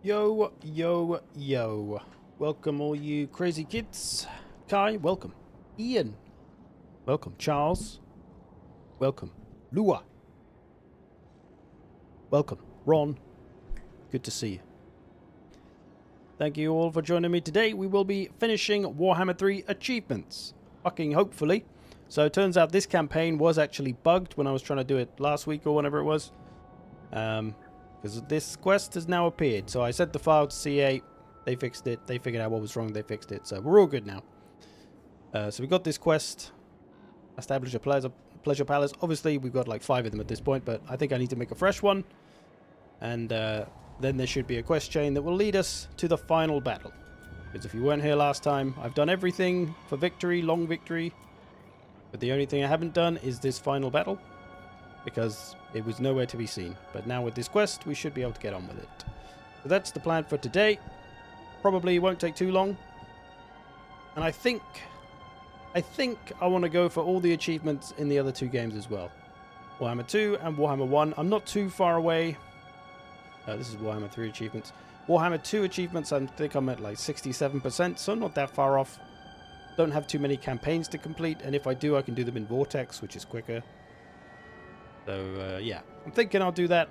Yo, yo, yo. Welcome all you crazy kids. Kai, welcome. Ian, welcome. Charles, welcome. Lua, welcome. Ron, good to see you. Thank you all for joining me today. We will be finishing Warhammer 3 achievements. Fucking hopefully. So it turns out this campaign was actually bugged when I was trying to do it last week or whenever it was. Because this quest has now appeared. So I sent the file to CA. They fixed it. They figured out what was wrong. They fixed it. So we're all good now. So we got this quest. Establish a pleasure palace. Obviously, we've got like 5 of them at this point. But I think I need to make a fresh one. And then there should be a quest chain that will lead us to the final battle. Because if you weren't here last time, I've done everything for victory, long victory. But the only thing I haven't done is this final battle. Because it was nowhere to be seen. But now with this quest, we should be able to get on with it. So that's the plan for today. Probably won't take too long. And I think I want to go for all the achievements in the other 2 games as well. Warhammer 2 and Warhammer 1. I'm not too far away. This is Warhammer 3 achievements. Warhammer 2 achievements, I think I'm at like 67%, so I'm not that far off. Don't have too many campaigns to complete, and if I do, I can do them in Vortex, which is quicker. So, yeah. I'm thinking I'll do that.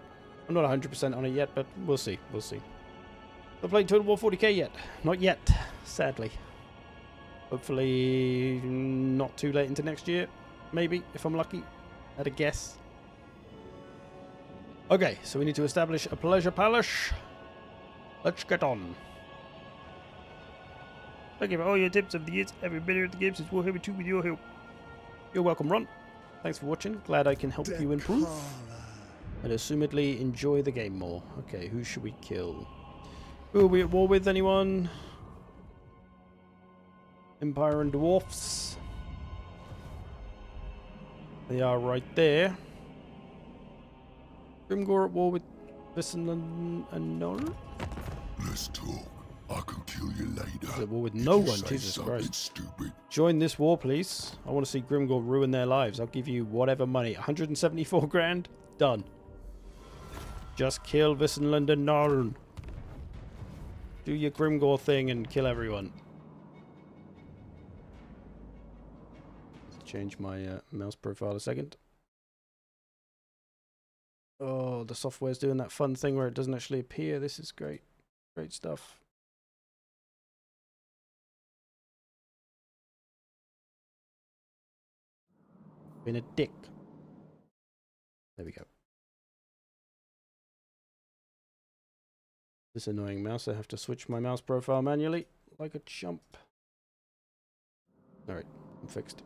I'm not 100% on it yet, but we'll see. We'll see. I've played Total War 40k yet. Not yet, sadly. Hopefully not too late into next year. Maybe, if I'm lucky. At a guess. Okay, so we need to establish a pleasure palace. Let's get on. Thank you for all your tips over the years. Every bit of the game since Warhammer 2 with your help. You're welcome, Ron. Thanks for watching. Glad I can help you improve. And assumedly enjoy the game more. Okay, who should we kill? Who are we at war with? Anyone? Empire and Dwarfs. They are right there. Grimgore at war with Vissen and Nolan. Let's talk. I can kill you later. At war with no one, Jesus Christ. Stupid. Join this war, please. I want to see Grimgore ruin their lives. I'll give you whatever money. 174 grand? Done. Just kill Visenland and Narn. Do your Grimgore thing and kill everyone. Let's change my mouse profile a second. Oh, the software's doing that fun thing where it doesn't actually appear. This is great. Great stuff. Been a dick. There we go. This annoying mouse. I have to switch my mouse profile manually like a chump. Alright, I'm fixed.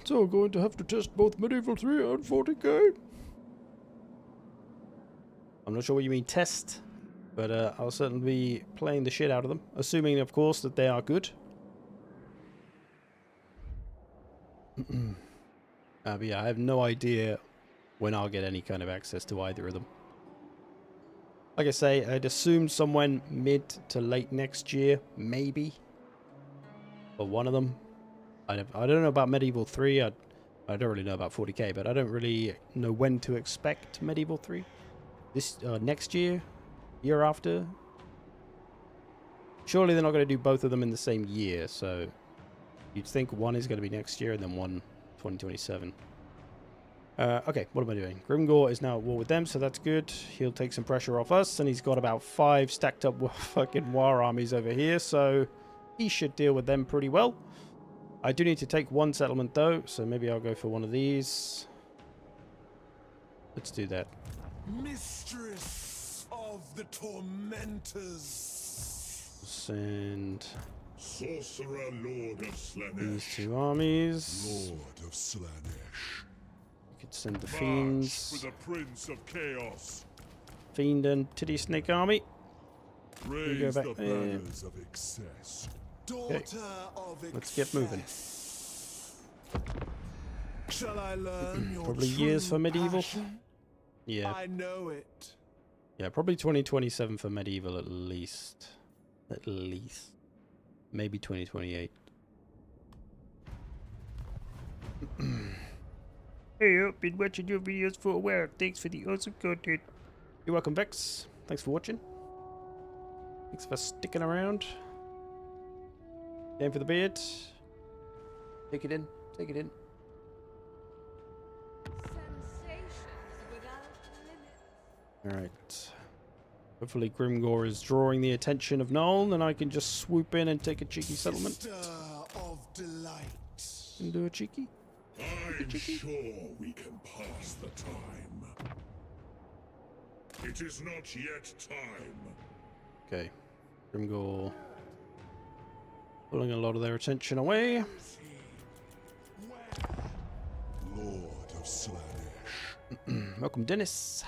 So I'm going to have to test both Medieval 3 and 40k. I'm not sure what you mean test, but I'll certainly be playing the shit out of them, assuming of course that they are good. But yeah, I have no idea when I'll get any kind of access to either of them. Like I say, I'd assume somewhere mid to late next year, maybe. For one of them. I don't know about Medieval 3. I don't really know about 40k, but I don't really know when to expect Medieval 3. This next year? Year after? Surely they're not going to do both of them in the same year, so you'd think one is going to be next year and then one 2027. Okay, what am I doing? Grimgore is now at war with them, so that's good. He'll take some pressure off us, and he's got about 5 stacked up fucking war armies over here, so he should deal with them pretty well. I do need to take one settlement though, so maybe I'll go for one of these. Let's do that. Mistress of the tormentors. Send Sorcerer, Lord of Slanesh. these 2 armies. Lord of Slanesh. We could send the fiends. For the Prince of Chaos. Fiend and Titty Snake army. Raise go back the there. banners of excess. Okay. Let's get moving. Shall I learn your Probably years for medieval. passion? Yeah. I know it. Yeah, probably 2027 for medieval at least. At least. Maybe 2028. Hey, I've been watching your videos for a while. Thanks for the awesome content. You're welcome, Vex. Thanks for watching. Thanks for sticking around. Game for the beard. Take it in. Take it in. Alright. Hopefully Grimgore is drawing the attention of Noel, and I can just swoop in and take a cheeky settlement. Of delight. And do a cheeky. I'm sure we can pass the time. It is not yet time. Okay. Grimgore pulling a lot of their attention away. Lord of Slanesh. Welcome, Dennis.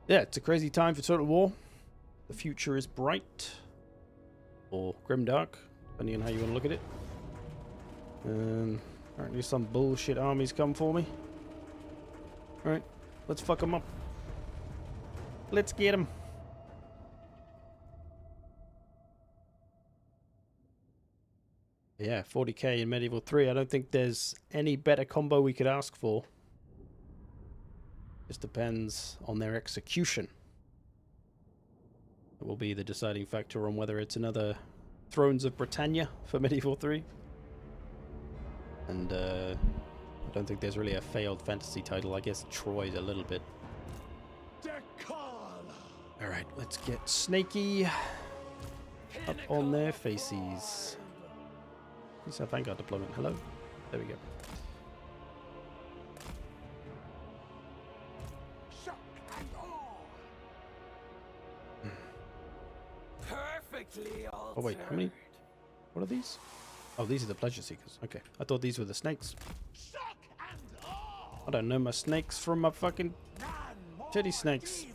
Yeah, it's a crazy time for Total War. The future is bright. Or grimdark, depending on how you want to look at it. Apparently some bullshit armies come for me. Alright, let's fuck them up. Let's get them. Yeah, 40k in Medieval 3. I don't think there's any better combo we could ask for. Just depends on their execution. It will be the deciding factor on whether it's another Thrones of Britannia for Medieval 3. And I don't think there's really a failed fantasy title. I guess Troy's a little bit. Alright, let's get snaky. up on their faces. Let's have Vanguard deployment. Hello? There we go. Shock and awe. Perfectly altered. Oh wait, how many? What are these? Oh, these are the pleasure seekers. Okay, I thought these were the snakes. Shock and awe. I don't know my snakes from my fucking None more titty snakes. deviant.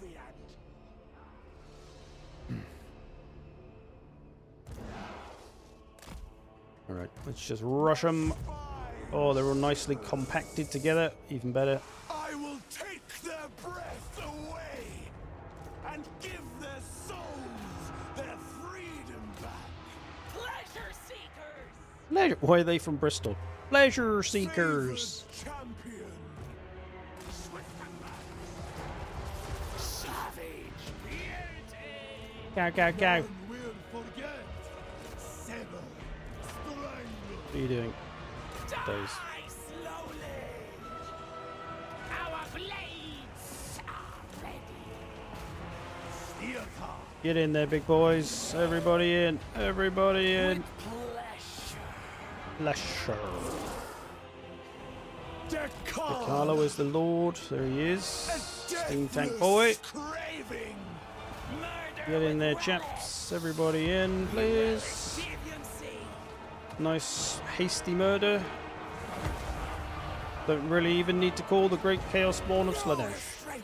Alright, let's just rush them. Oh, they're all nicely compacted together. Even better. I will take their breath away and give their souls their freedom back. Pleasure seekers. Pleasure. Why are they from Bristol? Pleasure seekers. Favored champion. Swift and mad. Savage beauty. Go, go, go. None will forget. Sever. Strangle. What are you doing? Those. Die slowly. Our blades are ready. Steelcar. Get in there, big boys. Everybody in. Everybody in. With pleasure. Pleasure. Decala. Carlo is the Lord. There he is. Steam tank boy. Craving. Murder Get in with there, relish. chaps. Everybody in, please. Deviancy. Nice hasty murder. Don't really even need to call the great chaos spawn of No Slanesh. restraint.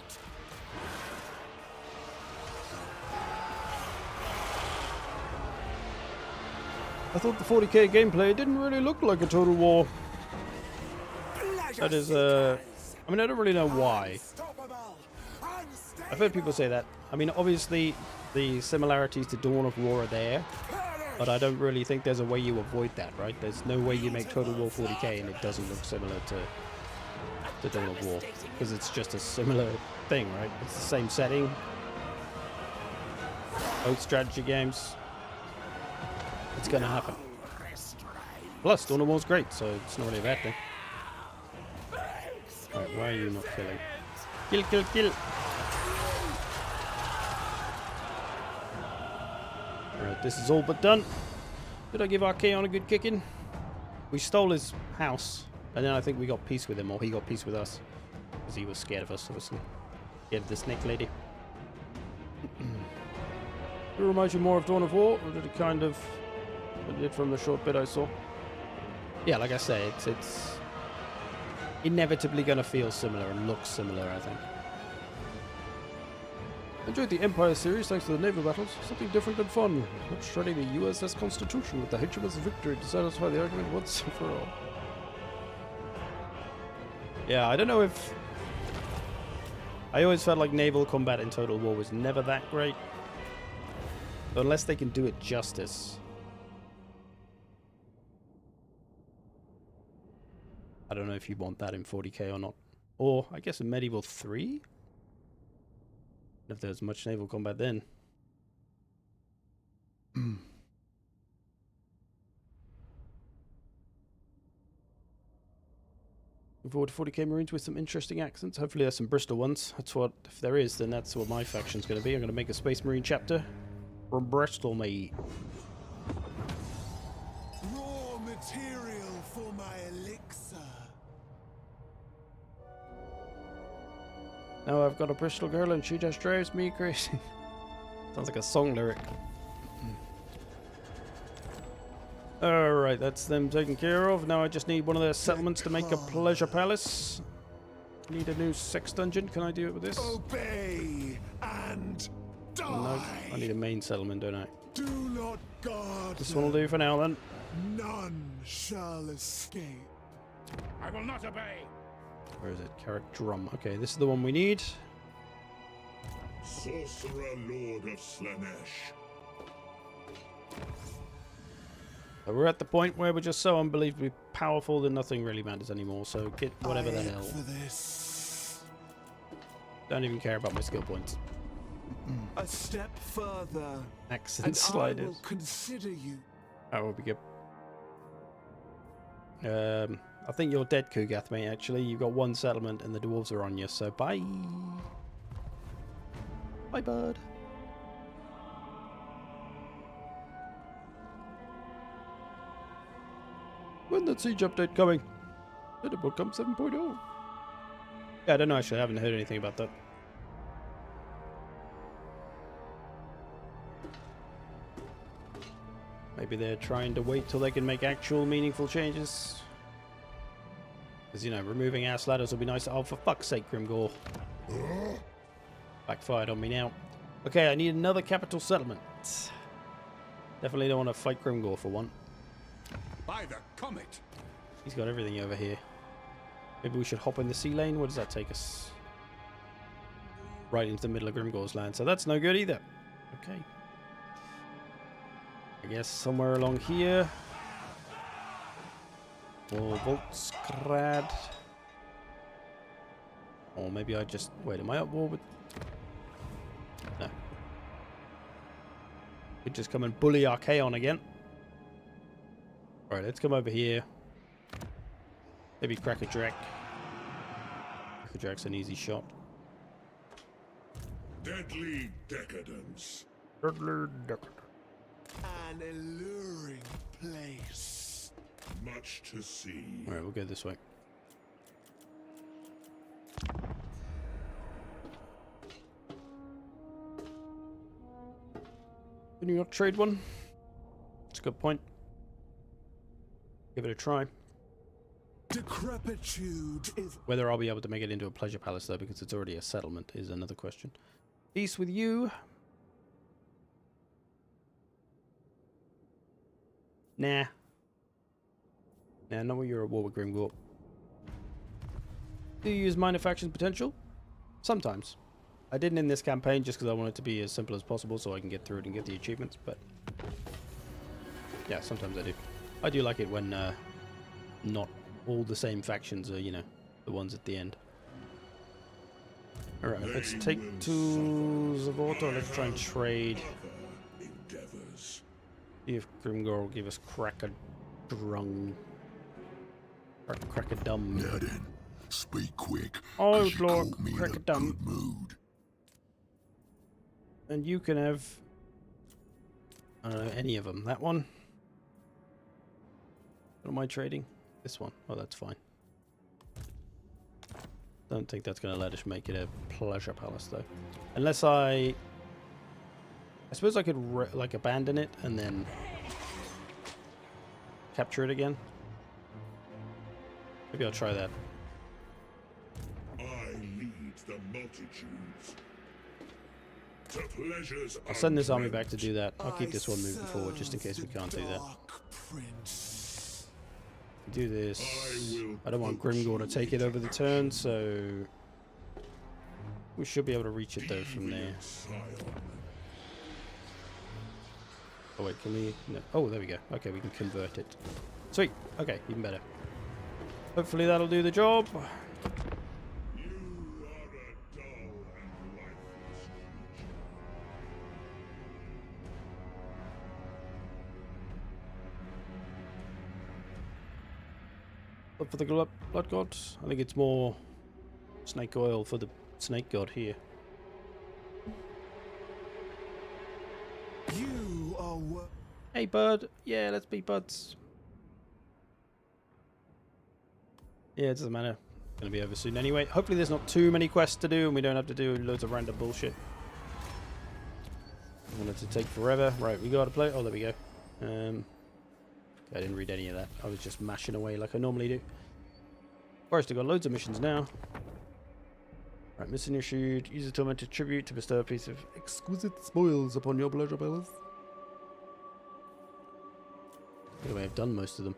I thought the 40k gameplay didn't really look like a Total War. Pleasure That is, seekers. I mean, I don't really know why. Unstoppable. I've heard people say that. I mean, obviously, the similarities to Dawn of War are there, but I don't really think there's a way you avoid that, right? There's no way you make Total War 40k and it doesn't look similar to Dawn of War, because it's just a similar thing, right? It's the same setting, both strategy games. It's gonna happen. Plus, Dawn of War's great, so it's not really a bad thing. Right, why are you not killing? Kill, kill, kill! Alright, this is all but done. Did I give Archaon a good kicking? We stole his house, and then I think we got peace with him, or he got peace with us. Because he was scared of us, obviously. Scared of the snake lady. It reminds you more of Dawn of War, or did it kind of... What it did from the short bit I saw? Yeah, like I say, it's inevitably going to feel similar and look similar, I think. Enjoyed the Empire series thanks to the naval battles. Something different and fun. Let's study the USS Constitution with the HMS Victory to satisfy the argument once and for all. Yeah, I don't know if... I always felt like naval combat in Total War was never that great. But unless they can do it justice... I don't know if you want that in 40k or not. Or, I guess in Medieval 3? If there's much naval combat then. Looking forward to 40k Marines with some interesting accents. Hopefully there's some Bristol ones. That's what, if there is, then that's what my faction's going to be. I'm going to make a Space Marine chapter from Bristol, mate. Raw material for my elixir. Now I've got a Bristol girl and she just drives me crazy. Sounds like a song lyric. Alright, that's them taken care of. Now I just need one of their settlements to make a pleasure palace. Need a new sex dungeon. Can I do it with this? Obey and die. No, I need a main settlement, don't I? Do not guard. This one will do for now then. None shall escape. I will not obey. Where is it? Carrick Drum. Okay, this is the one we need. Sorcerer Lord of Slanesh. So we're at the point where we're just so unbelievably powerful that nothing really matters anymore. So get whatever the I hell. ache for this. Don't even care about my skill points. A step further, Accent and I sliders. will consider you. That would be good. I think you're dead, Kugath, mate, actually. You've got one settlement and the dwarves are on you, so bye. Bye, bud. When that siege update coming? Then it will come 7.0. Yeah, I don't know actually. I haven't heard anything about that. Maybe they're trying to wait till they can make actual meaningful changes. Because, you know, removing ass ladders will be nice. Oh, for fuck's sake, Grimgore. Backfired on me now. Okay, I need another capital settlement. Definitely don't want to fight Grimgore for one. By the comet. He's got everything over here. Maybe we should hop in the sea lane. Where does that take us? Right into the middle of Grimgore's land. So that's no good either. Okay. I guess somewhere along here. Or Voltskrad. Or maybe I just... Wait, am I at war with... No. Could just come and bully Archaon again. Alright, let's come over here. Maybe crack a Drac. Crack a Drac's an easy shot. Deadly decadence. Deadly decadence. An alluring place. Much to see. Alright, we'll go this way. Can you not trade one? That's a good point. Give it a try. Decrepitude is... Whether I'll be able to make it into a pleasure palace though, because it's already a settlement, is another question. Peace with you. Nah. Nah, not when you're at war with Grimgore. Do you use minor factions potential? Sometimes. I didn't in this campaign just because I want it to be as simple as possible so I can get through it and get the achievements, but... Yeah, sometimes I do. I do like it when not all the same factions are, you know, the ones at the end. Alright, let's take to Zavorta. Let's try and trade. See if Grimgore will give us Crack-a-Drung. Crack-a-Dum. Now then, speak quick. Oh, 'cause you Lord, caught me in a Crack-a-Dum. good mood. And you can have... I don't know, any of them. That one? What am I trading? This one. Oh, that's fine. Don't think that's going to let us make it a pleasure palace, though. Unless I suppose I could, like, abandon it and then capture it again. Maybe I'll try that. I lead the multitudes. To pleasures I'll send this army undreamt. back to do that. I'll keep this one moving forward just in case we can't do that. Prince. Do this. I I don't want will Grimgore to put take you it over the turn, so we should be able to reach it though from there. Scion. Oh wait, can we? No. Oh, there we go. Okay, we can convert it. Sweet. Okay, even better. Hopefully that'll do the job. You are a dull and lifeless creature. But for the blood god, I think it's more snake oil for the snake god here. You are Hey, bud. Yeah, let's be buds. Yeah, it doesn't matter. Gonna be over soon anyway. Hopefully there's not too many quests to do and we don't have to do loads of random bullshit. I want it to take forever. Right, we gotta play. Oh, there we go. I didn't read any of that. I was just mashing away like I normally do. Forrest, I've got loads of missions now. Right, mission issued. Use a tormented tribute to bestow a piece of exquisite spoils upon your pleasure palace. Anyway, I've done most of them.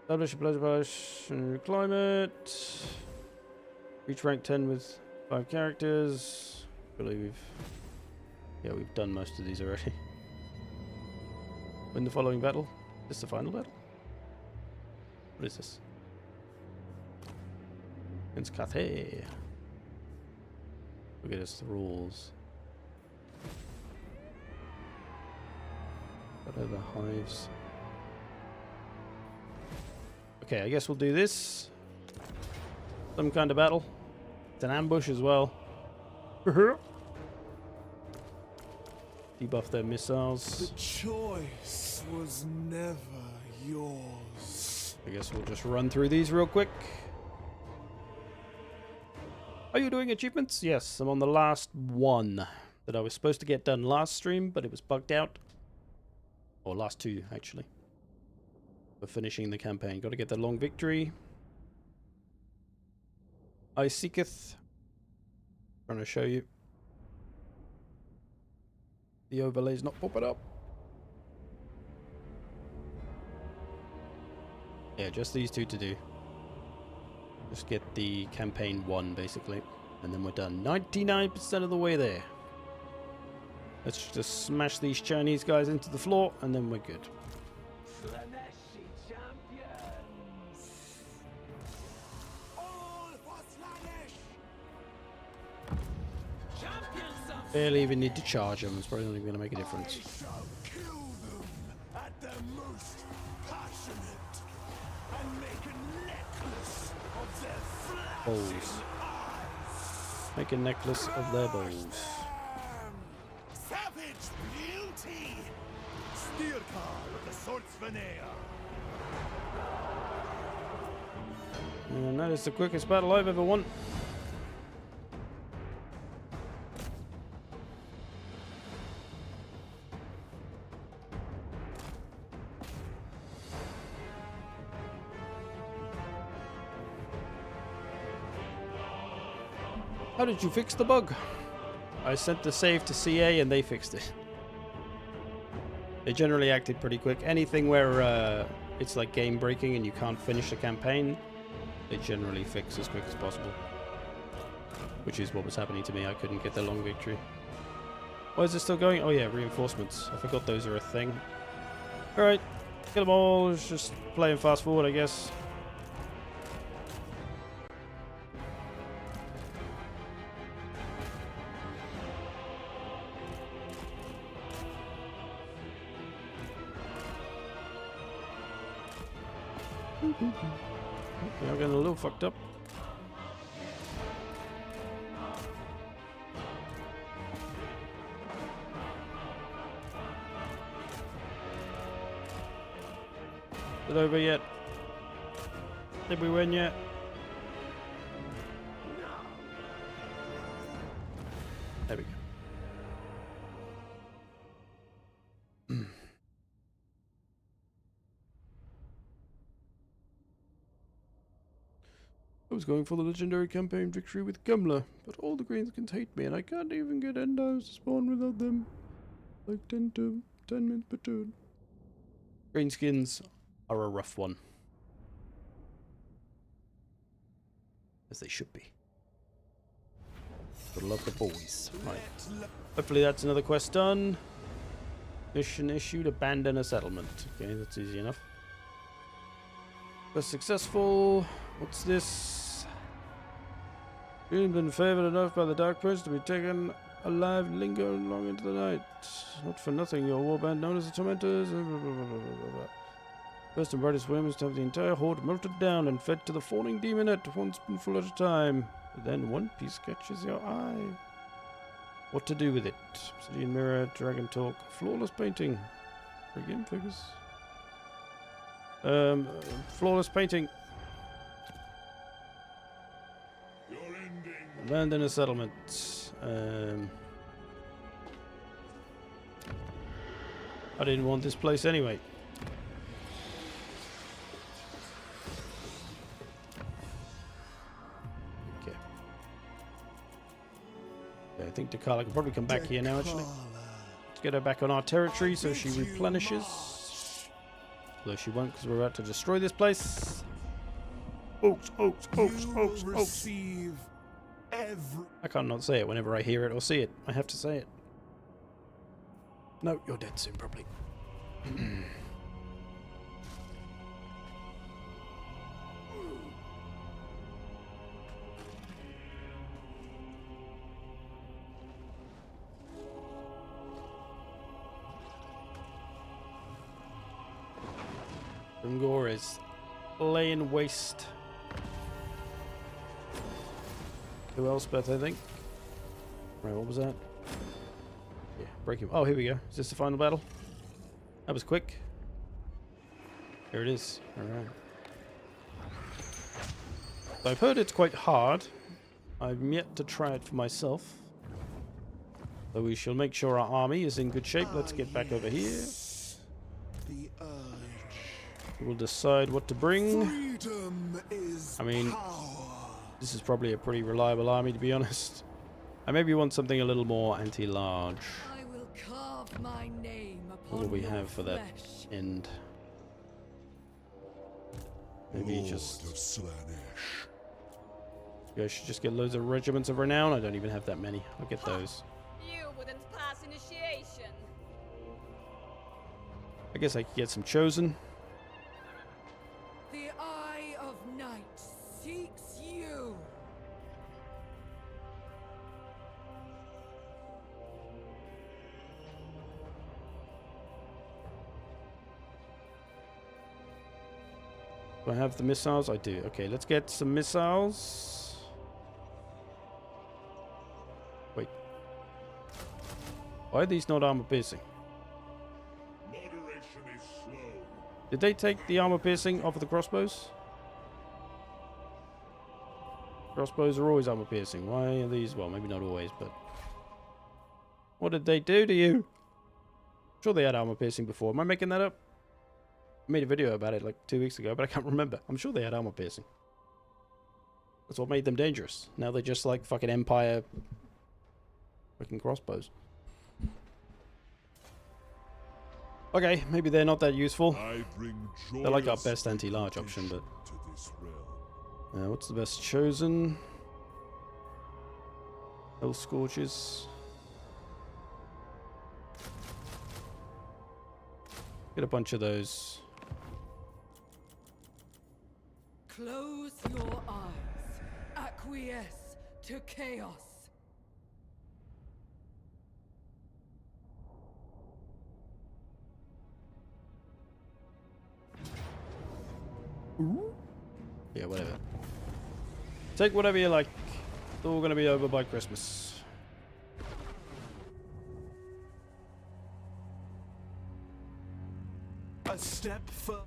Establish a pleasure palace. Climate. Reach rank 10 with 5 characters. I believe we've done most of these already. Win the following battle. Is this the final battle? What is this? Against Cathay. Look at us, the rules. What are the hives? Okay, I guess we'll do this. Some kind of battle. It's an ambush as well. Debuff their missiles. The choice was never yours. I guess we'll just run through these real quick. Are you doing achievements? Yes, I'm on the last one that I was supposed to get done last stream, but it was bugged out. Or last two, actually. For finishing the campaign. Got to get the long victory. I seeketh. Trying to show you. The overlay's not popping up. Yeah, just these two to do. Just get the campaign 1, basically. And then we're done. 99% of the way there. Let's just smash these Chinese guys into the floor, and then we're good. Slaneshi champions! All for Slanesh! Champions of Barely even need to charge them. It's probably not even going to make a difference. I shall kill them at their most passionate and make a necklace of their Balls. flashing eyes. Make a necklace of their balls. Savage beauty! Steel car of the Swordsveneer! And that is the quickest battle I've ever won. How did you fix the bug? I sent the save to CA and they fixed it. They generally acted pretty quick. Anything where it's like game breaking and you can't finish the campaign, they generally fix as quick as possible. Which is what was happening to me. I couldn't get the long victory. Why is it still going? Oh yeah, reinforcements. I forgot those are a thing. Alright, get them all. It's just playing fast forward, I guess. They are getting a little fucked up. Is it over yet? Did we win yet? There we go. I was going for the legendary campaign victory with Gumler, but all the greenskins hate me and I can't even get endos to spawn without them. Like 10 minutes per turn. Greenskins are a rough one. As they should be. Gotta love the boys. Right. Hopefully that's another quest done. Mission issued, abandon a settlement. Okay, that's easy enough. Quest successful. What's this? You've been favored enough by the Dark Prince to be taken alive, linger long into the night. Not for nothing, your warband known as the Tormentors. First and brightest whim is to have the entire horde melted down and fed to the fawning demonette, one spoonful at a time. But then one piece catches your eye. What to do with it? Obsidian mirror, dragon talk, flawless painting. For game figures. Flawless painting. Abandon a settlement. I didn't want this place anyway. Okay. I think Dakala can probably come back here now, actually. Let's get her back on our territory so she replenishes. Although she won't, because we're about to destroy this place. Oaks. I can't not say it whenever I hear it or see it. I have to say it. No, you're dead soon, probably. Ungor is laying waste. To Elspeth, I think. Right, what was that? Yeah, break him. Oh, here we go. Is this the final battle? That was quick. Here it is. Alright. I've heard it's quite hard. I've yet to try it for myself. So we shall make sure our army is in good shape. Let's get back over here. The urge. We'll decide what to bring. Freedom is I mean, power. this is probably a pretty reliable army, to be honest. I maybe want something a little more anti-large. I will carve my name upon What do we your have for that flesh. end? Maybe Lord just... of Slaanesh. You guys should just get loads of regiments of renown. I don't even have that many. I'll get those. You wouldn't pass initiation. I guess I could get some chosen. The Eye of Night seeks you. Do I have the missiles? I do. Okay, let's get some missiles. Wait. Why are these not armor piercing? Moderation is slow. Did they take the armor piercing off of the crossbows? Crossbows are always armor piercing. Why are these? Well, maybe not always, but... What did they do to you? I'm sure they had armor piercing before. Am I making that up? I made a video about it like 2 weeks ago, but I can't remember. I'm sure they had armor piercing. That's what made them dangerous. Now they're just like fucking Empire fucking crossbows. Okay, maybe they're not that useful. I bring joy. They're like our best anti-large option, but... to this realm. what's the best chosen? Hell Scorches. Get a bunch of those. Close your eyes. Acquiesce to chaos. Yeah, whatever. Take whatever you like. It's all gonna be over by Christmas. A step for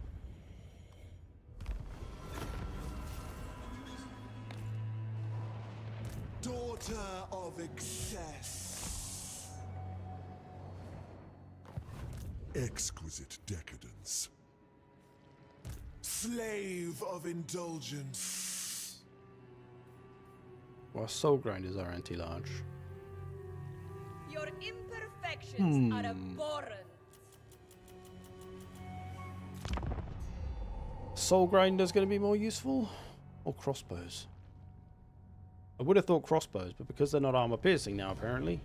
daughter of excess. Exquisite decadence. Slave of indulgence. Well, Soul Grinders are anti-large. Your imperfections are abhorrent. Soul Grinder's going to be more useful? Or crossbows? I would have thought crossbows, but because they're not armor piercing now, apparently,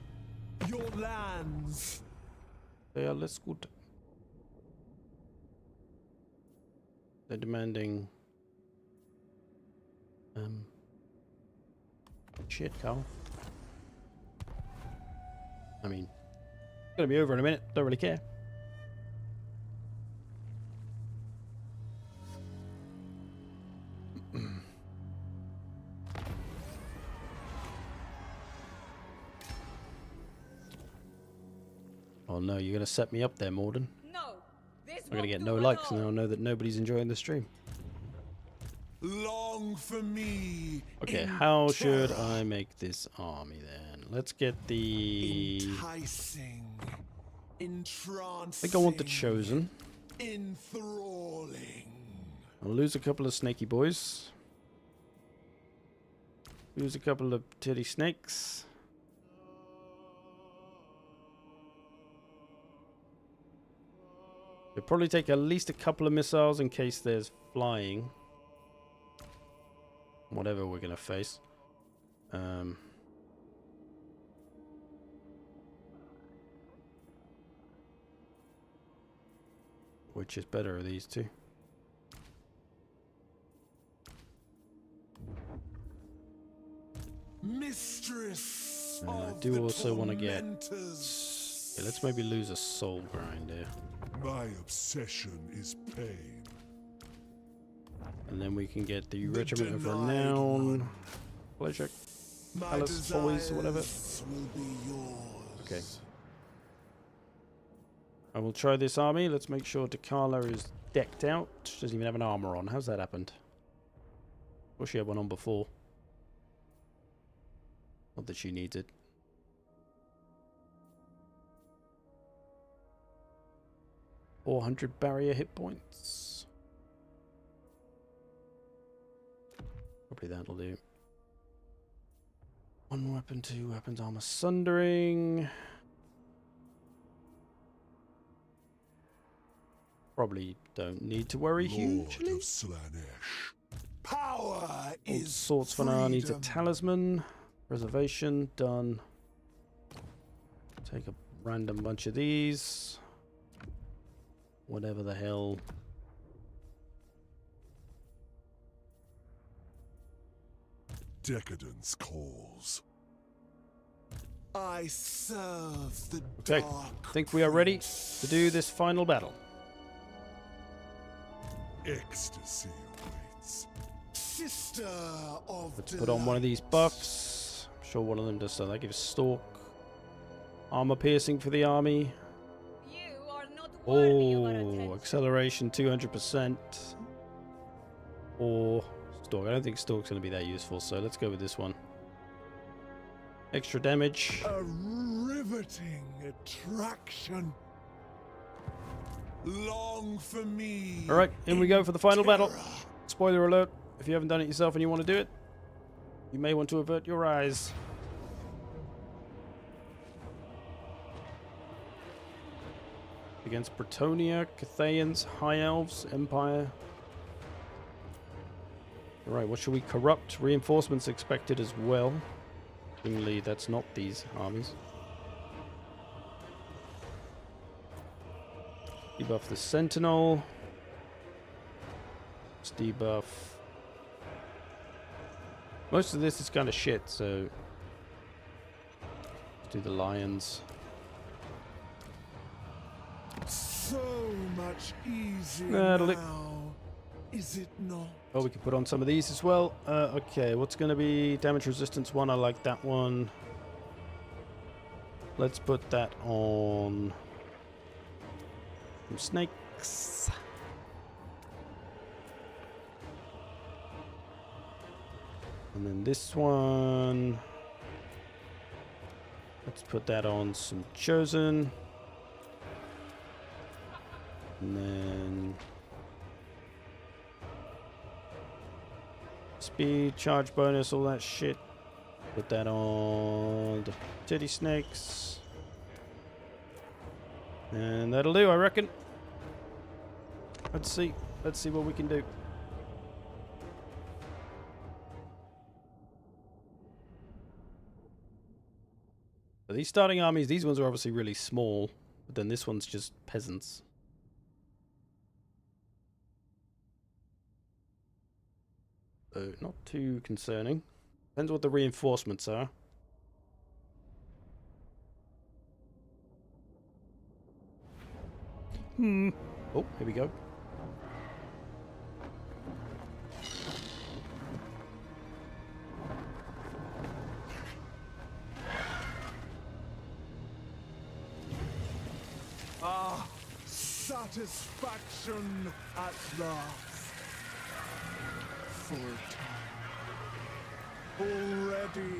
Your lands. they are less good. They're demanding... Shit, Carl. I mean, it's going to be over in a minute. Don't really care. Oh no, you're going to set me up there, Morden. No, this I'm going to get won't no do at likes, all. and I'll know that nobody's enjoying the stream. Long for me. Okay, how should I make this army then? Let's get the... Enticing. Entrancing. I think I want the Chosen. Enthralling. I'll lose a couple of snaky boys. Lose a couple of titty snakes. We'll probably take at least a couple of missiles in case there's flying. Whatever we're going to face. Which is better of these two? Mistress. And I of do the also want to get... tormentors. Yeah, let's maybe lose a soul grinder. My obsession is pain. And then we can get the The Regiment of denied Renown. one. Pleasure. My Alice Follies or whatever. desires will be yours. Okay. I will try this army. Let's make sure Takala is decked out. Doesn't even have an armor on. How's that happened? Or she had one on before. Not that she needs it. $400 barrier hit points. Probably that'll do. 1 weapon, 2 weapons, armor sundering. Probably don't need to worry Lord hugely. of Slanesh. Power Old is Swords for now needs a freedom. talisman. Reservation, done. Take a random bunch of these. Whatever the hell. Decadence calls. I serve the Okay, dark. think we are ready to do this final battle. Ecstasy awaits. Sister of Let's put on one of these buffs. I'm sure one of them does so. That gives Stalk. Armor piercing for the army. You are not worthy of our Oh, attention. acceleration 200%. Or Stalk. I don't think Stalk's going to be that useful, so let's go with this one. Extra damage. A riveting attraction. Long for me. Alright, in we go for the final battle. terror. Spoiler alert, if you haven't done it yourself and you want to do it, you may want to avert your eyes. Against Bretonia, Cathayans, High Elves, Empire. Alright, what should we corrupt? Reinforcements expected as well. Seemingly that's not these armies. Debuff the Sentinel. Let's debuff. Most of this is kind of shit, so let's do the Lions. So much easier That'll do. now, is it not? Oh, we can put on some of these as well. Okay, what's going to be damage resistance 1? I like that one. Let's put that on some snakes. And then this one. Let's put that on some chosen. And then speed, charge bonus, all that shit. Put that on the titty snakes. And that'll do, I reckon. Let's see. Let's see what we can do. So these starting armies, these ones are obviously really small, but then this one's just peasants. So not too concerning. Depends what the reinforcements are. Oh, here we go. Ah, satisfaction at last. For a time. Already,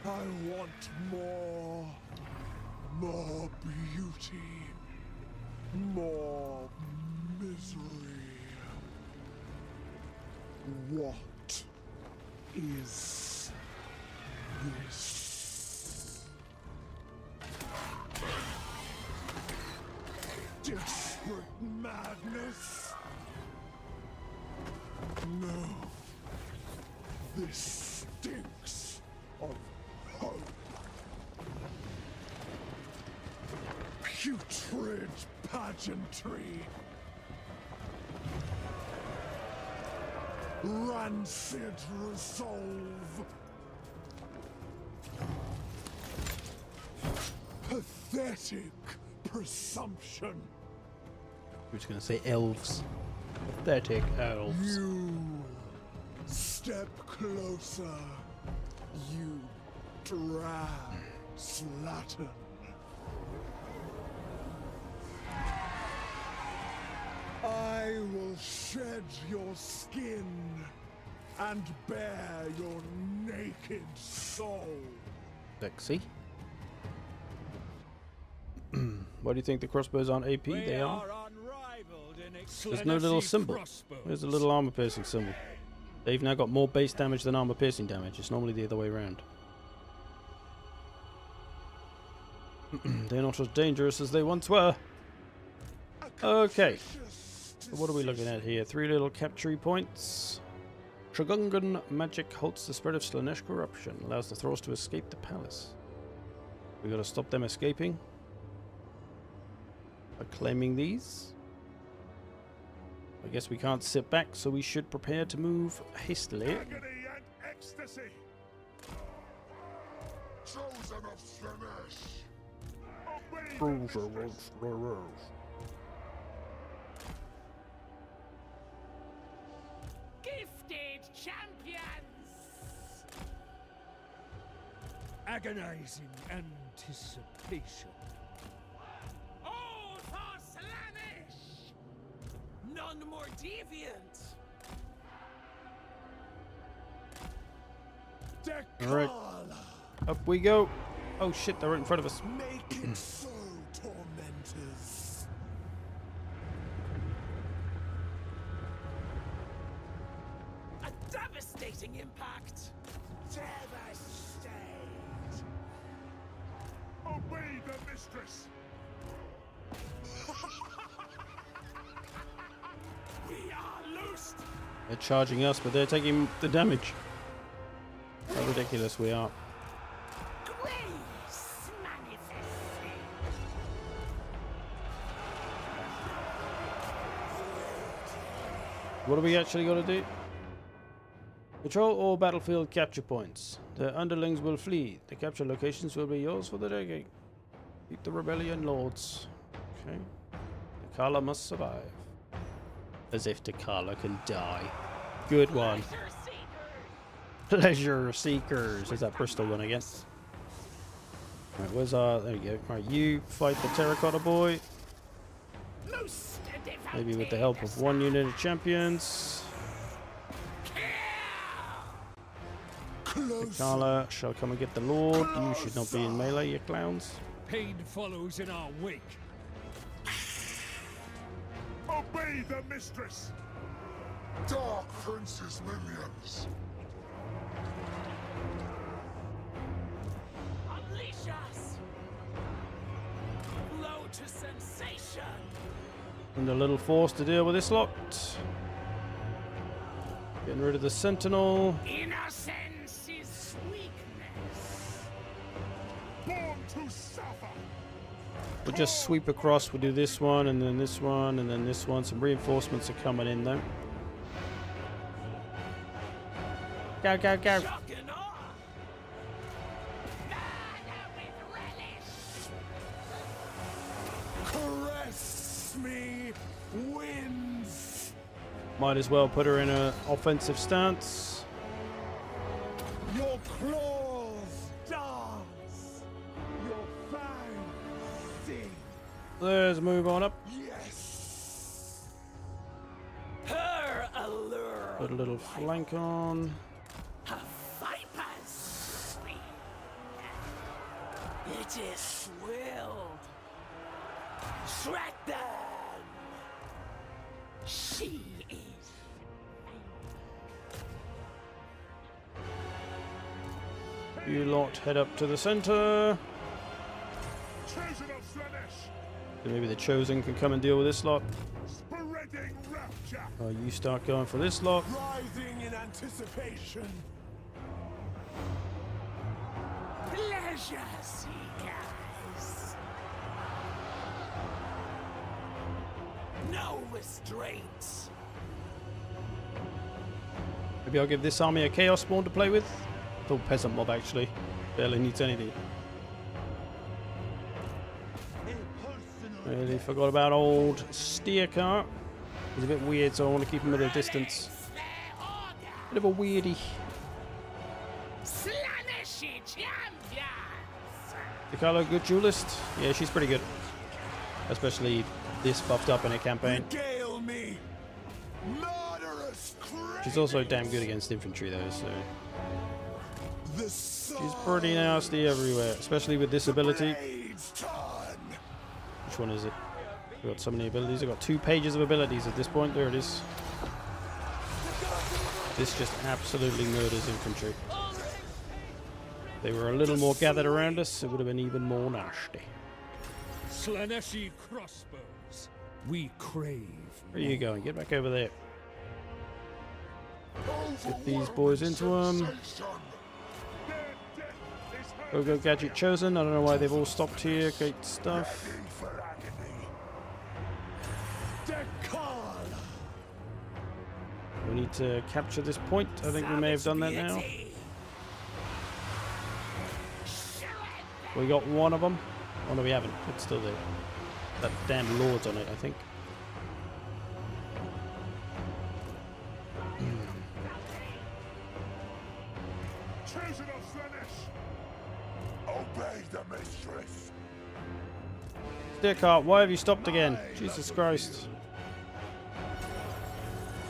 I want more. More beauty. More misery. What is this? Desperate madness? No. This stinks of hope. Putrid pageantry. Rancid resolve. Pathetic presumption. We're just going to say elves. Pathetic elves. You step closer, you drab slattern. I will shed your skin and bare your naked soul. Sexy. Why do you think the crossbows aren't AP? They are. Unrivaled in There's no little symbol. There's a little armor piercing symbol. They've now got more base damage than armor piercing damage. It's normally the other way around. They're not as dangerous as they once were. Okay. So what are we looking at here? 3 little capture points. Tragungan magic halts the spread of Slanesh corruption. Allows the Thralls to escape the palace. We gotta stop them escaping. By claiming these. I guess we can't sit back, so we should prepare to move hastily. Agony and ecstasy. Chosen of Slanesh. Obey the mistress. Gifted champions! Agonizing anticipation. All for Slanesh! None more deviant! Alright. Up we go. Oh shit, they're right in front of us. Make it so, tormentors. A devastating impact! Devastate. Obey the mistress. We are loosed! They're charging us, but they're taking the damage. How ridiculous we are. Grace manifested! What do we actually got to do? Control all battlefield capture points. The underlings will flee. The capture locations will be yours for the taking. Keep the rebellion lords. Okay. Takala must survive. As if Takala can die. Good one. Pleasure Seekers. Is that Bristol one again? Right, where's our... There we go. Right, you fight the Terracotta Boy. Most devoted. Maybe with the help of one unit of champions. Takala shall come and get the Lord. You should not be in melee, you clowns. Pain follows in our wake. Obey the mistress. Dark Prince's minions. Unleash us! Blow to sensation! And a little force to deal with this lot. Getting rid of the Sentinel. Innocence is weakness. Born to suffer. We'll just sweep across. We'll do this one, and then this one, and then this one. Some reinforcements are coming in, though. Go, go, go. Shock and awe! Murder with relish! Caress me, winds. Might as well put her in an offensive stance. Your claws dance. Your fangs sing. Let's move on up. Yes. Her allure! Put a little flank on. A viper's sweet. It is swilled. Shred them! She is. You lot head up to the center. Chosen of Slanesh. Then maybe the Chosen can come and deal with this lot. Spreading rapture. You start going for this lot. Writhing in anticipation. Pleasure seekers. No restraints. Maybe I'll give this army a Chaos Spawn to play with. Full peasant mob, actually. Barely needs anything. Really forgot about old Steer Car. He's a bit weird, so I want to keep him at a distance. Bit of a weirdie. Slaneshi champions. Takala, good duelist? Yeah, she's pretty good. Especially this buffed up in a campaign. Regale me, murderous craven. She's also damn good against infantry though, so The she's pretty nasty everywhere, especially with this ability. Which one is it? We've got so many abilities. I've got 2 pages of abilities at this point. There it is. This just absolutely murders infantry. If they were a little more gathered around us, it would have been even more nasty. Slaneshi crossbows. We crave. Where are you going? Get back over there. Get these boys into them. Go gadget chosen. I don't know why they've all stopped here. Great stuff. We need to capture this point. I think we may have done that now. We got one of them. Oh no, we haven't. It's still there. That damn lord's on it, I think. Chosen of Slanesh. Obey the mistress. Deercart, why have you stopped again? Jesus Christ.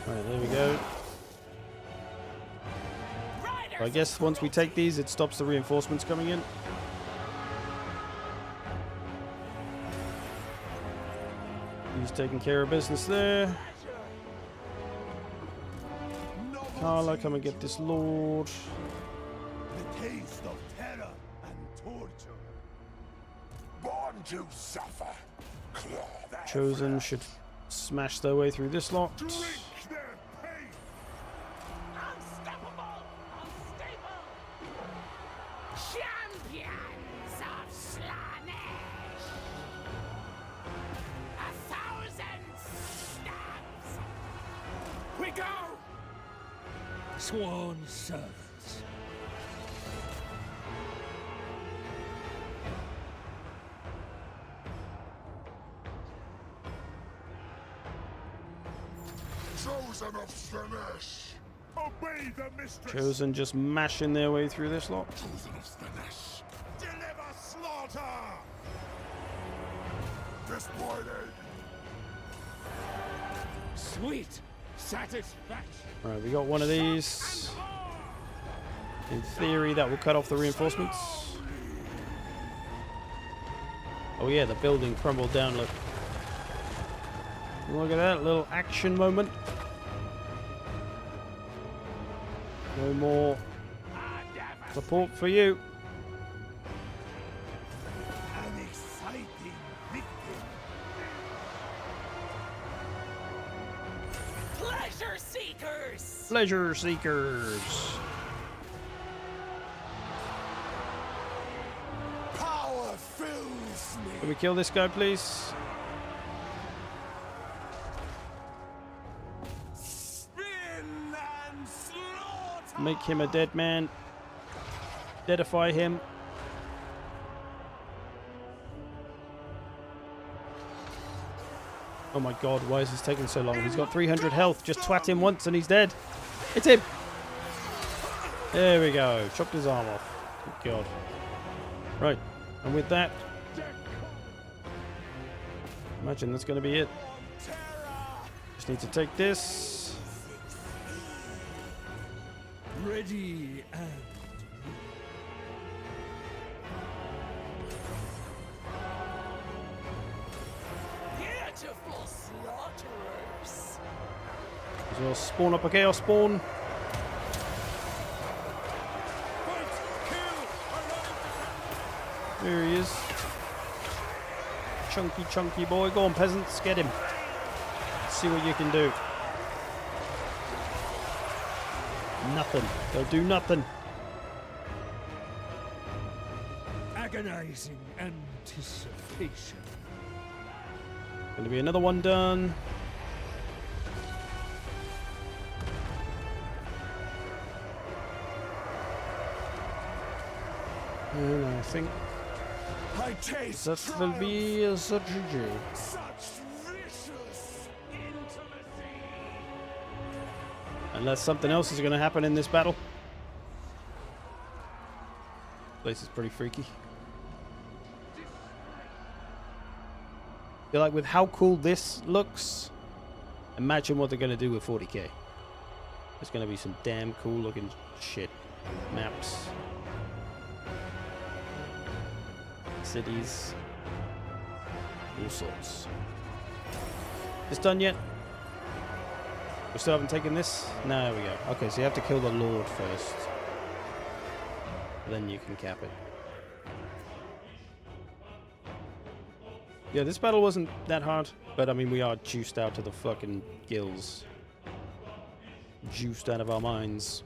Right, there we go. I guess once we take these, it stops the reinforcements coming in. He's taking care of business there. Carla, come and get this lord. The taste of terror and torture. Born to suffer. Claw their Chosen should smash their way through this lot. drink their pain. Unstoppable! Unstable! Champions of Slanesh! 1,000 stabs! We go! Sworn servants. Chosen of Slanesh. Obey the mistress. Chosen just mashing their way through this lot. Chosen of Slanesh. Deliver slaughter. Disappointed. Sweet satisfaction. Right, we got one of these. In theory, that will cut off the reinforcements. Oh yeah, the building crumbled down. Look. Look at that little action moment. No more support for you. An exciting victim. Pleasure seekers! Pleasure seekers. Power fills me. Can we kill this guy, please? Spin and slaughter. Make him a dead man. Deadify him. Oh my god, why is this taking so long? He's got 300 health. Just twat him once and he's dead. It's him! There we go. Chopped his arm off. Good god. Right, and with that, imagine that's going to be it. Just need to take this. Ready and Beautiful slaughterers! So we'll spawn up a chaos spawn. There he is. Chunky, chunky boy. Go on, peasants. Get him. Let's see what you can do. Nothing. They'll do nothing. agonizing anticipation. Gonna be another one done. And I think I taste that will be a GG. such vicious intimacy. Unless something else is going to happen in this battle. Place is pretty freaky. Feel like with how cool this looks, imagine what they're going to do with 40k. There's going to be some damn cool looking shit. Maps. Cities. All sorts. It's done yet? We still haven't taken this? No, there we go. Okay, so you have to kill the Lord first. Then you can cap it. Yeah, this battle wasn't that hard, but I mean, we are juiced out to the fucking gills. Juiced out of our minds.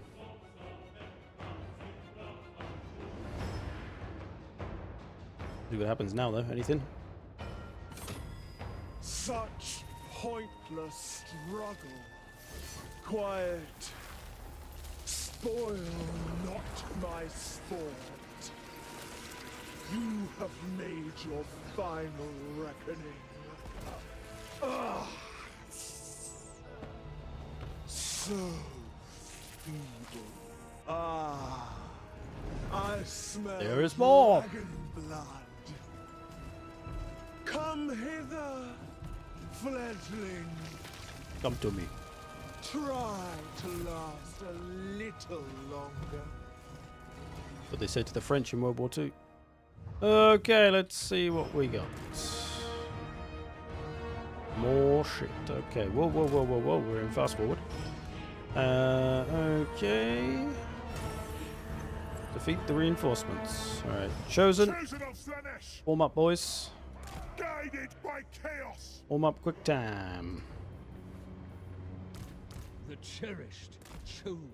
See what happens now, though. Anything? Such pointless struggle. Quiet. Spoil not my sport. You have made your final reckoning. Ah, so feeble. Ah, I smell There is more. dragon blood. Come hither, fledgling. Come to me. Try to last a little longer. What they said to the French in World War II. Okay, let's see what we got. More shit. Okay. Whoa, whoa, whoa, whoa, whoa. We're in fast forward. Okay. Defeat the reinforcements. Alright. Chosen. Chosen of Slanesh, Warm up, boys. guided by chaos. Warm up quick time. The cherished, chosen.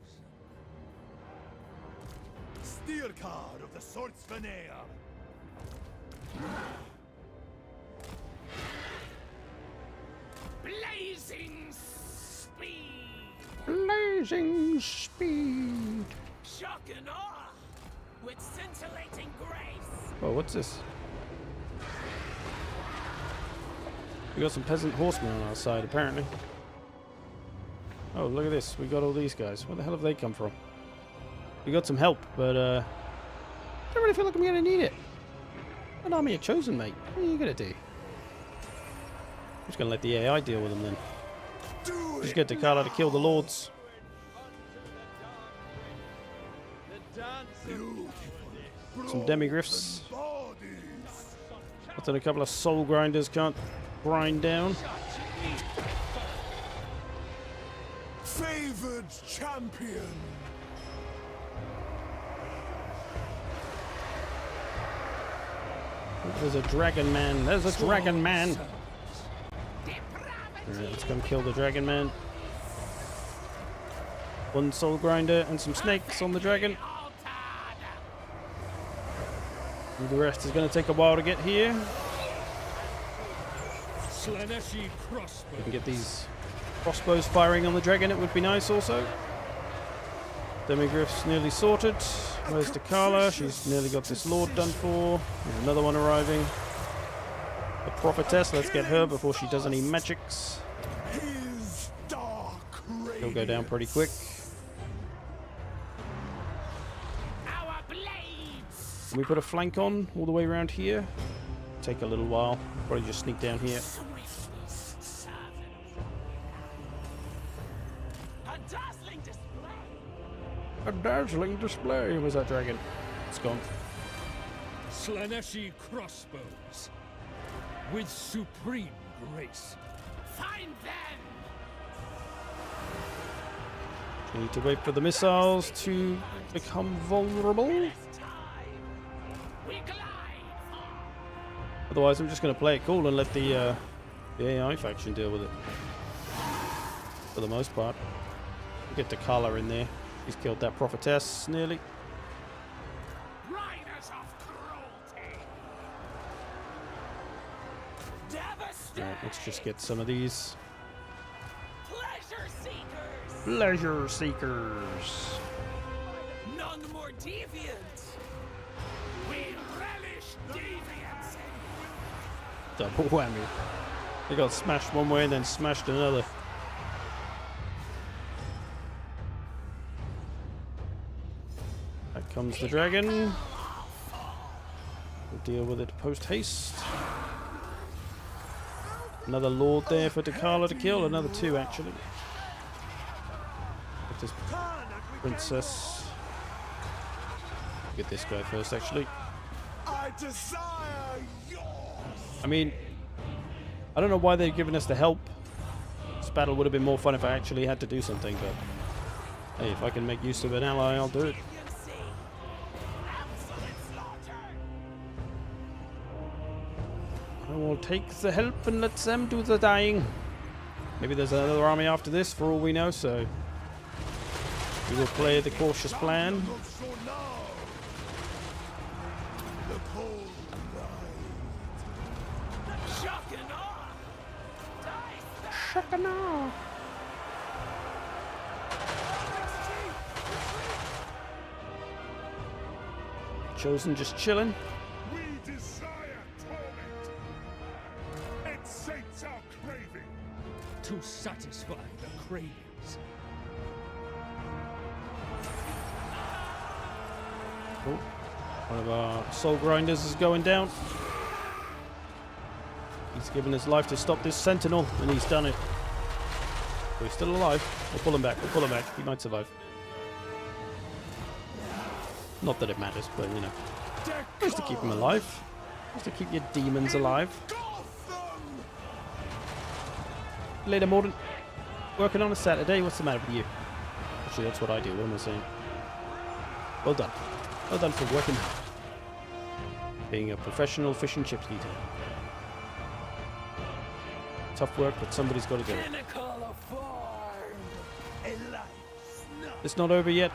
Steel card of the Swordsveneer. Blazing speed. Blazing speed. Shock and awe. With scintillating grace. Oh, what's this? We got some peasant horsemen on our side, apparently. Oh, look at this. We got all these guys. Where the hell have they come from? We got some help, but I don't really feel like I'm gonna need it. An army of chosen, mate. What are you gonna do? I'm just gonna let the AI deal with them then. Just get Takala to kill the lords. Some demigriffs. Nothing a couple of soul grinders can't grind down. Favored champion. There's a dragon man. There's a dragon man. Alright, let's come kill the dragon man. One soul grinder and some snakes on the dragon. And the rest is going to take a while to get here. Slaneshi crossbow. We can get these crossbows firing on the dragon. It would be nice also. Demigriff's nearly sorted. Where's Takala? She's nearly got this lord done for. There's another one arriving. The prophetess. Let's get her before she does any magics. His dark He'll go down pretty quick. Our blades. Can we put a flank on all the way around here? Take a little while. Probably just sneak down here. Swiftness, servant. A dazzling display. A dazzling display. Where's that dragon? It's gone. Slaneshi crossbows. With supreme grace. Find them. We need to wait for the missiles to become vulnerable. This time. We glide. Otherwise, I'm just going to play it cool and let the AI faction deal with it. For the most part. We'll get Takala in there. He's killed that prophetess nearly. Riders of cruelty. Right, let's just get some of these Pleasure seekers. pleasure seekers. None more deviant. We relish deviancy. Double whammy. They got smashed one way and then smashed another. Back comes the dragon. We'll deal with it post haste. Another lord there for Takala to kill. Another two, actually. this princess. Get this guy first, actually. I desire yours. I mean, I don't know why they're giving us the help. This battle would have been more fun if I actually had to do something, but hey, if I can make use of an ally, I'll do it. I will take the help and let them do the dying. Maybe there's another army after this, for all we know, so we will play the cautious plan. Chosen just chilling. We desire torment. It sates our craving. To satisfy the cravings. Oh, one of our soul grinders is going down. He's given his life to stop this sentinel, and he's done it. But he's still alive. We'll pull him back. We'll pull him back. He might survive. Not that it matters, but you know. Just to keep him alive. Just to keep your demons alive. Later, Morden. Working on a Saturday. What's the matter with you? Actually, that's what I do. What am I saying? Well done. Well done for working hard. Being a professional fish and chips eater. Tough work, but somebody's got to do it. It's not over yet.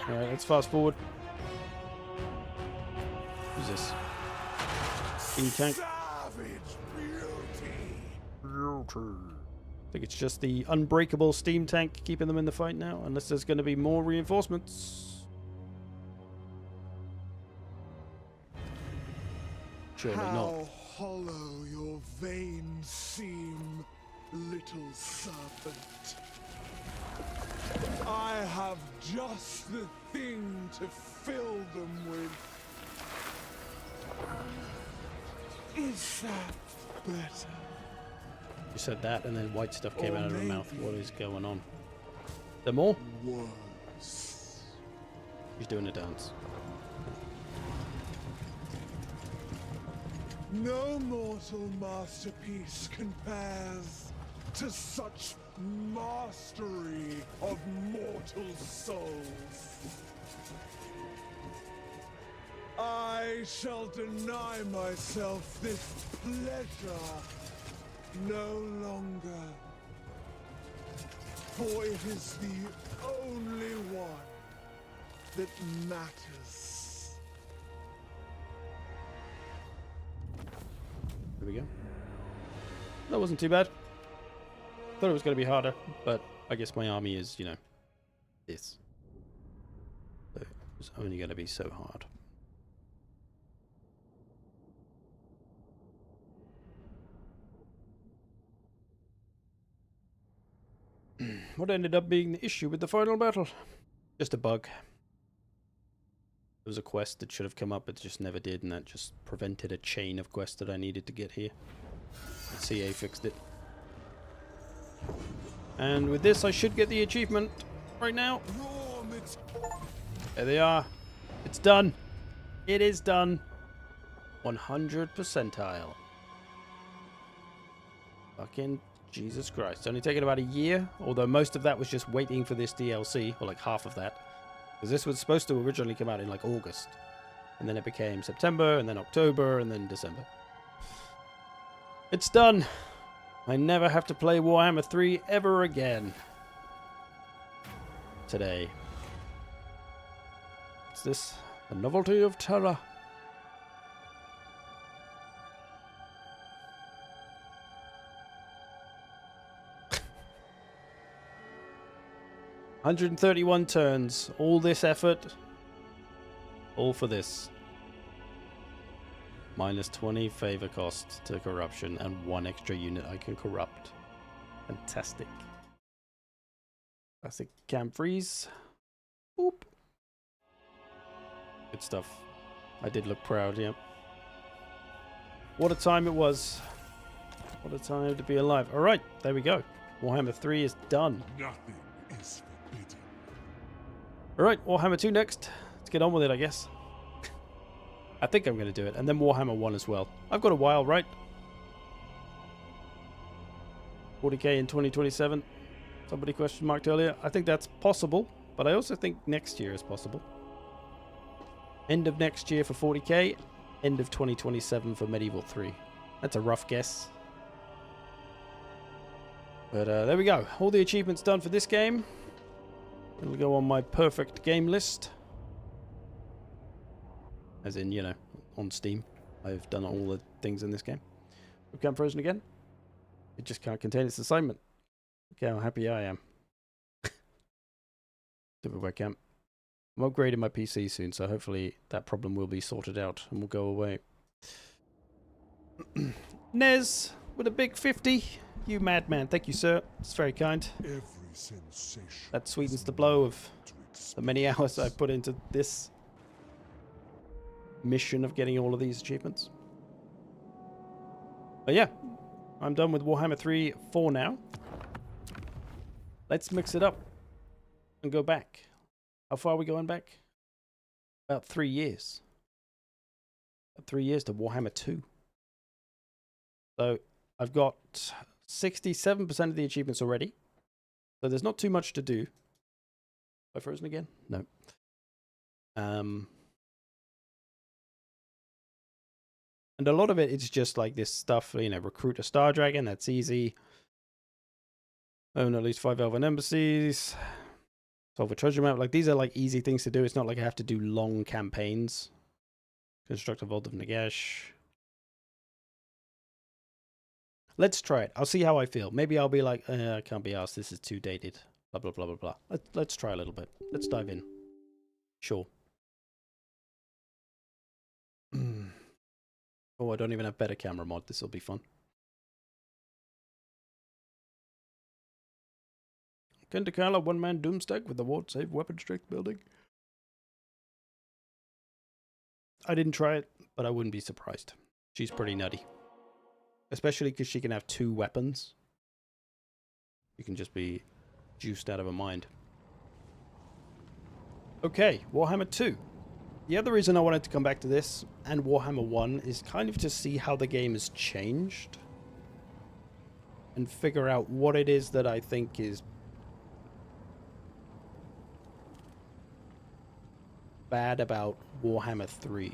Alright, let's fast forward. Who's this? Steam tank. I think it's just the unbreakable steam tank keeping them in the fight now, unless there's going to be more reinforcements. Surely not. How hollow your veins seem, little serpent. I have just the thing to fill them with. Is that better? You said that, and then white stuff came out of her mouth. What is going on? There more? Worse. He's doing a dance. No mortal masterpiece compares to such mastery of mortal souls. I shall deny myself this pleasure no longer, for it is the only one that matters. There we go. That wasn't too bad. Thought it was going to be harder, but I guess my army is, you know, this. So it's only going to be so hard. What ended up being the issue with the final battle? Just a bug. There was a quest that should have come up, but just never did, and that just prevented a chain of quests that I needed to get here. The CA fixed it. And with this, I should get the achievement right now. There they are. It's done. It is done. 100 percentile. Fucking Jesus Christ. It's only taken about a year, although most of that was just waiting for this DLC, or like half of that. Because this was supposed to originally come out in like August. And then it became September, and then October, and then December. It's done. I never have to play Warhammer 3 ever again. Today. What's this? The novelty of terror. $131 turns. All this effort. All for this. Minus 20 favor cost to corruption and 1 extra unit I can corrupt. Fantastic. Classic camp freeze. Boop. Good stuff. I did look proud, yeah. What a time it was. What a time to be alive. Alright, there we go. Warhammer 3 is done. Nothing is forbidden. Alright, Warhammer 2 next. Let's get on with it, I guess. I think I'm going to do it. And then Warhammer 1 as well. I've got a while, right? 40k in 2027. Somebody question marked earlier. I think that's possible, but I also think next year is possible. End of next year for 40k. End of 2027 for Medieval 3. That's a rough guess. But there we go. All the achievements done for this game. It'll go on my perfect game list. As in, you know, on Steam. I've done all the things in this game. Webcam frozen again. It just can't contain its assignment. Look how happy I am. Stupid webcam. I'm upgrading my PC soon, so hopefully that problem will be sorted out and will go away. Nez with a big 50. You madman. Thank you, sir. It's very kind. Every sensation That sweetens the blow of to the many hours I've put into this mission of getting all of these achievements. But yeah, I'm done with Warhammer 3 for now. Let's mix it up and go back. How far are we going back? About 3 years. About 3 years to Warhammer 2. So I've got 67% of the achievements already. So there's not too much to do. Am I frozen again? No. And a lot of it is just like this stuff, you know, recruit a Star Dragon, that's easy. Own at least 5 Elven embassies. Solve a treasure map. Like, these are like easy things to do. It's not like I have to do long campaigns. Construct a Vault of Nagash. Let's try it. I'll see how I feel. Maybe I'll be like, I can't be asked. This is too dated. Blah, blah, blah, blah, blah. Let's try a little bit. Let's dive in. Sure. Oh, I don't even have better camera mod. This will be fun. Kentakala, one-man doomstack with the ward save weapon strength building. I didn't try it, but I wouldn't be surprised. She's pretty nutty. Especially because she can have 2 weapons. You can just be juiced out of her mind. Okay, Warhammer 2. The other reason I wanted to come back to this and Warhammer 1 is kind of to see how the game has changed. And figure out what it is that I think is bad about Warhammer 3.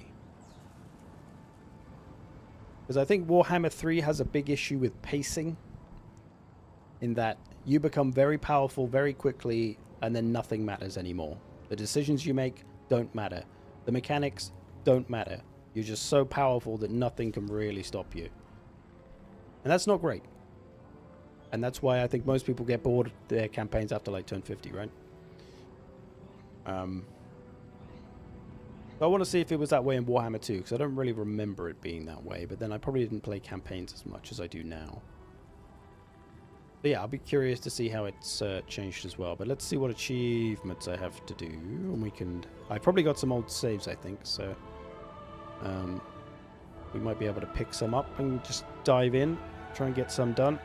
Because I think Warhammer 3 has a big issue with pacing. In that you become very powerful very quickly and then nothing matters anymore. The decisions you make don't matter. The mechanics don't matter. You're just so powerful that nothing can really stop you. And that's not great. And that's why I think most people get bored of their campaigns after like turn 50, right? So I want to see if it was that way in Warhammer 2, because I don't really remember it being that way, but then I probably didn't play campaigns as much as I do now. But yeah, I'll be curious to see how it's changed as well. But let's see what achievements I have to do. And we can... I probably got some old saves, I think, so... we might be able to pick some up and just dive in. Try and get some done.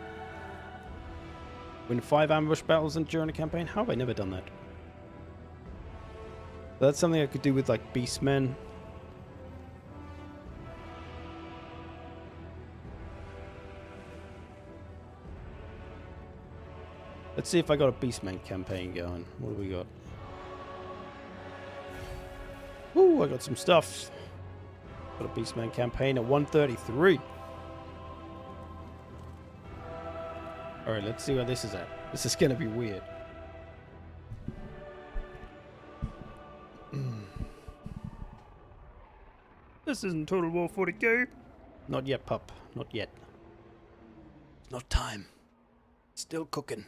Win 5 ambush battles during a campaign? How have I never done that? That's something I could do with, like, Beastmen. Let's see if I got a Beastmen campaign going. What do we got? Ooh, I got some stuff. Got a Beastmen campaign at 133. Alright, let's see where this is at. This is gonna be weird. This isn't Total War 40k. Not yet, pup. Not yet. Not time. Still cooking.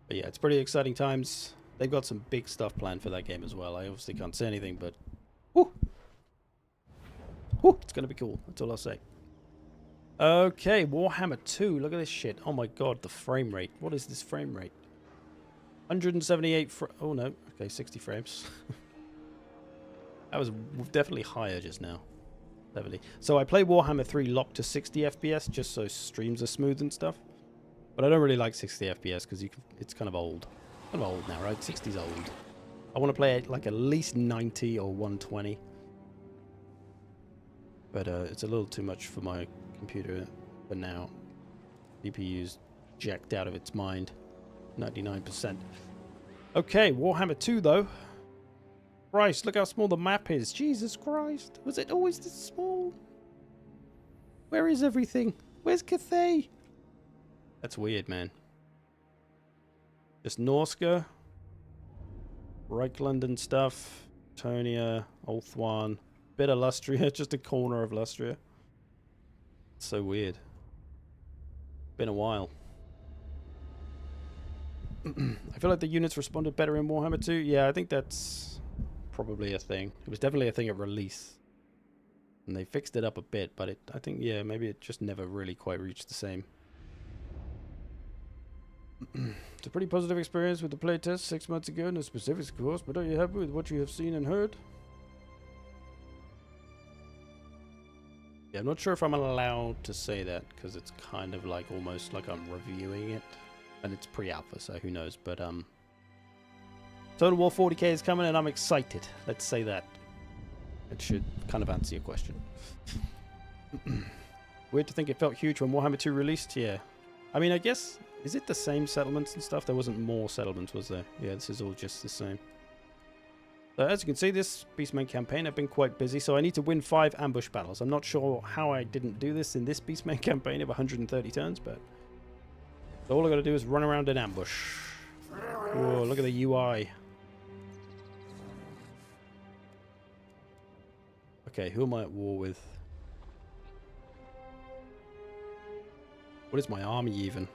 But yeah, it's pretty exciting times. They've got some big stuff planned for that game as well. I obviously can't say anything, but... Woo! Woo! It's gonna be cool. That's all I'll say. Okay, Warhammer 2. Look at this shit. Oh my god, the frame rate. What is this frame rate? 178 oh no. Okay, 60 frames. That was definitely higher just now. 70. So I play Warhammer 3 locked to 60 FPS just so streams are smooth and stuff. But I don't really like 60 FPS because it's kind of old. Kind of old now, right? 60's old. I want to play it like at least 90 or 120. But it's a little too much for my computer for now. CPU's jacked out of its mind. 99%. Okay, Warhammer 2 though. Christ, look how small the map is. Jesus Christ. Was it always this small? Where is everything? Where's Cathay? That's weird, man. Just Norska. Reichland and stuff. Tonia. Ulthuan. Bit of Lustria. Just a corner of Lustria. It's so weird. Been a while. I feel like the units responded better in Warhammer 2. Yeah, I think that's probably a thing. It was definitely a thing at release. And they fixed it up a bit, but I think, yeah, maybe it just never really quite reached the same. It's a pretty positive experience with the playtest 6 months ago. No specifics, of course, but are you happy with what you have seen and heard? Yeah, I'm not sure if I'm allowed to say that, because it's kind of like almost like I'm reviewing it. And it's pre-alpha, so who knows. But, Total War 40k is coming, and I'm excited. Let's say that. It should kind of answer your question. Weird to think it felt huge when Warhammer 2 released. Yeah. I mean, I guess... Is it the same settlements and stuff? There wasn't more settlements, was there? Yeah, this is all just the same. So as you can see, this Beastmen campaign, I've been quite busy, so I need to win 5 ambush battles. I'm not sure how I didn't do this in this Beastmen campaign of 130 turns, but... So all I gotta do is run around and ambush. Whoa, look at the UI. Okay, who am I at war with? What is my army even?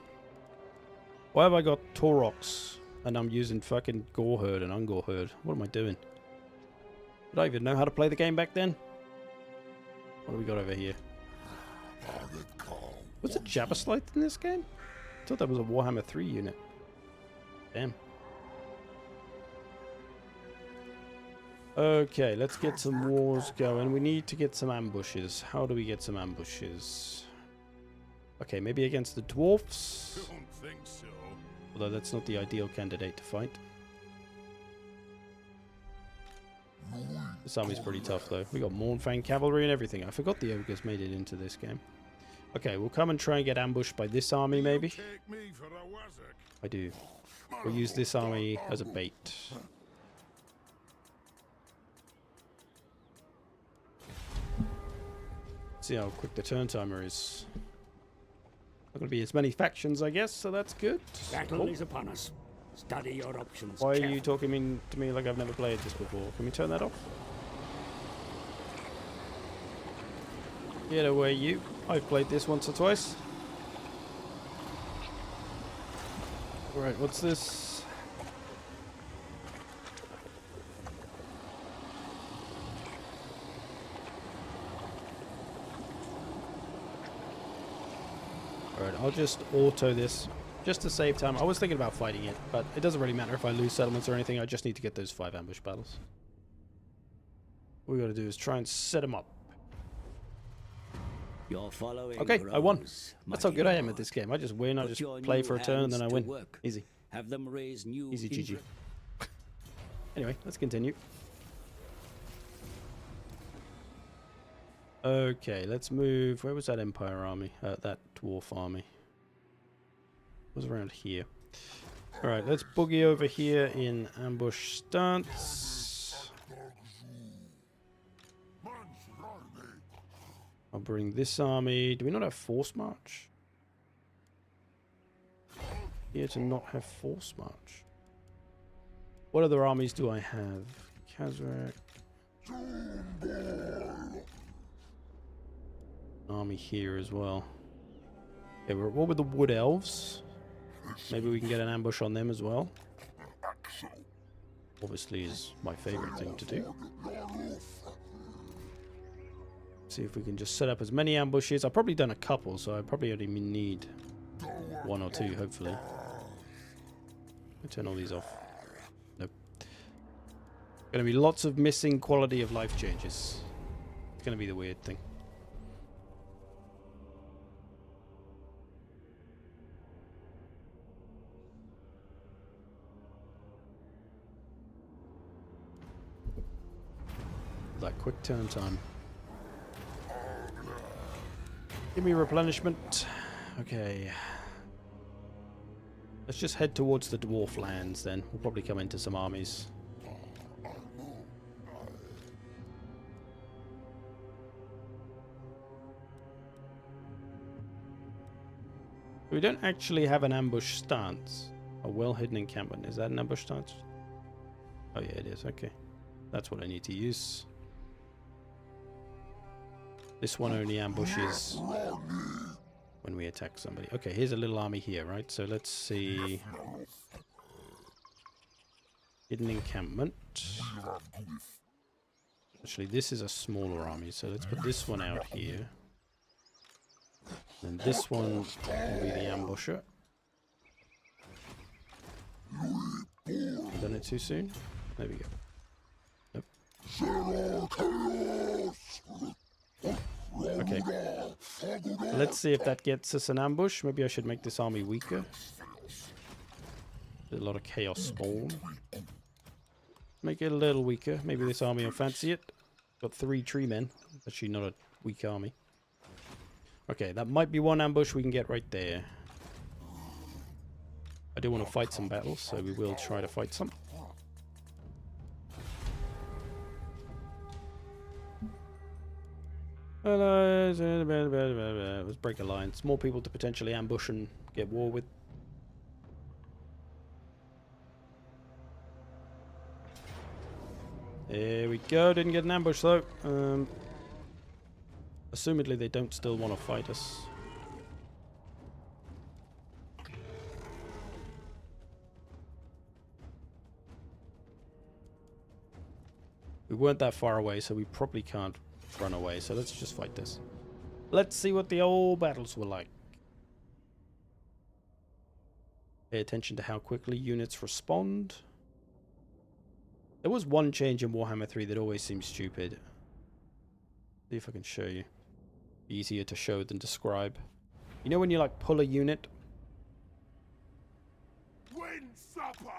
Why have I got Taurox and I'm using fucking Goreherd and Ungoreherd? What am I doing? Did I even know how to play the game back then? What do we got over here? Was it Jabberslite in this game? I thought that was a Warhammer 3 unit. Damn. Okay, let's get some wars going. We need to get some ambushes. How do we get some ambushes? Okay, maybe against the dwarfs. Don't think so. Although that's not the ideal candidate to fight. This army's pretty tough though. We got Mournfang cavalry and everything. I forgot the ogres made it into this game. Okay, we'll come and try and get ambushed by this army maybe. Take me for a wazzock. I do. We'll use this army as a bait. See how quick the turn timer is. Not going to be as many factions, I guess, so that's good. Battle Cool. is upon us. Study your options. Why are you carefully. talking to me like I've never played this before? Can we turn that off? Get away, you. I've played this once or twice. Alright, what's this? Alright, I'll just auto this just to save time. I was thinking about fighting it, but it doesn't really matter if I lose settlements or anything. I just need to get those 5 ambush battles. What we got to do is try and set them up. You're following Okay, I won. Rose, That's how mighty good I am lord. at this game. I just win, I Put just your play new for a turn, and then I hands win. to work. Easy. Have them raise new Easy GG. infra- Anyway, let's continue. Okay, let's move. Where was that Empire army? That Dwarf army. It was around here. Alright, let's boogie over here in ambush stance. I'll bring this army. Do we not have force march? Here to not have force march. What other armies do I have? Kazrak. Army here as well. Okay, we're at war with the Wood Elves. Maybe we can get an ambush on them as well. Obviously is my favorite thing to do. See if we can just set up as many ambushes. I've probably done a couple, so I probably only need 1 or 2, hopefully. Let me turn all these off. Nope. Gonna be lots of missing quality of life changes. It's gonna be the weird thing. that quick turn time. Give me replenishment. Okay. Let's just head towards the dwarf lands then. We'll probably come into some armies. We don't actually have an ambush stance. A well-hidden encampment. Is that an ambush stance? Oh yeah, it is. Okay. That's what I need to use. This one only ambushes when we attack somebody. Okay, here's a little army here, right? So let's see. Hidden encampment. Actually, this is a smaller army, so let's put this one out here. And this one will be the ambusher. Done it too soon? There we go. Nope. Okay. Let's see if that gets us an ambush. Maybe I should make this army weaker. There's a lot of chaos spawn. Make it a little weaker. Maybe this army will fancy it. Got 3 tree men. Actually not a weak army. Okay, that might be one ambush we can get right there. I do want to fight some battles, so we will try to fight some. Let's break alliance. More people to potentially ambush and get war with. There we go. Didn't get an ambush though. Assumedly they don't still want to fight us. We weren't that far away, so we probably can't run away. So let's just fight this. Let's see what the old battles were like. Pay attention to how quickly units respond. There was one change in Warhammer 3 that always seems stupid. See if I can show you. Easier to show than describe. You know when you like pull a unit? Win supper.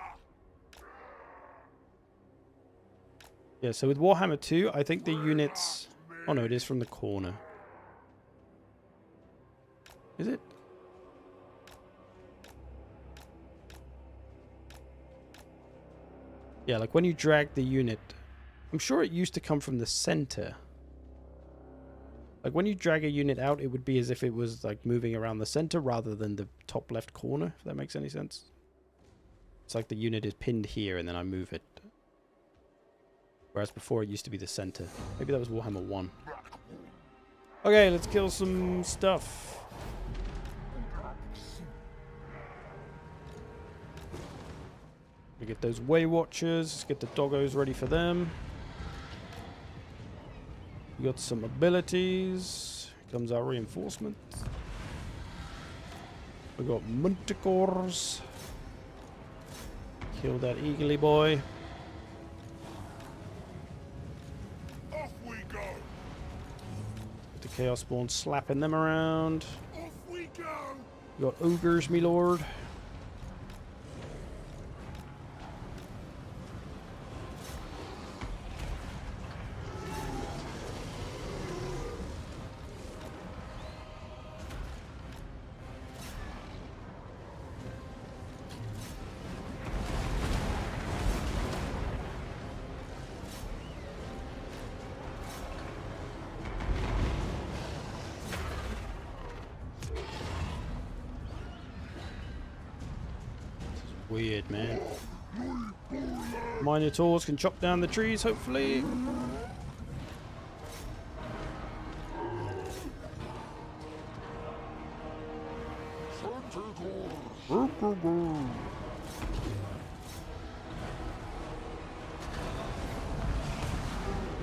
Yeah, so with Warhammer 2, I think the units... Oh no, it is from the corner. Is it? Yeah, like when you drag the unit... I'm sure it used to come from the center. Like when you drag a unit out, it would be as if it was like moving around the center rather than the top left corner, if that makes any sense. It's like the unit is pinned here and then I move it. Whereas before it used to be the center. Maybe that was Warhammer 1. Okay, let's kill some stuff. We get those Way Watchers, get the doggos ready for them. We got some abilities. Here comes our reinforcement. We got Manticores. Kill that eagly boy. Off we go. The Chaos Spawn slapping them around. Off we go. We got ogres, me lord. Weird, man. Minotaurs can chop down the trees, hopefully.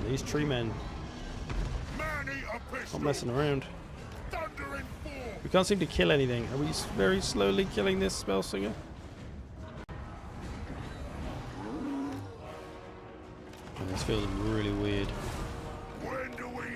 These tree men not messing around. We can't seem to kill anything. Are we very slowly killing this spell singer? This feels really weird. When do we eat?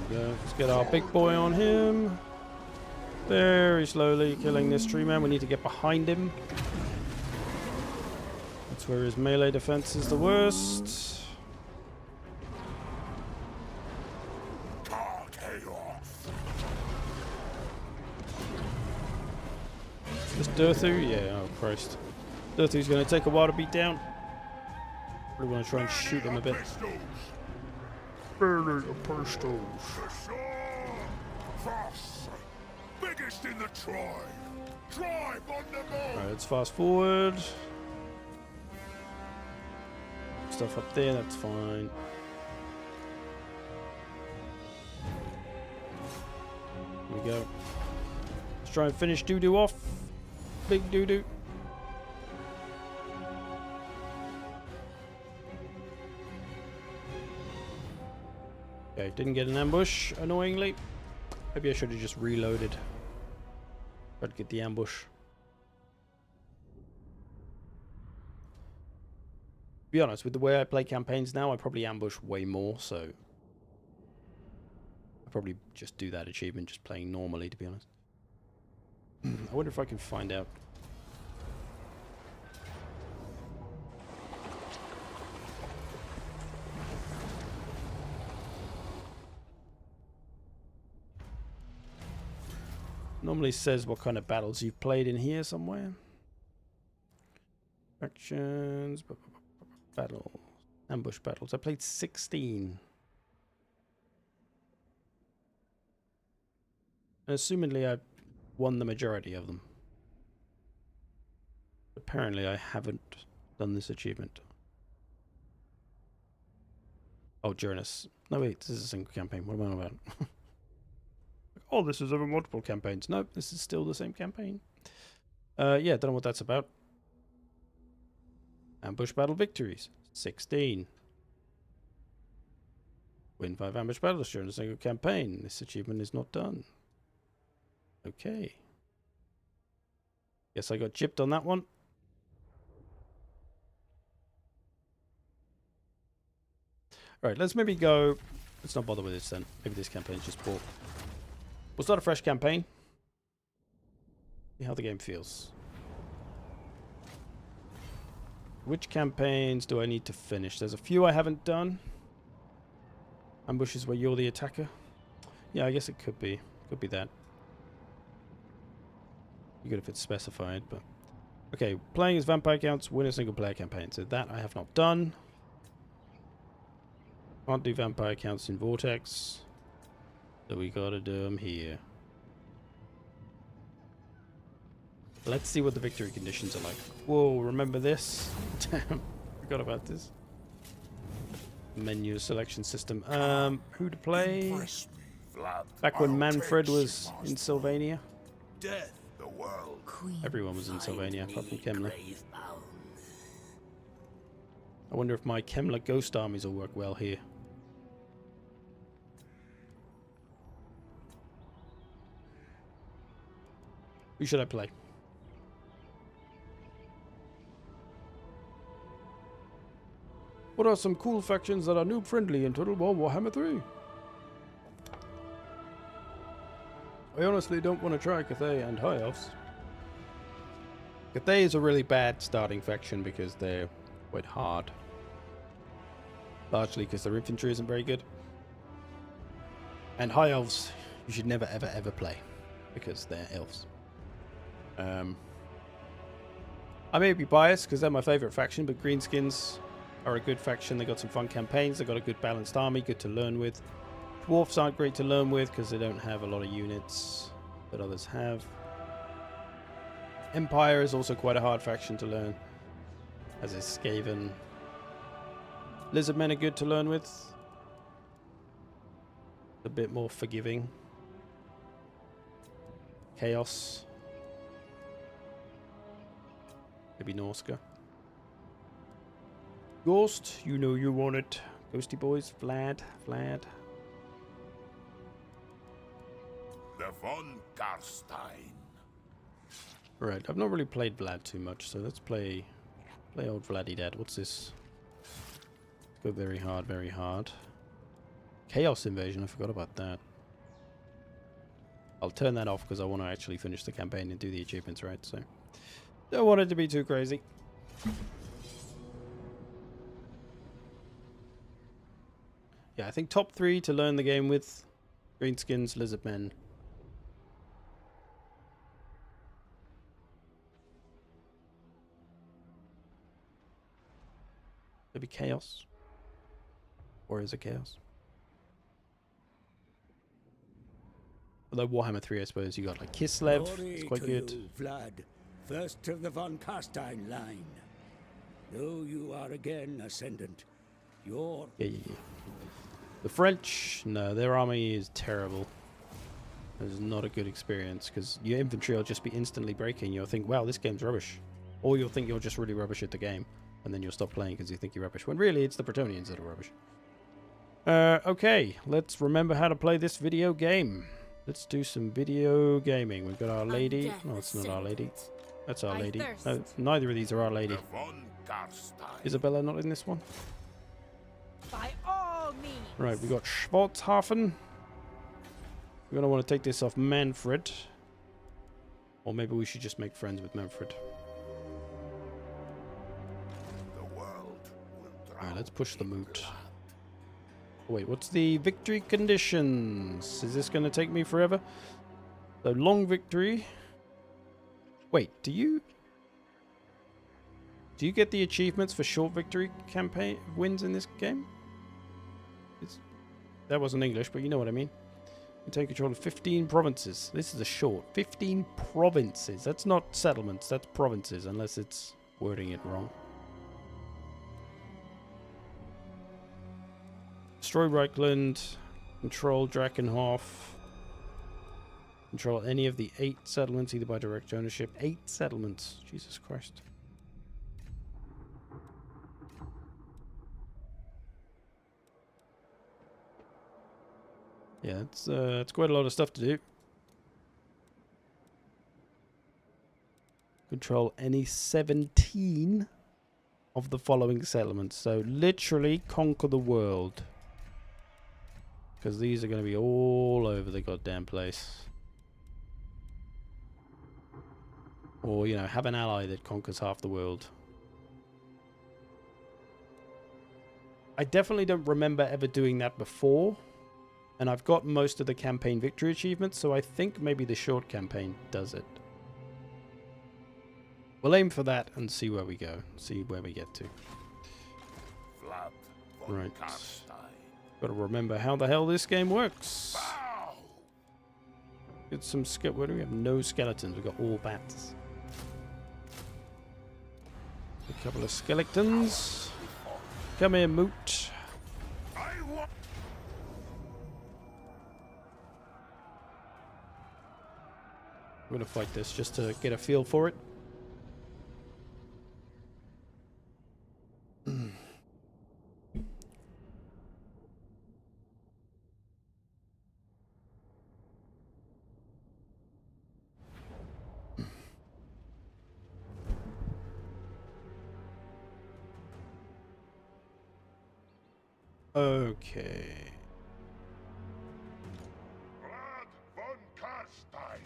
There we go. get our big boy on him. Very slowly killing this tree man. We need to get behind him. That's where his melee defense is the worst. This Durthu? Yeah, oh Christ. Durthu's going to take a while to beat down. Probably want to try and shoot him a bit. Burner of pistols. Biggest in the tribe. Tribe on the move. Alright, let's fast forward. Stuff up there, that's fine. Here we go. Let's try and finish doo-doo off. Big doo-doo. Okay, didn't get an ambush, annoyingly. Maybe I should have just reloaded. Tried to get the ambush. To be honest, with the way I play campaigns now, I probably ambush way more, so I probably just do that achievement just playing normally, to be honest. I wonder if I can find out. Normally says what kind of battles you've played in here somewhere. Actions, battles, ambush battles. I played 16. And assumingly I won the majority of them. Apparently I haven't done this achievement. Oh, Journus. No wait, this is a single campaign. What am I on about? Oh, this is over multiple campaigns. Nope, this is still the same campaign. Yeah, don't know what that's about. Ambush battle victories. 16. Win 5 ambush battles during a single campaign. This achievement is not done. Okay. Guess I got gypped on that one. Alright, let's maybe go... Let's not bother with this then. Maybe this campaign's just bought. We'll start a fresh campaign. See how the game feels. Which campaigns do I need to finish? There's a few I haven't done. Ambushes where you're the attacker. Yeah, I guess it could be. Could be that. Be good if it's specified, but... Okay, playing as vampire counts, win a single player campaign. So that I have not done. Can't do vampire counts in Vortex. So we gotta do them here. Let's see what the victory conditions are like. Whoa, remember this? Damn, forgot about this. Menu selection system. Who to play? Back when Manfred was in Sylvania. Death, the world. Everyone was in Sylvania, apart from Kemler. I wonder if my Kemler ghost armies will work well here. Who should I play? What are some cool factions that are noob friendly in Total War Warhammer 3? I honestly don't want to try Cathay and High Elves. Cathay is a really bad starting faction because they're quite hard. Largely because their infantry isn't very good. And High Elves you should never ever ever play because they're elves. I may be biased because they're my favourite faction, but Greenskins are a good faction. They got some fun campaigns. They got a good balanced army, good to learn with. Dwarfs aren't great to learn with because they don't have a lot of units that others have. Empire is also quite a hard faction to learn, as is Skaven. Lizardmen are good to learn with. A bit more forgiving. Chaos. Maybe Norska. Ghost, you know you want it. Ghosty boys, Vlad. The von Garstein. Right, I've not really played Vlad too much, so let's play old Vladdy Dad. What's this? Let's go very hard, very hard. Chaos Invasion, I forgot about that. I'll turn that off because I want to actually finish the campaign and do the achievements, right? So, don't want it to be too crazy. Yeah, I think top 3 to learn the game with: greenskins, lizardmen. Maybe chaos. Or is it chaos? Although Warhammer 3, I suppose, you got like Kislev, it's quite good. You, Vlad, first of the von Carstein line. Though you are again ascendant, your Yeah. The French, no, their army is terrible. It's not a good experience because your infantry will just be instantly breaking. You'll think, wow, this game's rubbish. Or you'll think you're just really rubbish at the game, and then you'll stop playing because you think you're rubbish, when really it's the Bretonnians that are rubbish. Okay, let's remember how to play this video game. Let's do some video gaming. We've got Our Lady. No, it's not Our Lady. That's Our Lady. No, neither of these are Our Lady. Isabella not in this one? By all means. Right, we got Schwarzhafen. We're going to want to take this off Manfred. Or maybe we should just make friends with Manfred. Alright, let's push the Moot. Wait, what's the victory conditions? Is this going to take me forever? So, long victory. Wait, do you get the achievements for short victory campaign wins in this game? That wasn't English, but you know what I mean. You take control of 15 provinces. This is a short. 15 provinces. That's not settlements, that's provinces, unless it's wording it wrong. Destroy Reichland, control Drakenhof, control any of the 8 settlements, either by direct ownership. 8 settlements, Jesus Christ. Yeah, it's quite a lot of stuff to do. Control any 17 of the following settlements. So literally conquer the world. Because these are going to be all over the goddamn place. Or, you know, have an ally that conquers half the world. I definitely don't remember ever doing that before. And I've got most of the campaign victory achievements, so I think maybe the short campaign does it. We'll aim for that and see where we go. See where we get to. Vlad Right. Got to remember how the hell this game works. Get some where do we have? No skeletons. We've got all bats. A couple of skeletons. Come here, Moot. I'm going to fight this just to get a feel for it. Okay. Vlad von Carstein.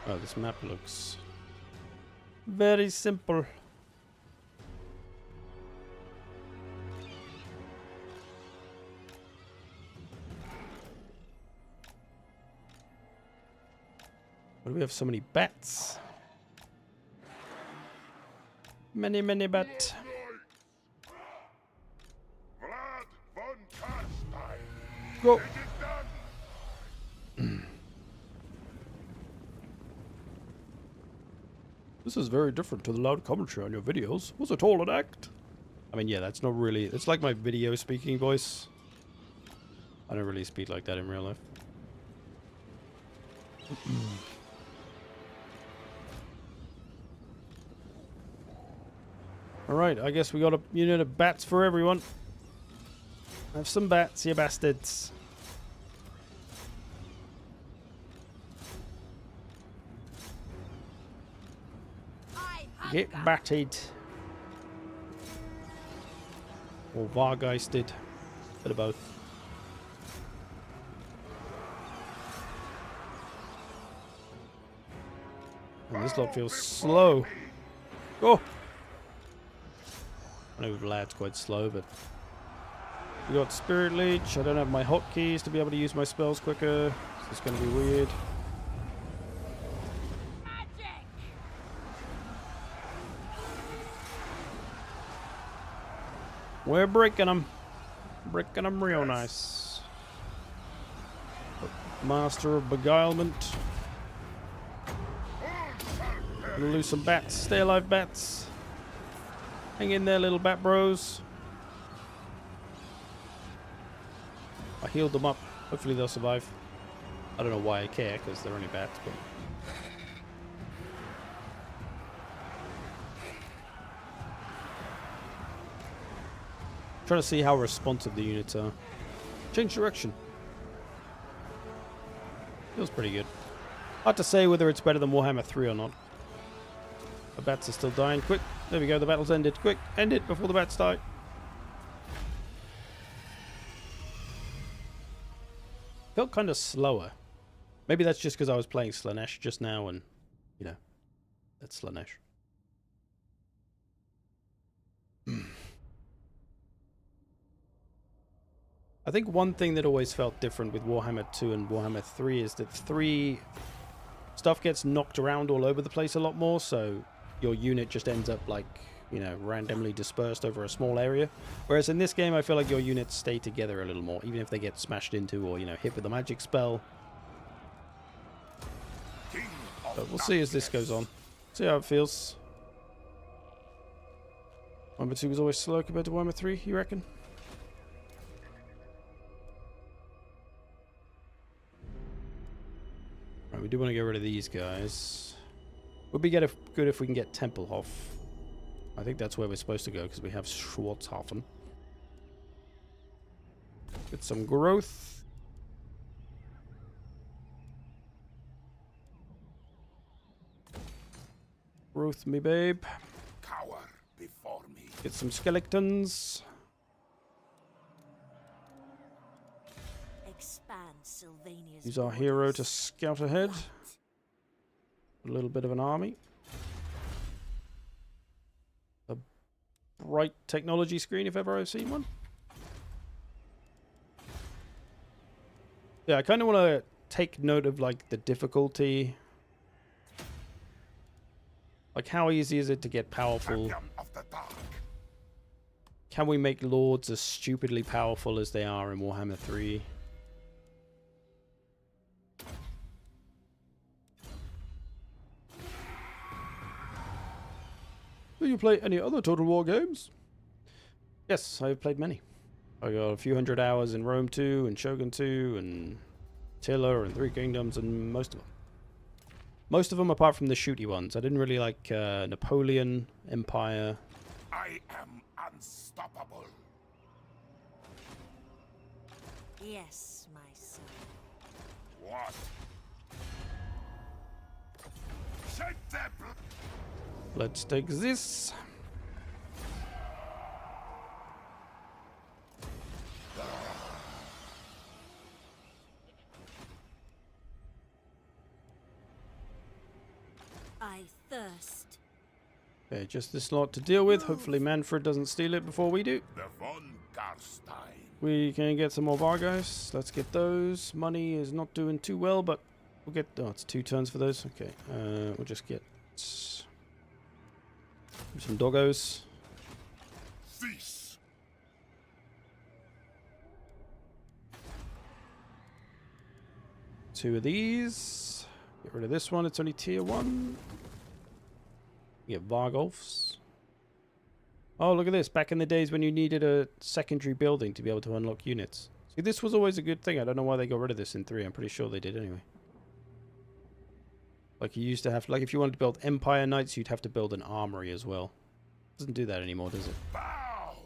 Oh, this map looks very simple. Why do we have so many bats? Many, many bats. Vlad von Carstein. Go. Get it done. This is very different to the loud commentary on your videos. Was it all an act? I mean, yeah, that's not really... It's like my video speaking voice. I don't really speak like that in real life. Alright, I guess we got a unit of bats for everyone. Have some bats, you bastards. Get batted. Or Vargeisted. Bit of both. And this lot feels slow. Oh! I know Vlad's quite slow, but... We got Spirit Leech. I don't have my hotkeys to be able to use my spells quicker. This is going to be weird. We're breaking them. Breaking them real nice. Master of Beguilement. Gonna lose some bats. Stay alive, bats. Hang in there, little bat bros. I healed them up. Hopefully they'll survive. I don't know why I care, because they're only bats, but... Trying to see how responsive the units are. Change direction. Feels pretty good. Hard to say whether it's better than Warhammer 3 or not. The bats are still dying. Quick. There we go. The battle's ended. Quick. End it before the bats die. Felt kind of slower. Maybe that's just because I was playing Slaanesh just now and, you know, that's Slaanesh. I think one thing that always felt different with Warhammer 2 and Warhammer 3 is that 3 stuff gets knocked around all over the place a lot more, so your unit just ends up like, you know, randomly dispersed over a small area. Whereas in this game I feel like your units stay together a little more, even if they get smashed into or, you know, hit with a magic spell. But we'll see as this goes on. See how it feels. Warhammer 2 was always slow compared to Warhammer 3, you reckon? Right, we do want to get rid of these guys. Would be good if we can get Tempelhof. I think that's where we're supposed to go because we have Schwarzhafen. Get some growth. Growth, me babe. Cower before me. Get some skeletons. Use our hero to scout ahead. A little bit of an army. A bright technology screen if ever I've seen one. Yeah, I kind of want to take note of like the difficulty. Like how easy is it to get powerful? Can we make lords as stupidly powerful as they are in Warhammer 3? Do you play any other Total War games? Yes, I've played many. I got a few hundred hours in Rome 2 and Shogun 2 and Tiller and Three Kingdoms and most of them. Most of them apart from the shooty ones. I didn't really like Napoleon, Empire. I am unstoppable. Yes, my son. What? Shut them. Let's take this. I thirst. Okay, just this lot to deal with. Hopefully Manfred doesn't steal it before we do. The von Karstein. We can get some more Vargas. Let's get those. Money is not doing too well, but we'll get... Oh, it's 2 turns for those. Okay, we'll just get... some doggos. Cease. Two of these. Get rid of this one. It's only tier 1. Get Vargolfs. Oh, look at this. Back in the days when you needed a secondary building to be able to unlock units. See, this was always a good thing. I don't know why they got rid of this in 3. I'm pretty sure they did anyway. Like you used to have... Like if you wanted to build Empire Knights, you'd have to build an armory as well. Doesn't do that anymore, does it? Bow.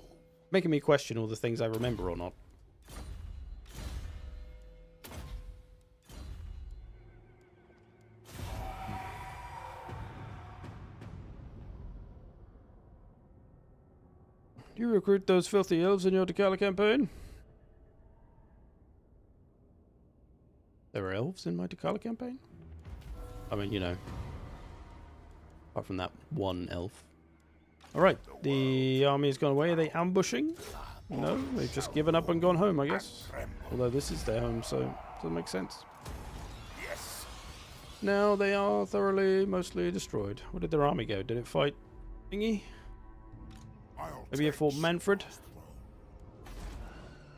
Making me question all the things I remember or not. Do you recruit those filthy elves in your Decala campaign? There are elves in my Decala campaign? I mean, you know, Apart from that one elf. Alright, the army has gone away. Are they ambushing? No, they've just given up and gone home, I guess. Although this is their home, so it doesn't make sense. Now they are thoroughly, mostly destroyed. Where did their army go? Did it fight thingy? Maybe it fought Manfred?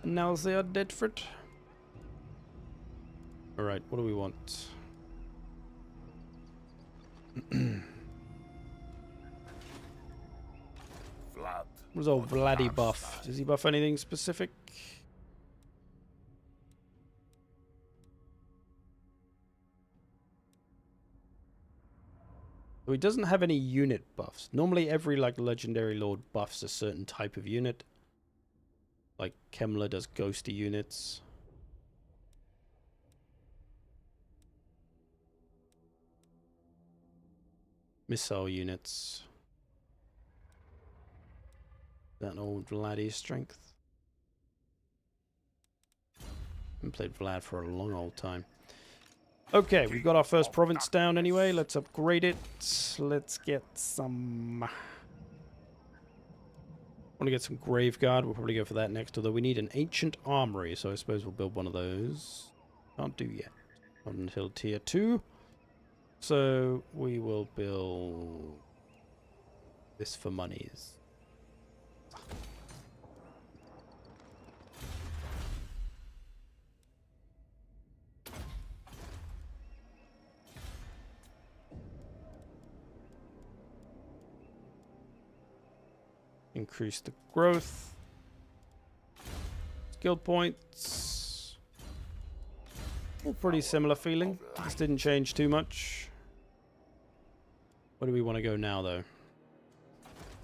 And now they are dead for it. Alright, what do we want? Vlad. What does old Vladdy buff? Does he buff anything specific? So he doesn't have any unit buffs. Normally every like legendary lord buffs a certain type of unit. Like Kemler does ghosty units. Missile units. That old Vladdy's strength. Haven't played Vlad for a long old time. Okay, we've got our first province down anyway. Let's upgrade it. Let's get some... I want to get some Graveguard. We'll probably go for that next, although we need an Ancient Armory, so I suppose we'll build one of those. Can't do yet. Not until tier 2. So we will build this for monies. Increase the growth. Skill points. All pretty similar feeling. This didn't change too much. Where do we want to go now, though?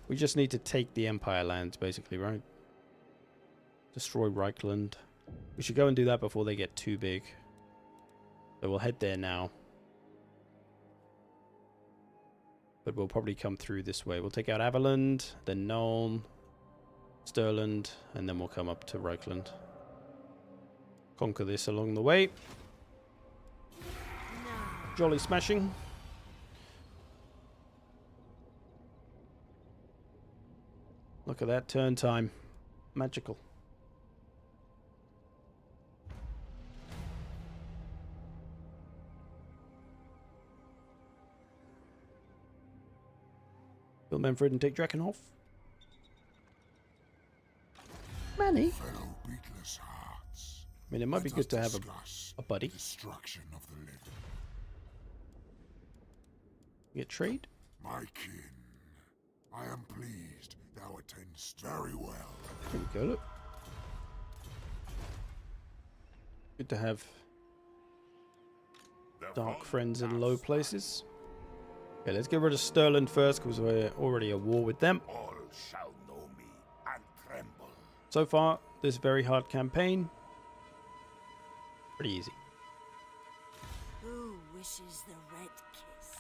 We just need to take the Empire lands, basically, right? Destroy Reichland. We should go and do that before they get too big. So we'll head there now. But we'll probably come through this way. We'll take out Averland, then Nuln, Stirland, and then we'll come up to Reichland. Conquer this along the way. Jolly smashing. Look at that turn time. Magical. Build Manfred and take Drakenhof. Manny. Fellow beatless hearts. I mean, it might be good to have a buddy. Destruction of the living. Get trade. My kin, I am pleased thou attendest very well. Here we go, look. Good to have dark friends in low places. Okay, let's get rid of Stirland first, because we're already at war with them. All shall know me and tremble. So far, this very hard campaign. Pretty easy. Who wishes the red kiss?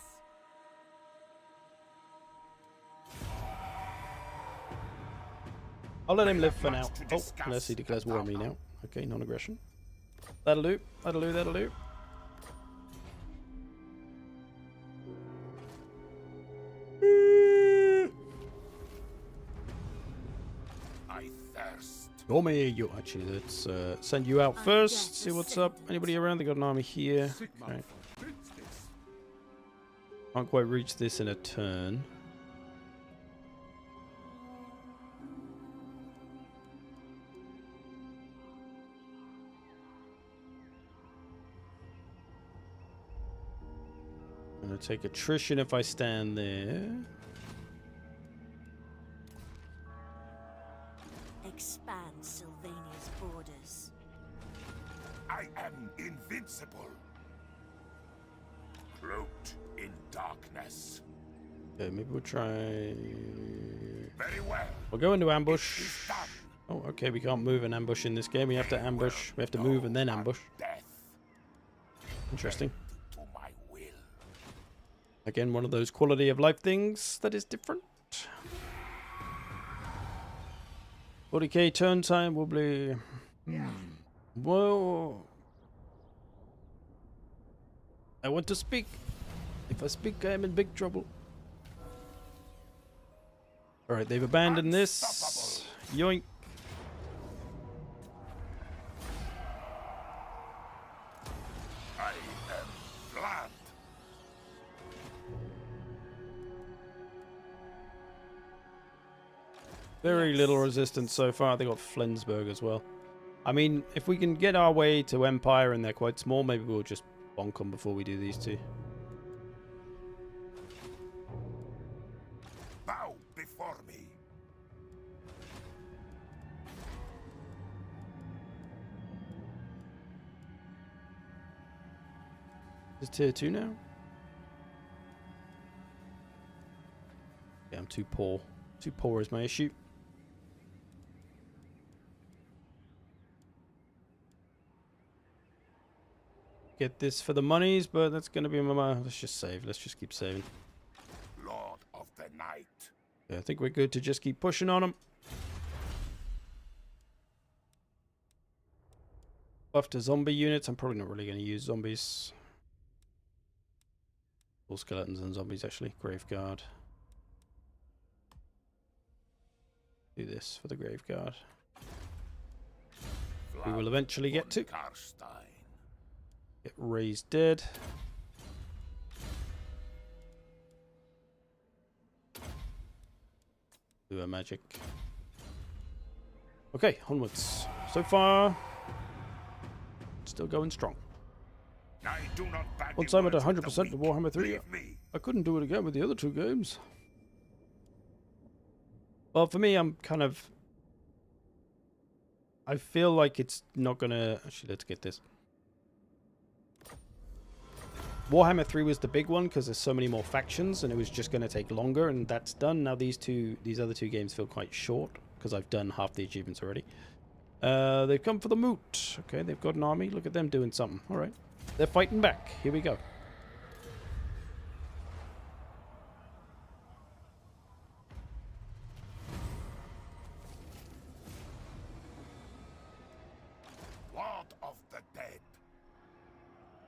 I'll let him live for now. Oh, unless he declares war on me now. Okay, non-aggression. That'll do. That'll do. That'll do. I thirst. You actually, let's send you out first. See what's up. Anybody around? They got an army here. Okay. Can't quite reach this in a turn. I'm gonna take attrition if I stand there. Expand Sylvania's borders. I am invincible. Cloaked in darkness. Okay, maybe we'll try. Very well. We'll go into ambush. It is done. Oh, okay, we can't move and ambush in this game. We have to ambush. We have to move and then ambush. Death Interesting. to my will. Again, one of those quality of life things that is different. 40k turn time will be... Whoa. I want to speak. If I speak, I am in big trouble. Alright, they've abandoned this. Yoink. I am Vlad. Very little resistance so far. They got Flensburg as well. I mean, if we can get our way to Empire and they're quite small, maybe we'll just bonk them before we do these two. Bow before me. Is tier 2 now? Yeah, I'm too poor. Too poor is my issue. Get this for the monies, but that's going to be my... Let's just save. Let's just keep saving. Lord of the Night. Yeah, I think we're good to just keep pushing on them. Buff to zombie units. I'm probably not really going to use zombies. All skeletons and zombies, actually. Graveguard. Do this for the Graveguard. We will eventually get to. Get raised dead. Do a magic. Okay, onwards. So far, still going strong. I do not badly Once I'm at words with 100% the of weak. Warhammer 3, Leave me. I couldn't do it again with the other two games. Well, for me, I'm kind of... I feel like it's not gonna... Actually, let's get this. Warhammer 3 was the big one because there's so many more factions and it was just going to take longer, and that's done. Now these other two games feel quite short because I've done half the achievements already. They've come for the Moot. Okay, they've got an army. Look at them doing something. All right. They're fighting back. Here we go. Lord of the Dead.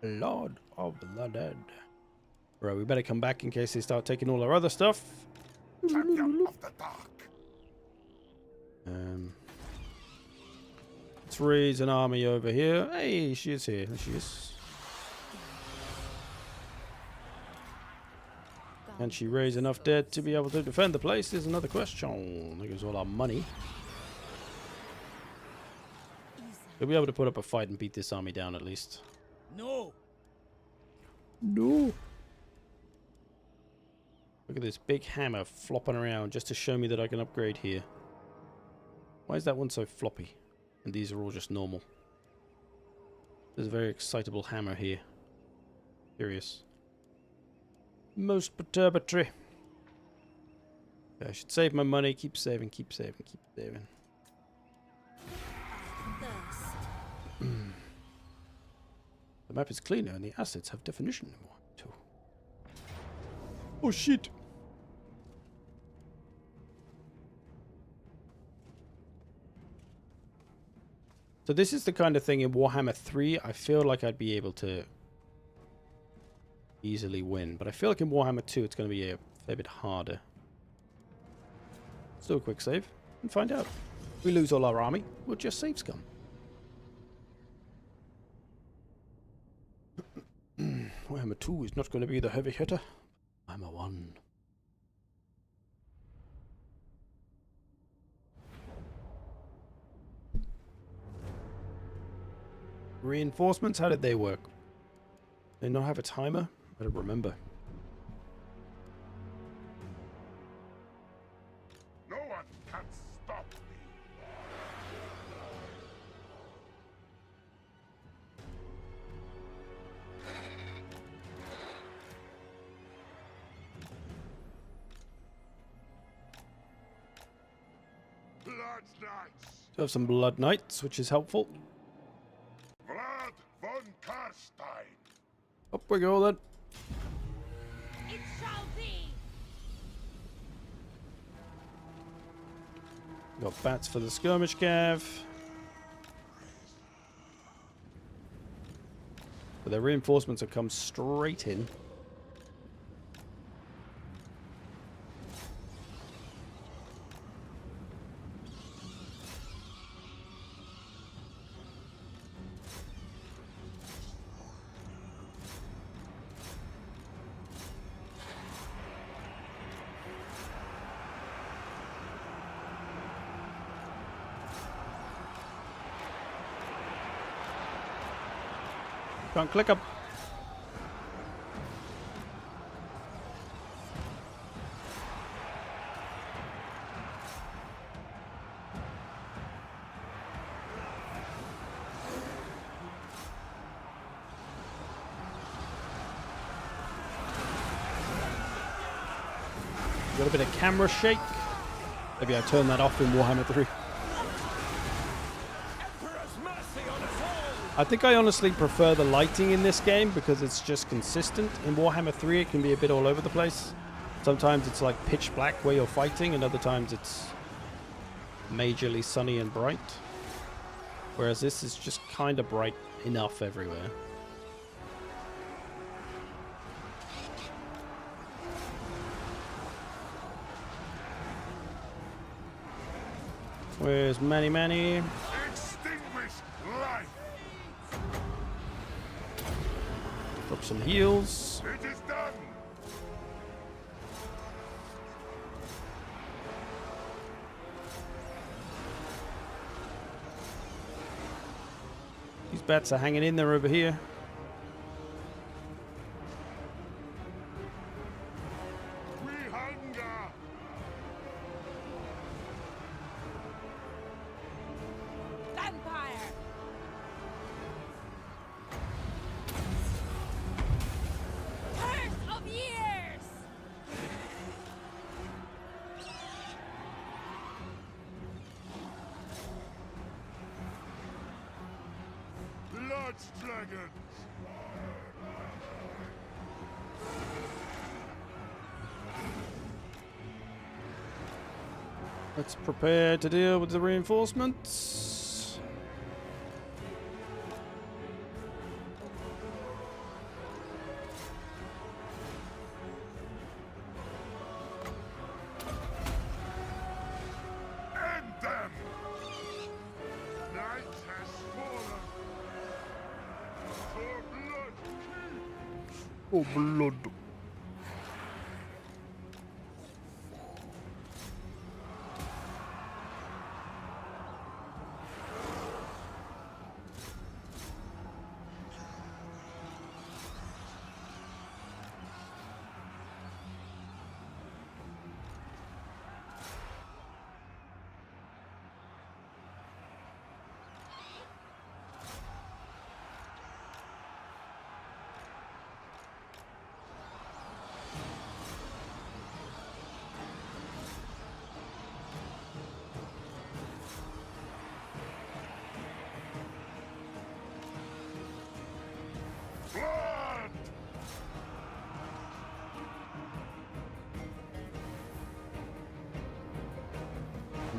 Lord of the Dead. Right, we better come back in case they start taking all our other stuff. Champion of the Dark. Let's raise an army over here. Hey, she is here. There she is. Can she raise enough dead to be able to defend the place? Is another question. There goes all our money. We'll be able to put up a fight and beat this army down at least. No. No. Look at this big hammer flopping around just to show me that I can upgrade here. Why is that one so floppy? And these are all just normal. There's a very excitable hammer here. Curious. Most perturbatory. Okay, I should save my money. Keep saving, keep saving, keep saving. The map is cleaner and the assets have definition more too. Oh shit! So this is the kind of thing in Warhammer 3 I feel like I'd be able to easily win. But I feel like in Warhammer 2 it's going to be a fair bit harder. Let's do a quick save and find out. If we lose all our army, we'll just save scum. Warhammer 2 is not going to be the heavy hitter. Warhammer 1. Reinforcements, how did they work? They not have a timer? I don't remember. No one can stop me. Blood Knights. We have some Blood Knights, which is helpful. Vlad von Karstein. Up we go then. It shall be. Got bats for the skirmish cav. But their reinforcements have come straight in. Can't click up. Got a bit of camera shake. Maybe I turn that off in Warhammer 3. I think I honestly prefer the lighting in this game because it's just consistent. In Warhammer 3 it can be a bit all over the place. Sometimes it's like pitch black where you're fighting, and other times it's majorly sunny and bright. Whereas this is just kind of bright enough everywhere. Where's Manny Manny? Extinguish life! Drop some heals. It is done! These bats are hanging in there over here. We hunger! Vampire! Curse of years! Blood dragons! Let's prepare to deal with the reinforcements. End them! Night has fallen! For blood king! Oh, blood. Blood!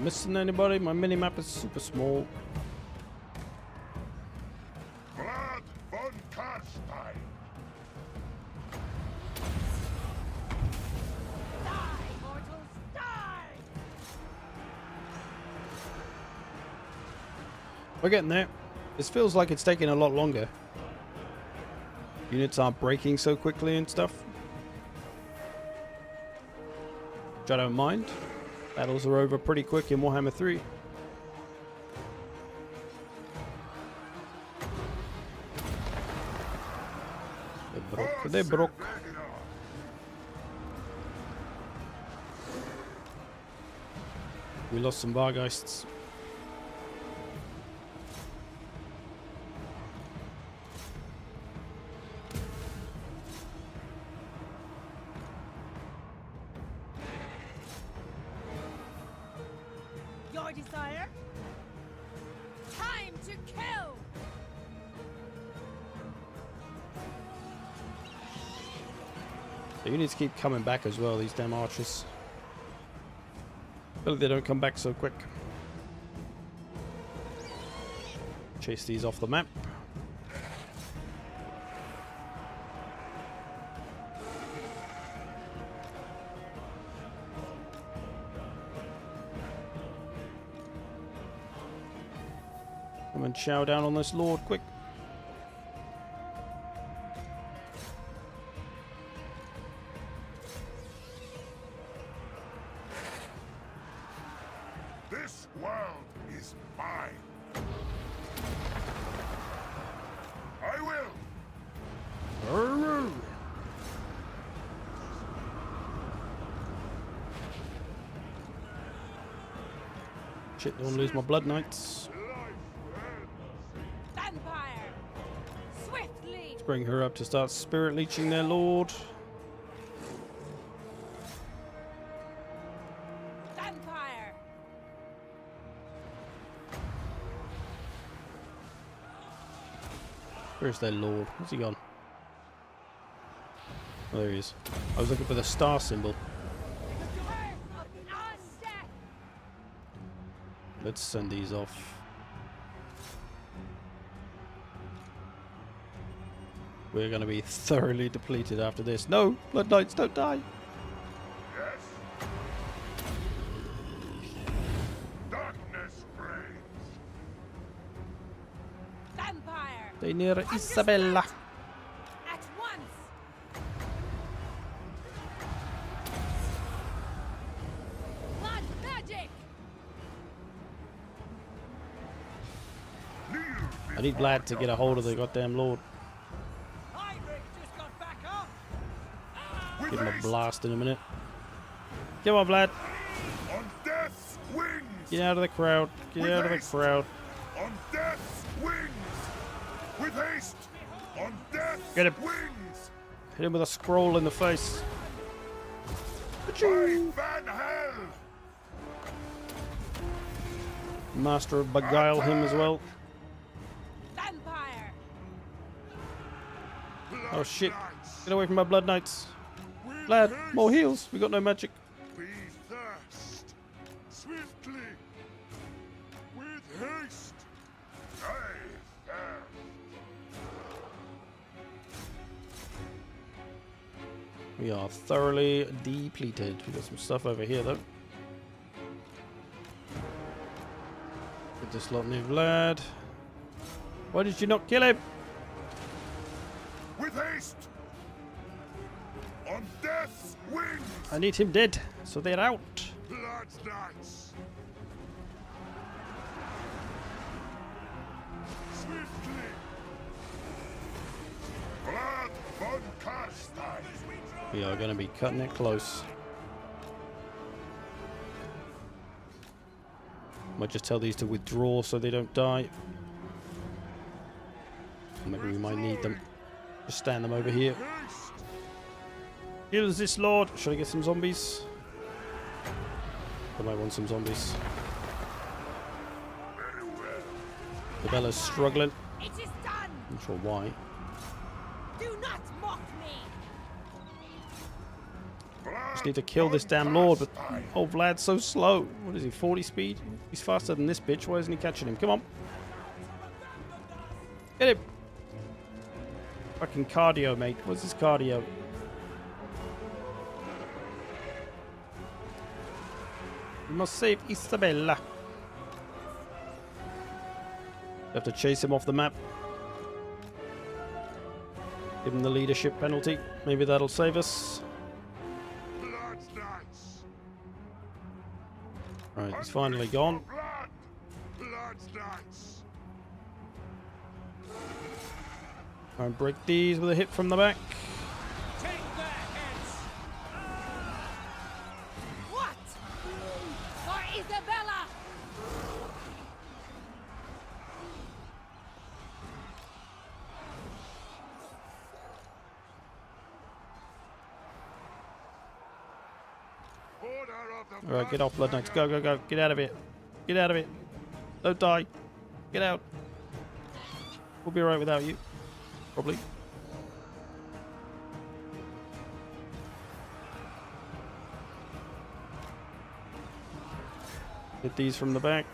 Missing anybody? My mini-map is super small. Vlad von Karstein! Die, mortals, die! We're getting there. This feels like it's taking a lot longer. Units aren't breaking so quickly and stuff. Which I don't mind. Battles are over pretty quick in Warhammer 3. They broke. We lost some Vargeists. Your desire? Time to kill! The units keep coming back as well, these damn archers. I feel like they don't come back so quick. Chase these off the map. Come and chow down on this lord quick. This world is mine. I will Shit, don't want to lose my Blood Knights. Vampire! Swiftly! Let's bring her up to start spirit leeching their lord. Vampire! Where's their lord? Where's he gone? Oh, there he is. I was looking for the star symbol. Dwarf of undeath! Let's send these off. We're going to be thoroughly depleted after this. No! Blood Knights, don't die! Yes. Darkness reigns. Vampire! They near Isabella. At once! Blood magic! I need Vlad to get a hold of the goddamn lord. Give him a blast in a minute. Come on, Vlad. On death's wings. Get out of the crowd. Get out of the crowd. On death's wings. With haste. On death's Get him. wings. Hit him with a scroll in the face. By Van Hell. Master of beguile him as well. Vampire! Oh shit. Get away from my Blood Knights. Vlad, more heals. We got no magic. We thirst. Swiftly. With haste. I thirst. We are thoroughly depleted. We got some stuff over here though. Get this lot new Vlad. Why did you not kill him? With haste. On death's wings. I need him dead, so they're out. Blood's Knights. Swiftly. Vlad von Karstein. We are going to be cutting it close. Might just tell these to withdraw so they don't die. Or maybe we might need them. Just stand them over here. Here's this lord. Should I get some zombies? I might want some zombies. The Bella's struggling. It is done! Not sure why. Do not mock me! Just need to kill this damn lord, but oh, Vlad's so slow. What is he, 40 speed? He's faster than this bitch. Why isn't he catching him? Come on. Get him. Fucking cardio, mate. What's his cardio? We must save Isabella. We have to chase him off the map. Give him the leadership penalty. Maybe that'll save us. Blood's Knights. Right, he's finally gone. Blood. Blood's Knights. Try and break these with a hit from the back. Take their heads! What? For Isabella! Order of the Alright, get off, Blood Knights. Go, go, go. Get out of it. Get out of it. Don't die. Get out. We'll be alright without you. Probably. Hit these from the back.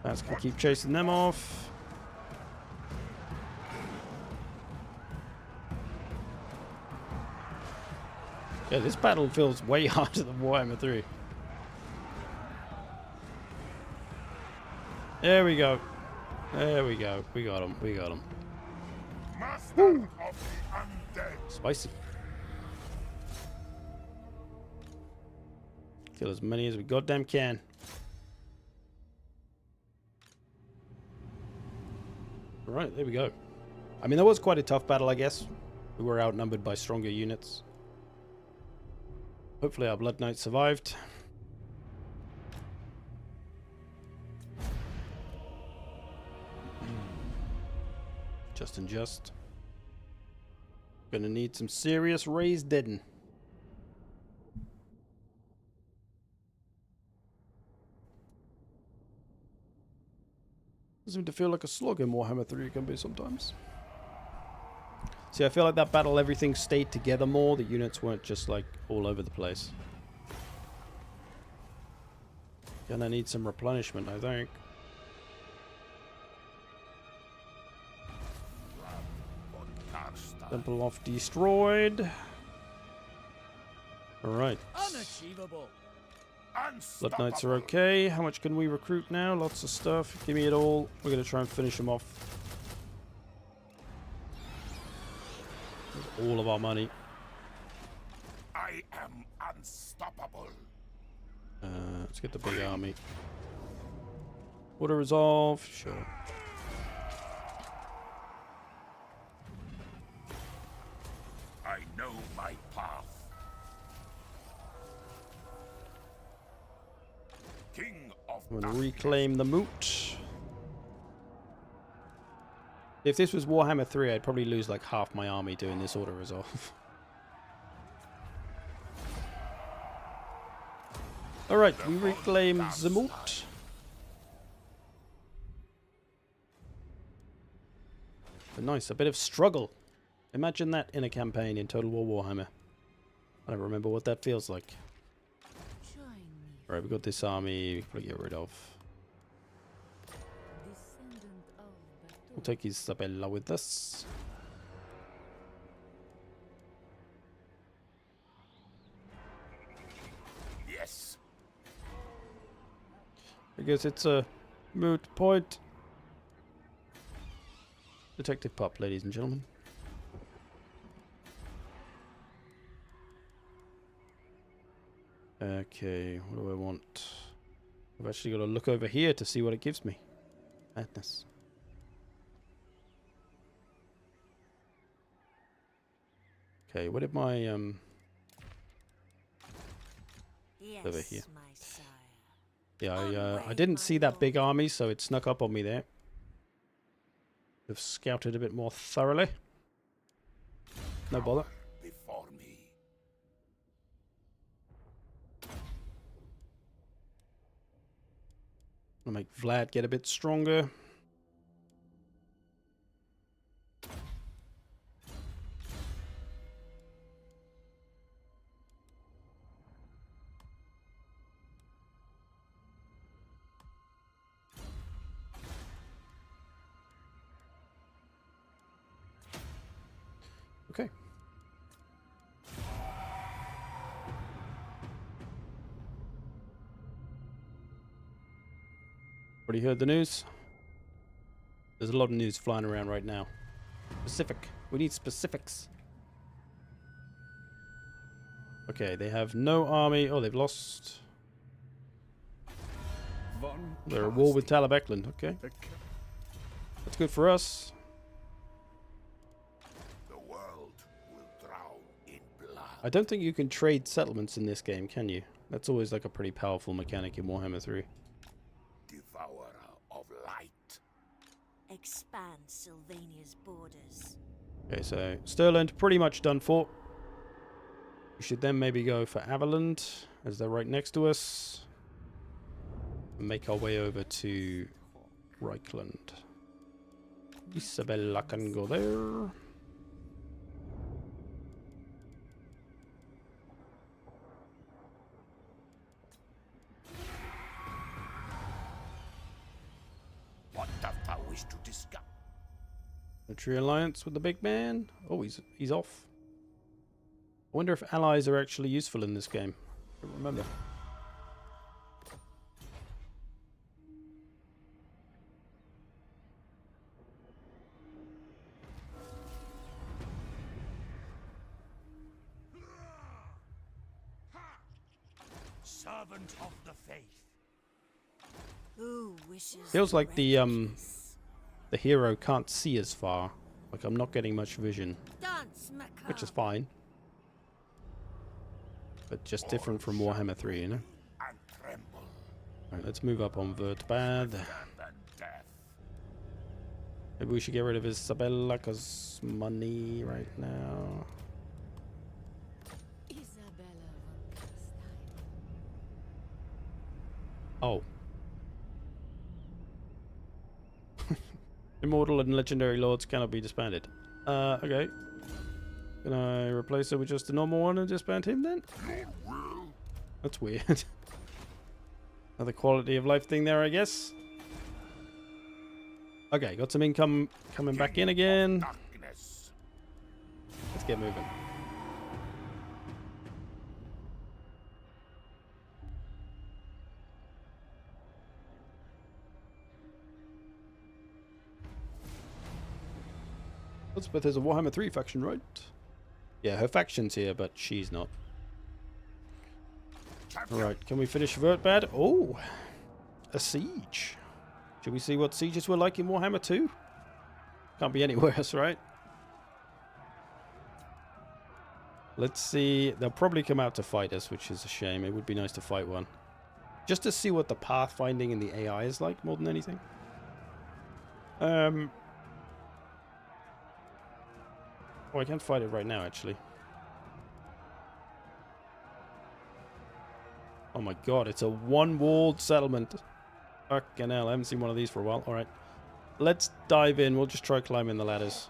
That's gonna keep chasing them off. Yeah, this battle feels way harder than Warhammer 3. There we go. There we go. We got him. We got him. Master of the undead. Spicy. Kill as many as we goddamn can. Right, there we go. I mean, that was quite a tough battle, I guess. We were outnumbered by stronger units. Hopefully our Blood Knight survived. Just and just. Gonna need some serious raised deaden. Doesn't seem to feel like a slog in Warhammer 3 can be sometimes. See, I feel like that battle everything stayed together more. The units weren't just like all over the place. Gonna need some replenishment, I think. Temple off destroyed. Alright. Unachievable. Blood Knights are okay. How much can we recruit now? Lots of stuff. Give me it all. We're going to try and finish them off. There's all of our money. I am unstoppable. Let's get the big army. Water resolve. Sure. I know my path. King of I'm going to reclaim the Moot. If this was Warhammer 3, I'd probably lose like half my army doing this auto resolve. Alright, we reclaim the Moot. But nice, a bit of struggle. Imagine that in a campaign in Total War Warhammer. I don't remember what that feels like. Alright, we've got this army we can probably get rid of. We'll take Isabella with us. yes. I guess it's a moot point. Detective Pup, ladies and gentlemen. Okay, what do I want? I've actually got to look over here to see what it gives me. Madness. Okay, what did my over here? Yeah, I didn't see that big army, so it snuck up on me there. Have scouted a bit more thoroughly. No bother. Before me. I'll make Vlad get a bit stronger. Okay. Already heard the news? There's a lot of news flying around right now. Specific. We need specifics. Okay, they have no army. Oh, they've lost. They're at war with Talabecland. Okay. That's good for us. I don't think you can trade settlements in this game, can you? That's always like a pretty powerful mechanic in Warhammer 3. Devourer of light. Expand Sylvania's borders. Okay, so Stirland pretty much done for. We should then maybe go for Averland, as they're right next to us. And make our way over to Reichland. Isabella can go there. To discuss. Military alliance with the big man. Oh, he's off. I wonder if allies are actually useful in this game. I don't remember. Servant of the faith. Who wishes Feels like the reckless? hero can't see as far. Like I'm not getting much vision, Dance macabre. which is fine. But just different from Warhammer 3, you know? And tremble. Alright, let's move up on Vertbad. Maybe we should get rid of Isabella, because money right now. Isabella von Castein. Oh. Immortal and legendary lords cannot be disbanded. Okay. Can I replace it with just a normal one and disband him then? That's weird. Another quality of life thing there, I guess. Okay, got some income coming back in again. Darkness. Let's get moving. Elizabeth is a Warhammer 3 faction, right? Yeah, her faction's here, but she's not. Alright, can we finish Vertbad? Oh! A siege. Should we see what sieges were like in Warhammer 2? Can't be any worse, right? Let's see. They'll probably come out to fight us, which is a shame. It would be nice to fight one. Just to see what the pathfinding and the AI is like, more than anything. Oh, I can't fight it right now, actually. Oh my god, it's a one-walled settlement. Fucking hell, I haven't seen one of these for a while. Alright, let's dive in. We'll just try climbing the ladders.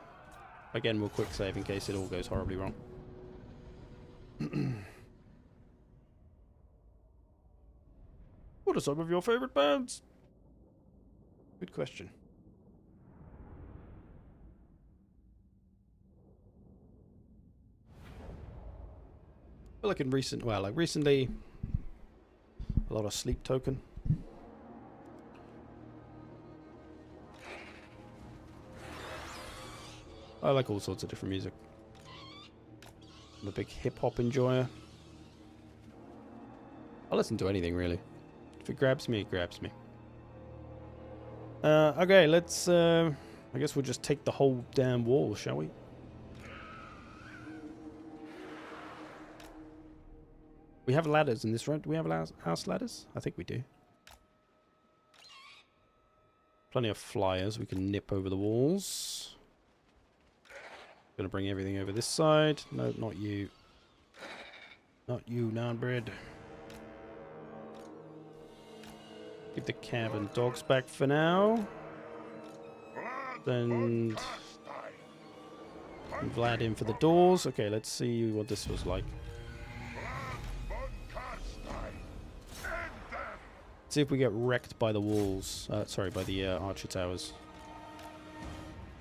Again, we'll quick save in case it all goes horribly wrong. What are some of your favorite bands? Good question. I feel like in recently, a lot of Sleep Token. I like all sorts of different music. I'm a big hip-hop enjoyer. I'll listen to anything, really. If it grabs me, it grabs me. Okay, let's... I guess we'll just take the whole damn wall, shall we? We have ladders in this, right? Do we have house ladders? I think we do. Plenty of flyers. We can nip over the walls. Gonna bring everything over this side. No, not you. Not you, Narnbread. Give the cab and dogs back for now. Then Vlad in for the doors. Okay, let's see what this was like. See if we get wrecked by the walls. Sorry, by the archer towers.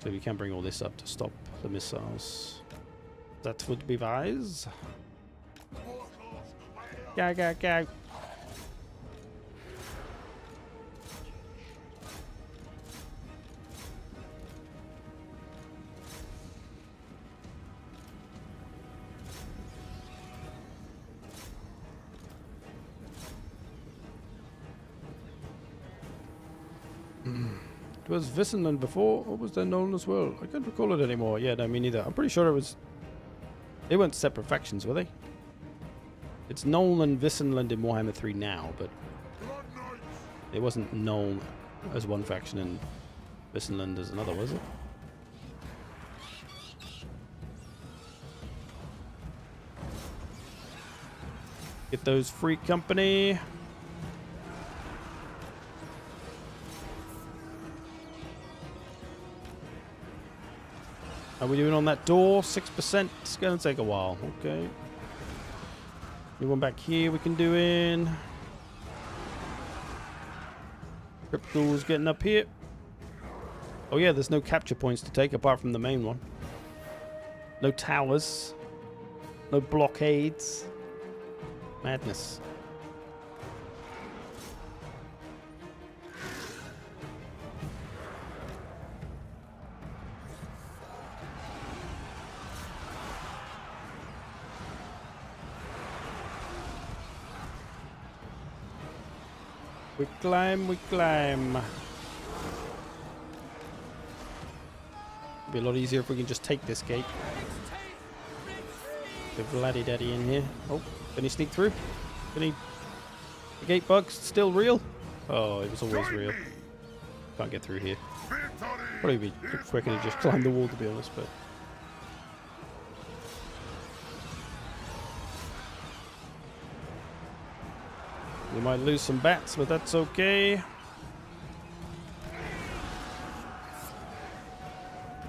So we can bring all this up to stop the missiles. That would be wise. Go, go, go. It was Vissenland before, or was there known as well? I can't recall it anymore. Yeah, no, me neither. I'm pretty sure it was... They weren't separate factions, were they? It's Nuln and Vissenland in Warhammer 3 now, but... It wasn't known as one faction and Vissenland as another, was it? Get those free company. How are we doing on that door? 6%. It's going to take a while. Okay. Anyone back here we can do in? Crypto's getting up here. Oh yeah, there's no capture points to take apart from the main one. No towers. No blockades. Madness. We climb, we climb. It'd be a lot easier if we can just take this gate. The Vladdy Daddy in here. Oh, can he sneak through? Can he... The gate bug's still real? Oh, it was always real. Can't get through here. Probably be quicker to just climb the wall, to be honest, but... We might lose some bats, but that's okay.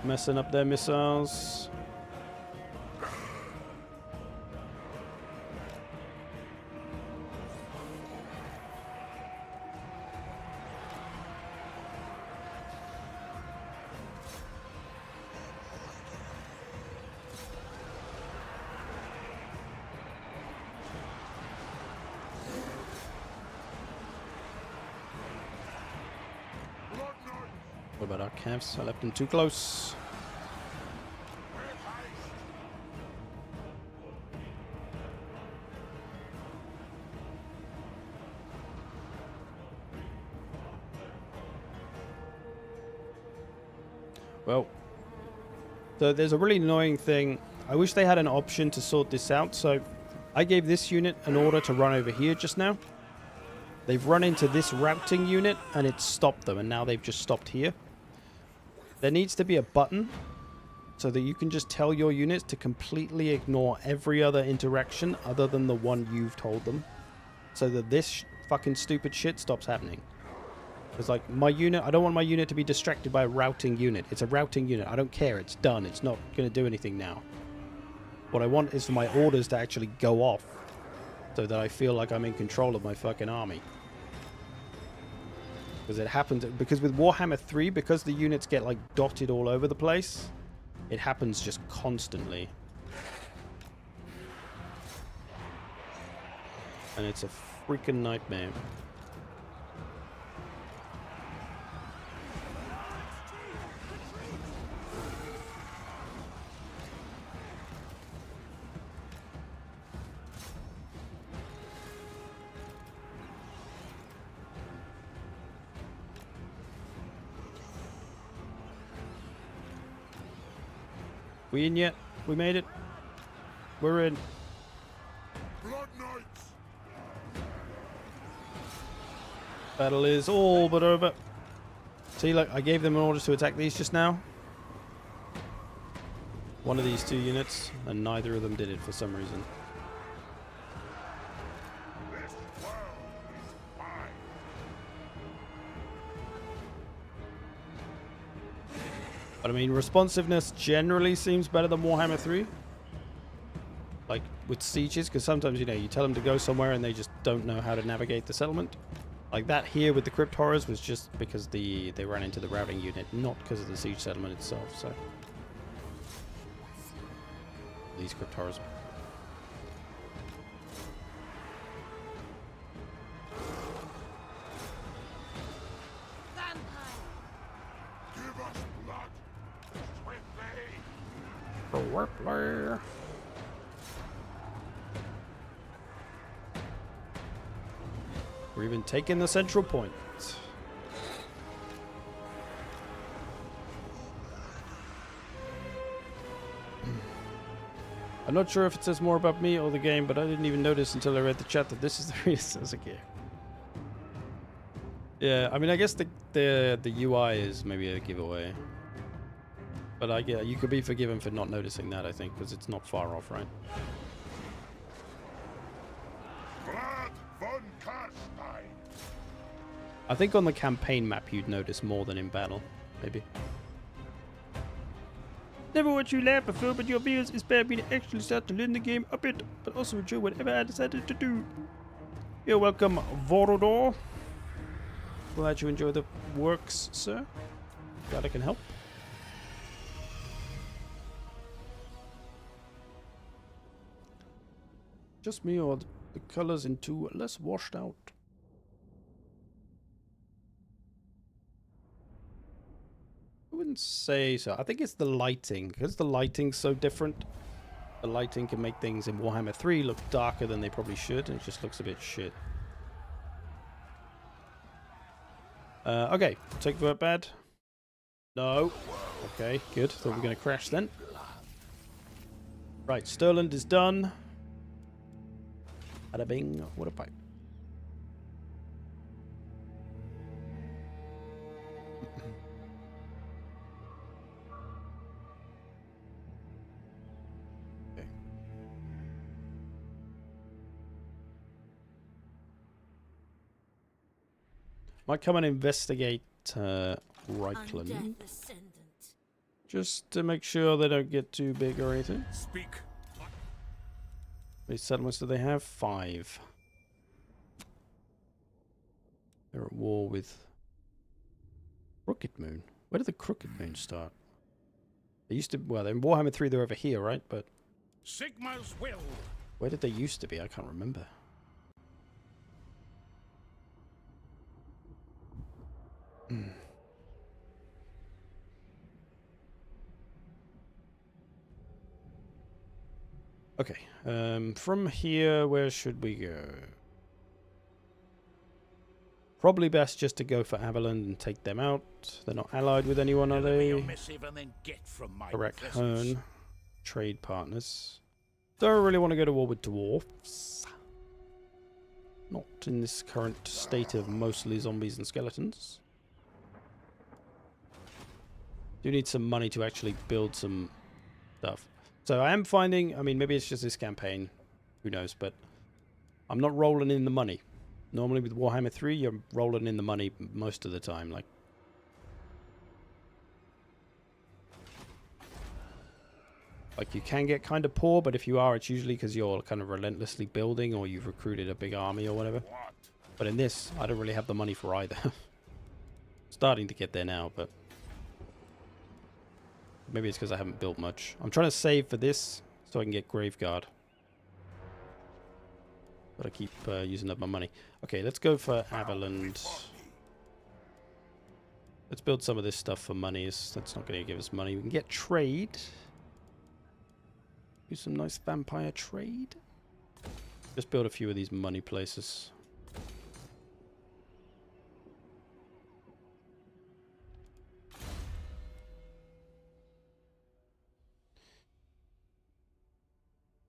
Messing up their missiles. What about our calves? I left them too close. Well, so there's a really annoying thing. I wish they had an option to sort this out. So I gave this unit an order to run over here just now. They've run into this routing unit and it stopped them, and now they've just stopped here. There needs to be a button so that you can just tell your units to completely ignore every other interaction other than the one you've told them, so that this fucking stupid shit stops happening. It's like, my unit, I don't want my unit to be distracted by a routing unit. It's a routing unit. I don't care. It's done. It's not going to do anything now. What I want is for my orders to actually go off so that I feel like I'm in control of my fucking army. Because it happens, because with Warhammer 3, because the units get like dotted all over the place, it happens just constantly. And it's a freaking nightmare. We in yet? We made it. We're in. Blood Knights! Battle is all but over. See, look, I gave them orders to attack these just now. One of these two units, and neither of them did it for some reason. But I mean, responsiveness generally seems better than Warhammer 3. Like, with sieges, because sometimes, you know, you tell them to go somewhere and they just don't know how to navigate the settlement. Like that here with the Crypt Horrors was just because they ran into the routing unit, not because of the siege settlement itself, so... These Crypt Horrors. We're even taking the central point. I'm not sure if it says more about me or the game, but I didn't even notice until I read the chat that this is the reason. Okay. Yeah, I mean, I guess the UI is maybe a giveaway. But yeah, you could be forgiven for not noticing that, I think, because it's not far off, right? Vlad von Karstein. I think on the campaign map you'd notice more than in battle, maybe. Never watched you laugh before, but your videos inspired me to actually start to learn the game a bit, but also enjoy whatever I decided to do. You're welcome, Vorodor. Glad you enjoy the works, sir. Glad I can help. Just me, or the colors into less washed out? I wouldn't say so. I think it's the lighting, because the lighting's so different. The lighting can make things in Warhammer 3 look darker than they probably should, and it just looks a bit shit. Okay, take that bad. No. Okay, good. Thought we were going to crash then. Right, Sterland is done. Bada bing, what a pipe. Okay. Might come and investigate Reichland. Undeath Ascendant. Just to make sure they don't get too big or anything. Speak. How many settlements do they have? 5. They're at war with Crooked Moon. Where did the Crooked Moon start? They used to, well, in Warhammer 3 they're over here, right? But Sigma's will. where did they used to be? I can't remember. Okay, from here, where should we go? Probably best just to go for Averland and take them out. They're not allied with anyone, are Deliver your they? missive and then get from my Correct. presence. Hern. Trade partners. Don't really want to go to war with dwarfs. Not in this current state of mostly zombies and skeletons. Do need some money to actually build some stuff. So I am finding, I mean, maybe it's just this campaign. Who knows, but I'm not rolling in the money. Normally with Warhammer 3, you're rolling in the money most of the time. Like you can get kind of poor, but if you are, it's usually because you're kind of relentlessly building or you've recruited a big army or whatever. But in this, I don't really have the money for either. Starting to get there now, but maybe it's because I haven't built much. I'm trying to save for this so I can get Graveguard. But I keep using up my money. Okay, let's go for Averland. Let's build some of this stuff for money. That's not going to give us money. We can get trade. Do some nice vampire trade. Just build a few of these money places.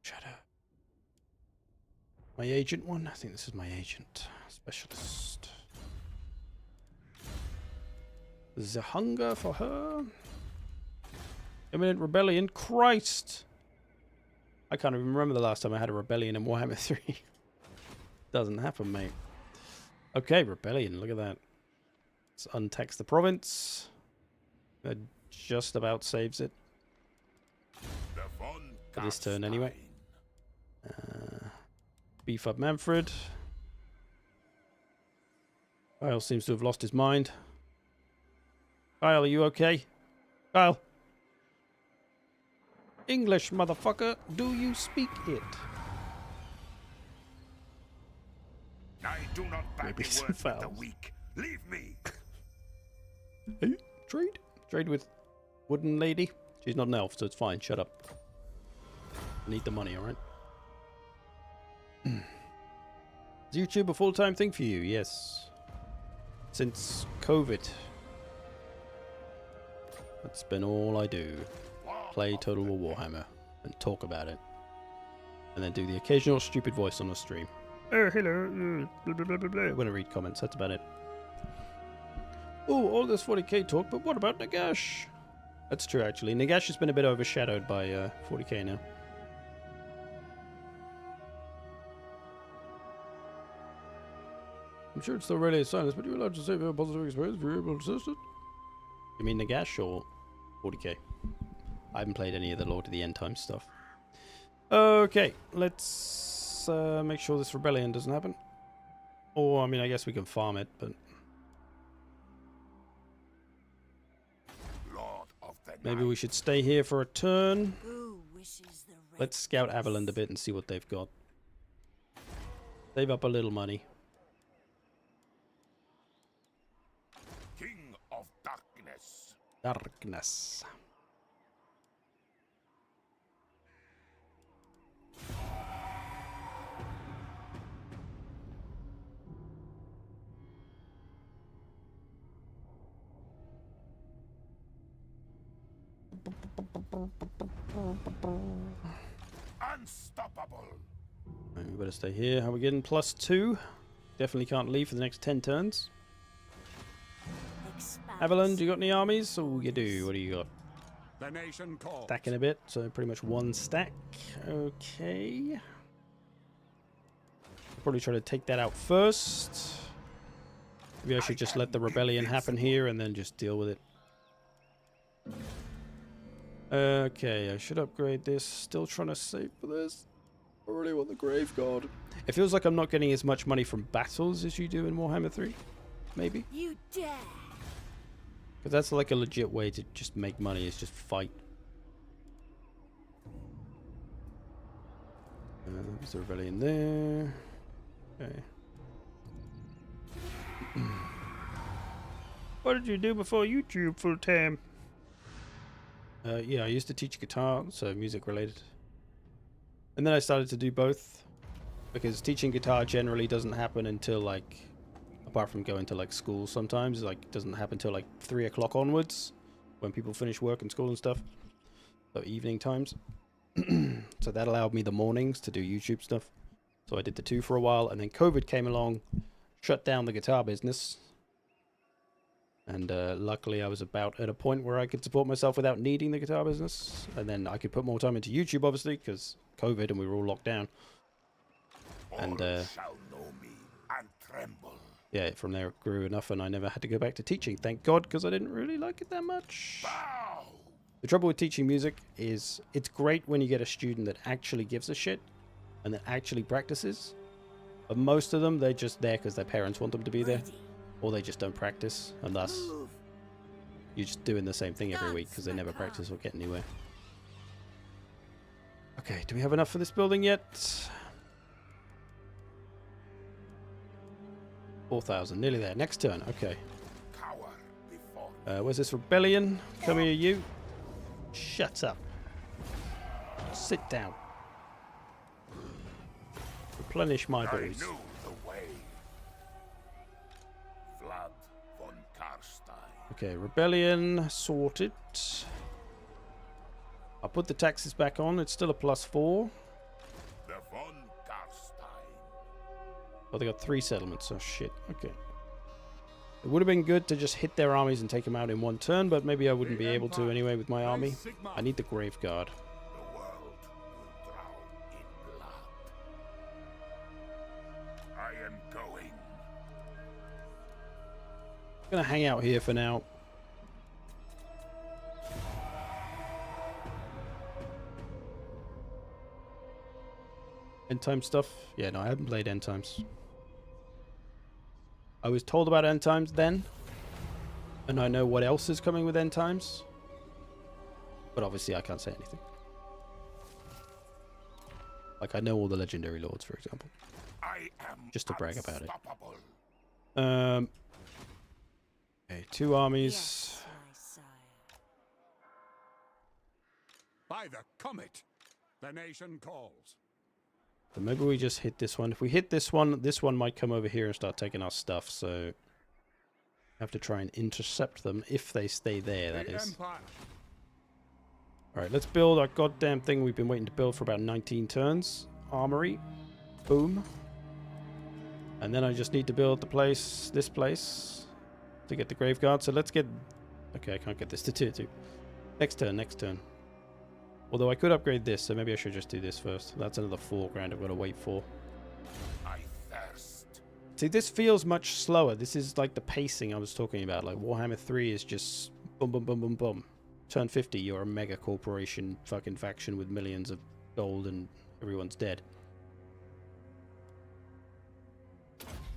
Shadow. My agent one? I think this is my agent. Specialist. The hunger for her. Imminent rebellion. Christ! I can't even remember the last time I had a rebellion in Warhammer 3. Doesn't happen, mate. Okay, rebellion. Look at that. Let's untax the province. That just about saves it. For this turn, anyway. Beef up Manfred. Kyle seems to have lost his mind. Kyle, are you okay? Kyle. English, motherfucker. Do you speak it? I do not Maybe value some words with the fouls. weak. Leave me. Hey, trade. Trade with Wooden Lady. She's not an elf, so it's fine. Shut up. I need the money, alright? Is YouTube a full-time thing for you? Yes. Since COVID. That's been all I do. Play Total War Warhammer and talk about it. And then do the occasional stupid voice on a stream. Oh, hello. Blah, blah, blah, blah, blah. When I read comments, that's about it. Oh, all this 40k talk, but what about Nagash? That's true, actually. Nagash has been a bit overshadowed by 40k now. I'm sure it's still really silence, but you're allowed to say a positive experience if you're able to assist it. You mean Nagash or 40k? I haven't played any of the Lord of the End Time stuff. Okay, let's make sure this rebellion doesn't happen. Or, I mean, I guess we can farm it, but Lord of the maybe we should stay here for a turn. Who wishes the red Let's scout place? Averland a bit and see what they've got. Save up a little money. King of Darkness. Darkness. Unstoppable. Right, we better stay here. How are we getting? +2. Definitely can't leave for the next 10 turns. Avalon, do you got any armies? Oh, you do. What do you got? The nation calls. Stacking a bit, so pretty much 1 stack. Okay. Probably try to take that out first. Maybe I should just let the rebellion happen here and then just deal with it. Okay, I should upgrade this. Still trying to save for this. I really want the Grave Guard. It feels like I'm not getting as much money from battles as you do in Warhammer 3. Maybe. You dare! Because that's like a legit way to just make money, is just fight. There's a rebellion there. Okay. What did you do before YouTube full time? Yeah, I used to teach guitar, so music related. And then I started to do both. Because teaching guitar generally doesn't happen until like, apart from going to like school sometimes, like it doesn't happen until like 3 o'clock onwards. When people finish work and school and stuff. So evening times. So that allowed me the mornings to do YouTube stuff. So I did the 2 for a while, and then COVID came along, shut down the guitar business. And luckily I was about at a point where I could support myself without needing the guitar business. And then I could put more time into YouTube, obviously, because COVID and we were all locked down. And Shall know me and tremble. yeah, from there it grew enough and I never had to go back to teaching. Thank God, because I didn't really like it that much. Bow. The trouble with teaching music is it's great when you get a student that actually gives a shit and that actually practices. But most of them, they're just there because their parents want them to be there. Or they just don't practice, and thus you're just doing the same thing every week because they never practice or get anywhere. Okay, do we have enough for this building yet? 4,000, nearly there. Next turn, okay. Cower before Where's this rebellion? Come here, you. Shut up. Sit down. Replenish my I balls. knew the way. Vlad von Karstein. Okay, rebellion sorted. I'll put the taxes back on. It's still a +4. The von Karstein. Oh, they got 3 settlements. Oh, shit. Okay. It would have been good to just hit their armies and take them out in 1 turn, but maybe I wouldn't be able to anyway with my army. I need the Grave Guard. The world will drown in blood. I am going. I'm gonna hang out here for now. End time stuff? Yeah, no, I haven't played End Times. I was told about End Times then, and I know what else is coming with End Times, but obviously I can't say anything. Like, I know all the Legendary Lords, for example. I am Just to brag about it. unstoppable. Okay, 2 armies. Yes, my sire. By the comet, the nation calls. So maybe we just hit this one. If we hit this one might come over here and start taking our stuff, so have to try and intercept them if they stay there, that The is. Empire. Alright, let's build our goddamn thing we've been waiting to build for about 19 turns. Armory. Boom. And then I just need to build the place, this place, to get the Grave Guard. So let's get... Okay, I can't get this to tier 2. Next turn, next turn. Although I could upgrade this, so maybe I should just do this first. That's another 4 grand I've got to wait for. I thirst. See, this feels much slower. This is like the pacing I was talking about. Like Warhammer 3 is just boom, boom, boom, boom, boom. Turn 50, you're a mega corporation fucking faction with millions of gold and everyone's dead.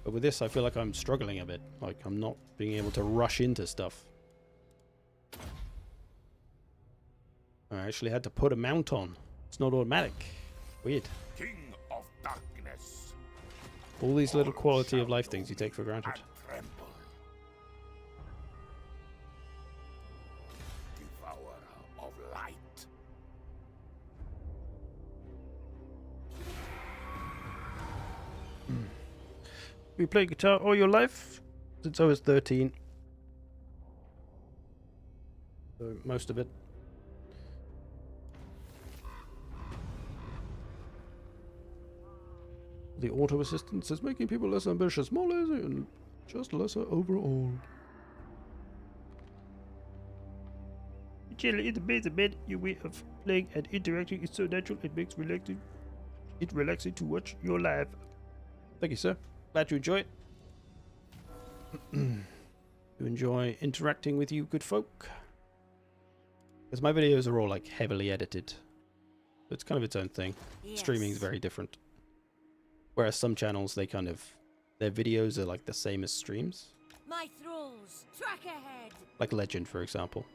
But with this, I feel like I'm struggling a bit. Like, I'm not being able to rush into stuff. I actually had to put a mount on. It's not automatic. Weird. King of darkness. All these little quality of life things you take for granted. And tremble. Devourer of light. You played guitar all your life? Since I was 13. So most of it. The auto assistance is making people less ambitious, more lazy, and just lesser overall. Chill in the base of bed, your way of playing and interacting is so natural it makes relaxing to watch your life. Thank you, sir. Glad you enjoy it. To enjoy interacting with you good folk. Because my videos are all like heavily edited. It's kind of its own thing. Yes. Streaming is very different. Whereas some channels, they kind of, their videos are like the same as streams. My thralls, track ahead. Like Legend, for example.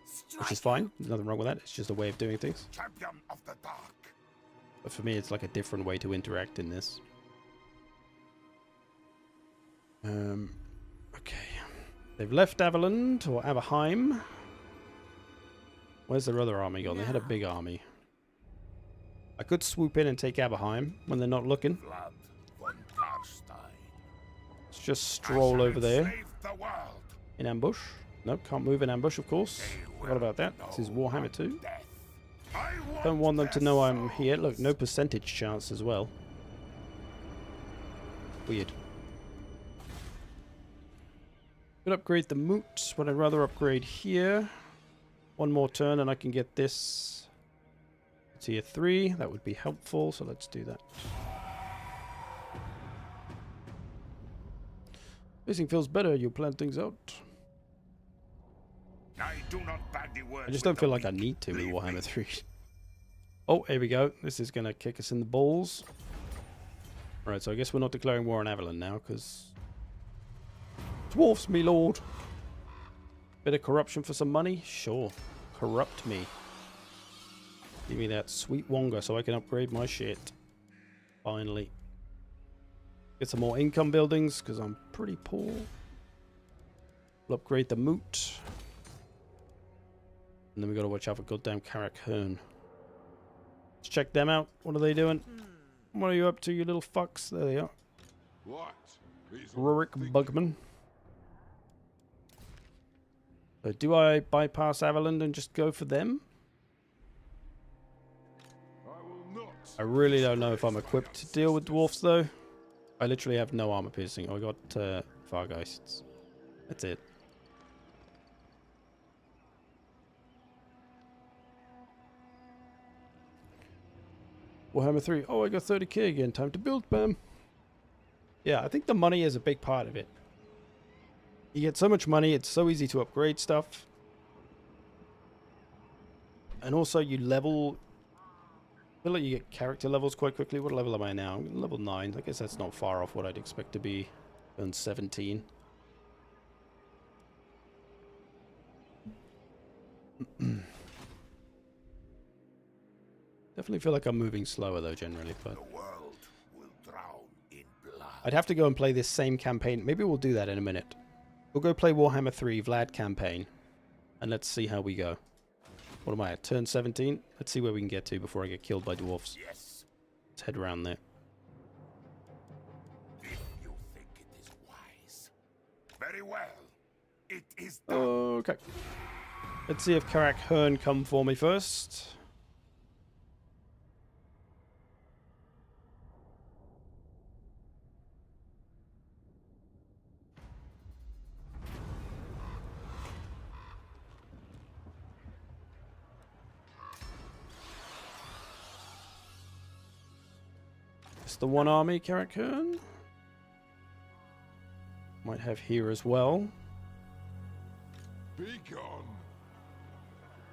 Which Strike is fine. There's nothing wrong with that. It's just a way of doing things. Champion of the dark. But for me, it's like a different way to interact in this. Okay. They've left Averland, or Averheim. Where's their other army gone? They had a big army. I could swoop in and take Averheim when they're not looking. Vlad von Karstein. Let's just stroll over there Enslave the world. in ambush. Nope, can't move in ambush, of course. What about that? This is Warhammer 2. Death. Don't want them to know I'm here. Look, no percentage chance as well. Weird. Could upgrade the Moot, but I'd rather upgrade here. One more turn and I can get this tier 3. That would be helpful, so let's do that. Facing feels better, you plan things out. I do not bandy words I just with don't the feel like I weak. need to with Leave Warhammer me. 3. Oh, here we go. This is going to kick us in the balls. Right, so I guess we're not declaring war on Avalon now, because... Dwarfs, me lord! Bit of corruption for some money? Sure. Corrupt me. Give me that sweet Wonga so I can upgrade my shit. Finally. Get some more income buildings, because I'm pretty poor. We'll upgrade the Moot. And then we got to watch out for goddamn Karak Hearn. Let's check them out. What are they doing? What are you up to, you little fucks? There they are. What? These Rurik Bugman. Do I bypass Averland and just go for them? I will not. I really don't know if I'm equipped to deal with dwarfs, though. I literally have no armor piercing. Oh, I got Fargeists. That's it. Warhammer 3. Oh, I got 30k again. Time to build, bam. Yeah, I think the money is a big part of it. You get so much money, it's so easy to upgrade stuff. And also you level... I feel like you get character levels quite quickly. What level am I now? I'm level 9. I guess that's not far off what I'd expect to be. Turn 17. Definitely feel like I'm moving slower though, generally, but... The world will drown in blood. I'd have to go and play this same campaign. Maybe we'll do that in a minute. We'll go play Warhammer 3 Vlad campaign. And let's see how we go. What am I at? Turn 17? Let's see where we can get to before I get killed by dwarfs. Yes. Let's head around there. If you think it is wise. Very well. It is done. Okay. Let's see if Karak Hearn come for me first. It's the one army, Karak Hearn. Might have here as well. Be gone.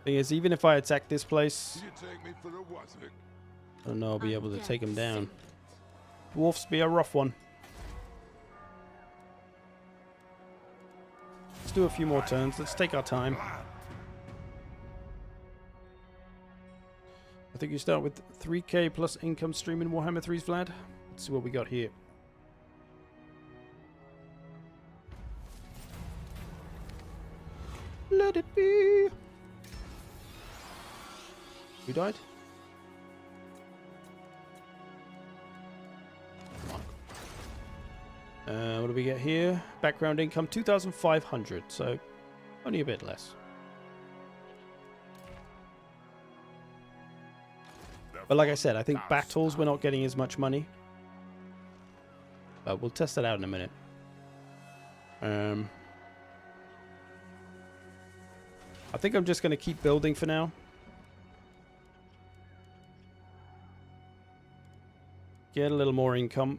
Thing is, even if I attack this place, You take me for a wazzock. I don't know I'll be able to take him down. Dwarfs be a rough one. Let's do a few more turns. Let's take our time. I think you start with 3k plus income stream in Warhammer 3's Vlad. Let's see what we got here. Let it be. Who died? What do we get here? Background income 2,500, so only a bit less. But like I said, I think battles we're not getting as much money. But we'll test that out in a minute. I think I'm just going to keep building for now. Get a little more income.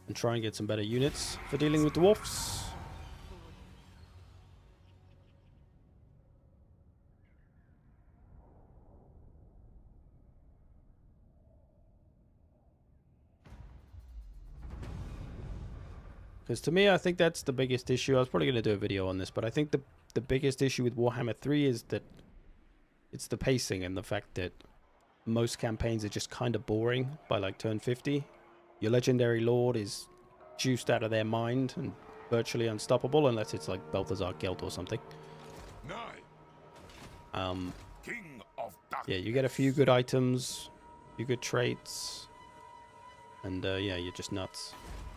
And try and get some better units for dealing with dwarfs. Because to me, I think that's the biggest issue. I was probably going to do a video on this, but I think the biggest issue with Warhammer 3 is that it's the pacing and the fact that most campaigns are just kind of boring by like turn 50. Your legendary lord is juiced out of their mind and virtually unstoppable unless it's like Balthazar Gelt or something. King of Yeah, you get a few good items, a few good traits, and yeah, you're just nuts.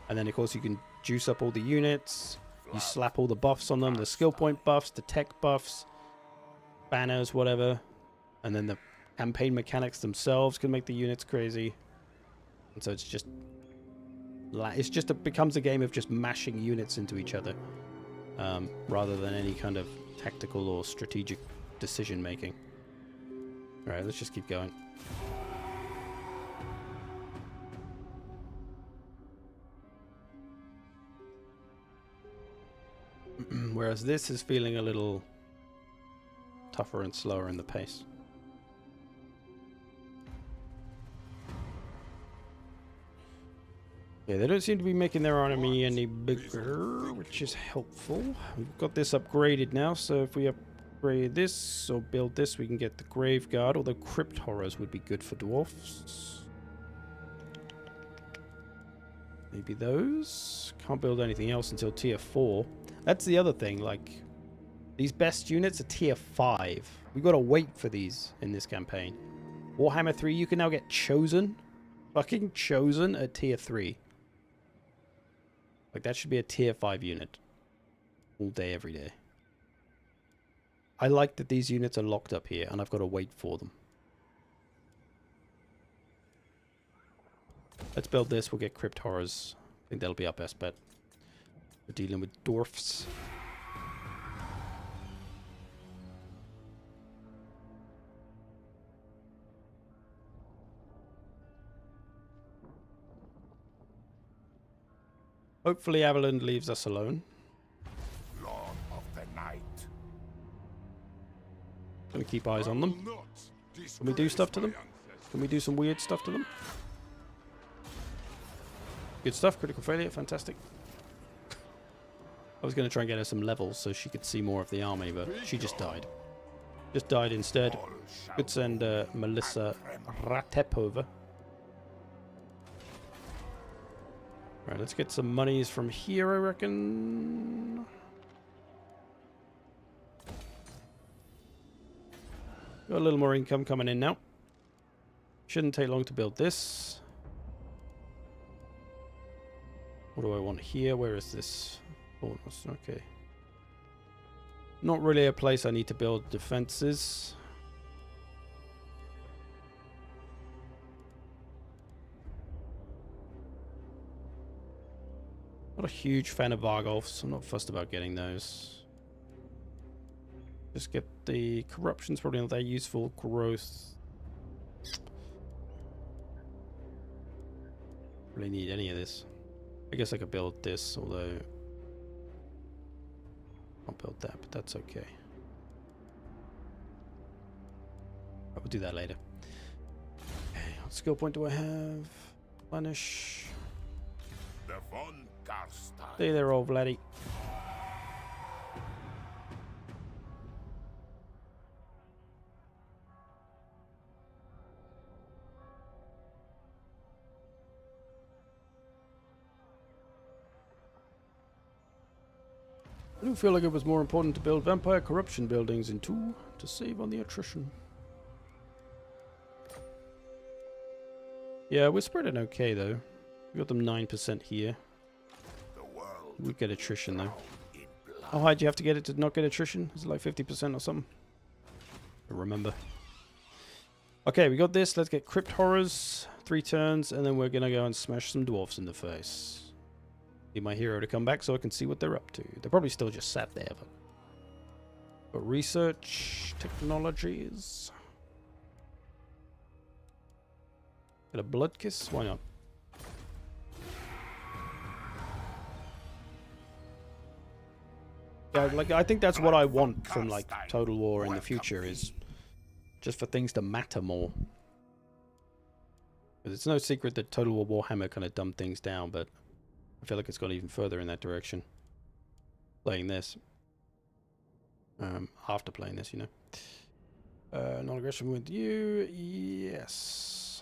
And then of course you can juice up all the units, you slap all the buffs on them, the skill point buffs, the tech buffs, banners, whatever, and then the campaign mechanics themselves can make the units crazy. And so it becomes a game of just mashing units into each other, rather than any kind of tactical or strategic decision making. Alright, let's just keep going. Whereas this is feeling a little tougher and slower in the pace. Yeah, they don't seem to be making their army any bigger, which is helpful. We've got this upgraded now, so if we upgrade this or build this, we can get the Grave Guard, although Crypt Horrors would be good for dwarfs. Maybe those. Can't build anything else until tier 4. That's the other thing, like, these best units are tier 5. We've got to wait for these in this campaign. Warhammer 3, you can now get Chosen. Fucking Chosen at tier 3. Like, that should be a tier 5 unit. All day, every day. I like that these units are locked up here, and I've got to wait for them. Let's build this, we'll get Crypt Horrors. I think that'll be our best bet. We're dealing with dwarfs. Hopefully Avalon leaves us alone. Lord of the Night. Gonna keep eyes on them. Can we do stuff to them? Can we do some weird stuff to them? Good stuff, critical failure, fantastic. I was going to try and get her some levels so she could see more of the army, but she just died. Just died instead. Could send Melissa Ratepova. Right, let's get some monies from here, I reckon. Got a little more income coming in now. Shouldn't take long to build this. What do I want here? Where is this? Bonus, okay. Not really a place I need to build defenses. Not a huge fan of Vargolfs. I'm not fussed about getting those. Just get the corruption's probably not that useful. Growth. Really need any of this. I guess I could build this, although I'll build that, but that's okay. I will do that later. Okay, what skill point do I have? Punish. The Von Karstein. Stay there, old Vladdy. I do feel like it was more important to build vampire corruption buildings in 2 to save on the attrition. Yeah, we're spreading okay though. We got them 9% here. We get attrition though. How high do you have to get it to not get attrition? Is it like 50% or something? I remember. Okay, we got this. Let's get Crypt Horrors. 3 turns, and then we're going to go and smash some dwarfs in the face. Need my hero to come back so I can see what they're up to. They're probably still just sat there, but research technologies. Get a blood kiss? Why not? Yeah, like I think that's what I want from like Total War in the future, is just for things to matter more. Because it's no secret that Total War Warhammer kind of dumbed things down, but I feel like it's gone even further in that direction. Playing this. After playing this, you know. Non-aggression with you. Yes.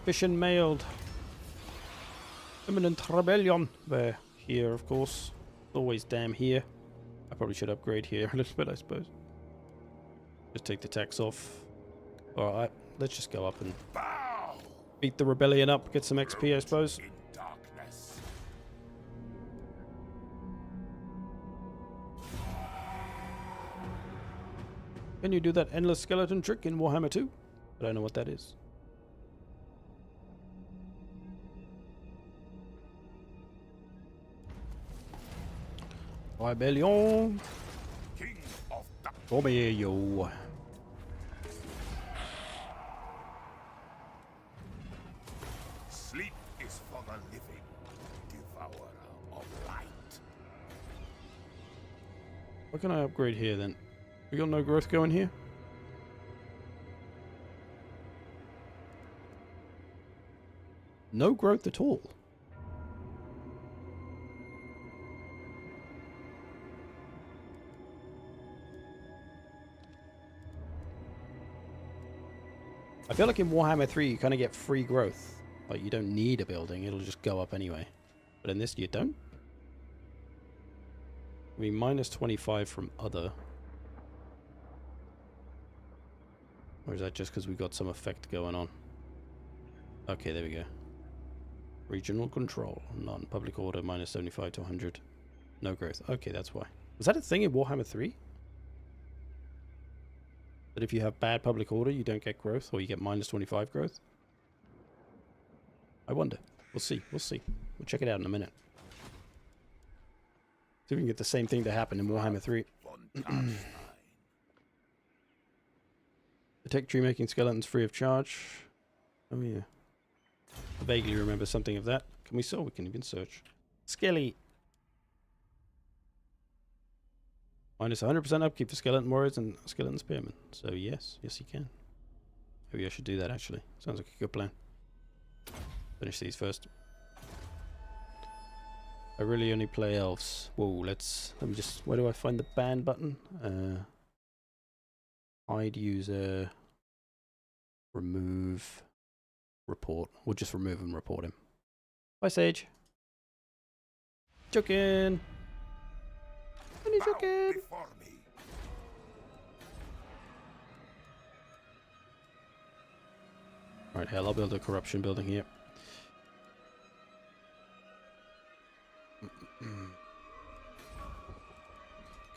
Mission mailed. Imminent rebellion. We're here, of course. Always damn here. I probably should upgrade here a little bit, I suppose. Just take the tax off. Alright, let's just go up and beat the rebellion up, get some XP, I suppose. Can you do that endless skeleton trick in Warhammer 2? I don't know what that is. Rebellion. Come here, yo. Sleep is for the living, devourer of light. What can I upgrade here then? We got no growth going here? No growth at all. I feel like in Warhammer 3 you kind of get free growth. Like you don't need a building, it'll just go up anyway. But in this you don't. I mean, minus 25 from other. Or is that just because we got some effect going on? Okay, there we go. Regional control. None. Public order, minus 75 to 100. No growth. Okay, that's why. Was that a thing in Warhammer 3? That if you have bad public order, you don't get growth, or you get minus 25 growth? I wonder. We'll see. We'll see. We'll check it out in a minute. See if we can get the same thing to happen in Warhammer 3. Detect tree making skeletons free of charge. Oh yeah. I vaguely remember something of that. Can we sell? We can even search. Skelly. Minus 100% upkeep for skeleton warriors and skeleton spearmen. So yes, yes you can. Maybe I should do that actually. Sounds like a good plan. Finish these first. I really only play elves. Whoa, let me just, where do I find the ban button? Hide user, remove, report. We'll just remove and report him. Bye Sage. Joking. Only joking. Alright, hell, I'll build a corruption building here.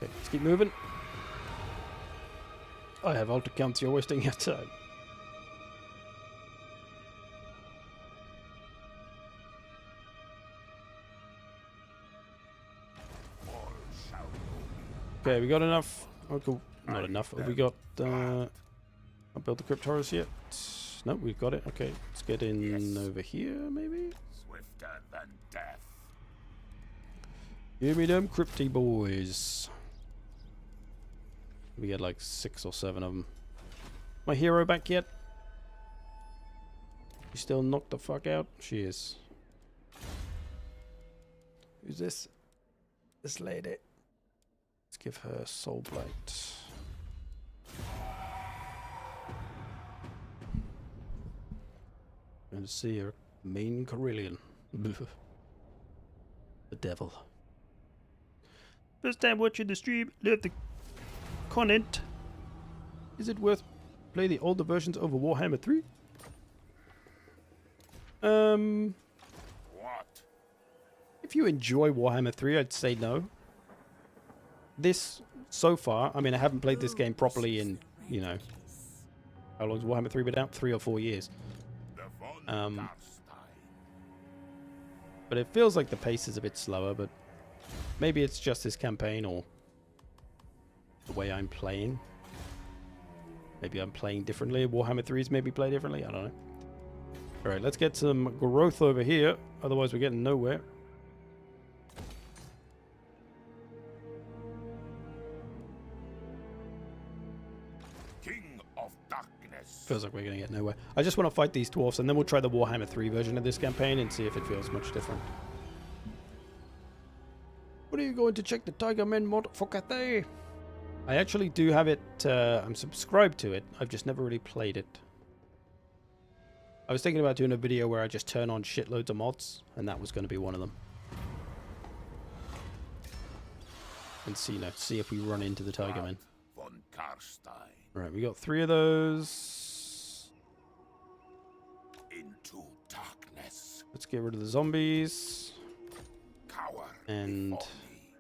Okay, let's keep moving. I have altar counts, you're wasting your time. Okay, we got enough. Oh, cool. Not enough. Have we got I'll build the crypt horrors yet? No, we've got it. Okay, let's get in over here, maybe? Swifter than death. Give me them crypty boys. We get like 6 or 7 of them. My hero back yet? You still knocked the fuck out? She is. Who's this? This lady. Let's give her soul blight. Going to see her main Carillion. The devil. First time watching the stream, love the content. Is it worth play the older versions over Warhammer 3? What? If you enjoy Warhammer 3, I'd say no. This, so far, I mean, I haven't played this game properly in, you know, how long's Warhammer 3 been out? 3 or 4 years. The von Karstein. But it feels like the pace is a bit slower, but maybe it's just this campaign or the way I'm playing. Maybe I'm playing differently. Warhammer 3's maybe play differently. I don't know. Alright, let's get some growth over here. Otherwise we're getting nowhere. King of Darkness. Feels like we're going to get nowhere. I just want to fight these dwarfs, and then we'll try the Warhammer 3 version of this campaign and see if it feels much different. What are you going to check the Tiger Men mod for Cathay? I actually do have it. I'm subscribed to it. I've just never really played it. I was thinking about doing a video where I just turn on shitloads of mods, and that was going to be one of them. And see, you know, see if we run into the Tiger Men. Von Karstein. Right, we got 3 of those. Into darkness. Let's get rid of the zombies. Cower And before me.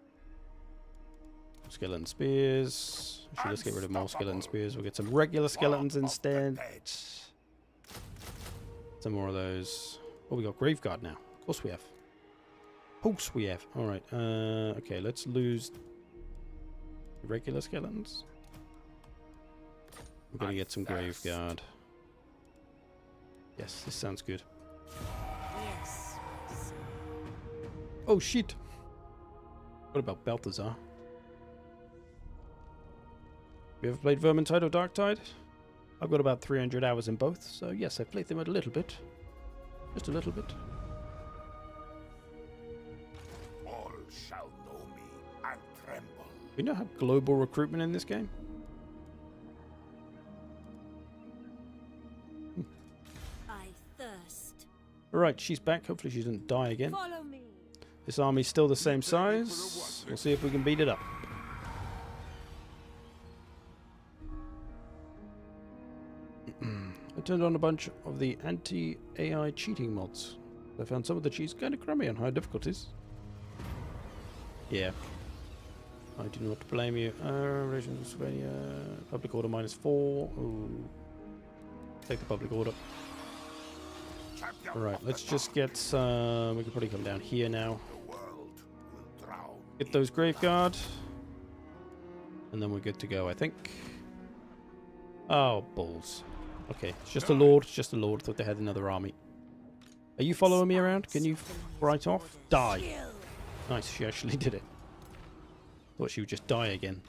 skeleton spears. Actually, let's get rid of more skeleton spears. We'll get some regular skeletons instead. Some more of those. Oh, we got Graveguard now. Of course we have. Of course we have. Alright, okay, let's lose regular skeletons. We're gonna get some Graveguard. Yes, this sounds good. Yes. Oh shit! What about Balthazar? You ever played Vermintide or Darktide? I've got about 300 hours in both, so yes, I've played them a little bit. Just a little bit. All shall know me and tremble. We now have global recruitment in this game. I thirst. Alright, she's back. Hopefully she doesn't die again. Follow me. This army's still the same size. We'll see if we can beat it up. I turned on a bunch of the anti-AI cheating mods. I found some of the cheats kind of crummy on high difficulties. Yeah. I do not blame you. Relations, public order -4. Ooh. Take the public order. Champion Alright, of let's the just dark. get some... We can probably come down here now. The world will drown. Get those Graveguard. And then we're good to go, I think. Oh, balls. Okay, it's just a lord. It's just a lord. Thought they had another army. Are you following me around? Can you right off? Die. Kill. Nice, she actually did it. Thought she would just die again.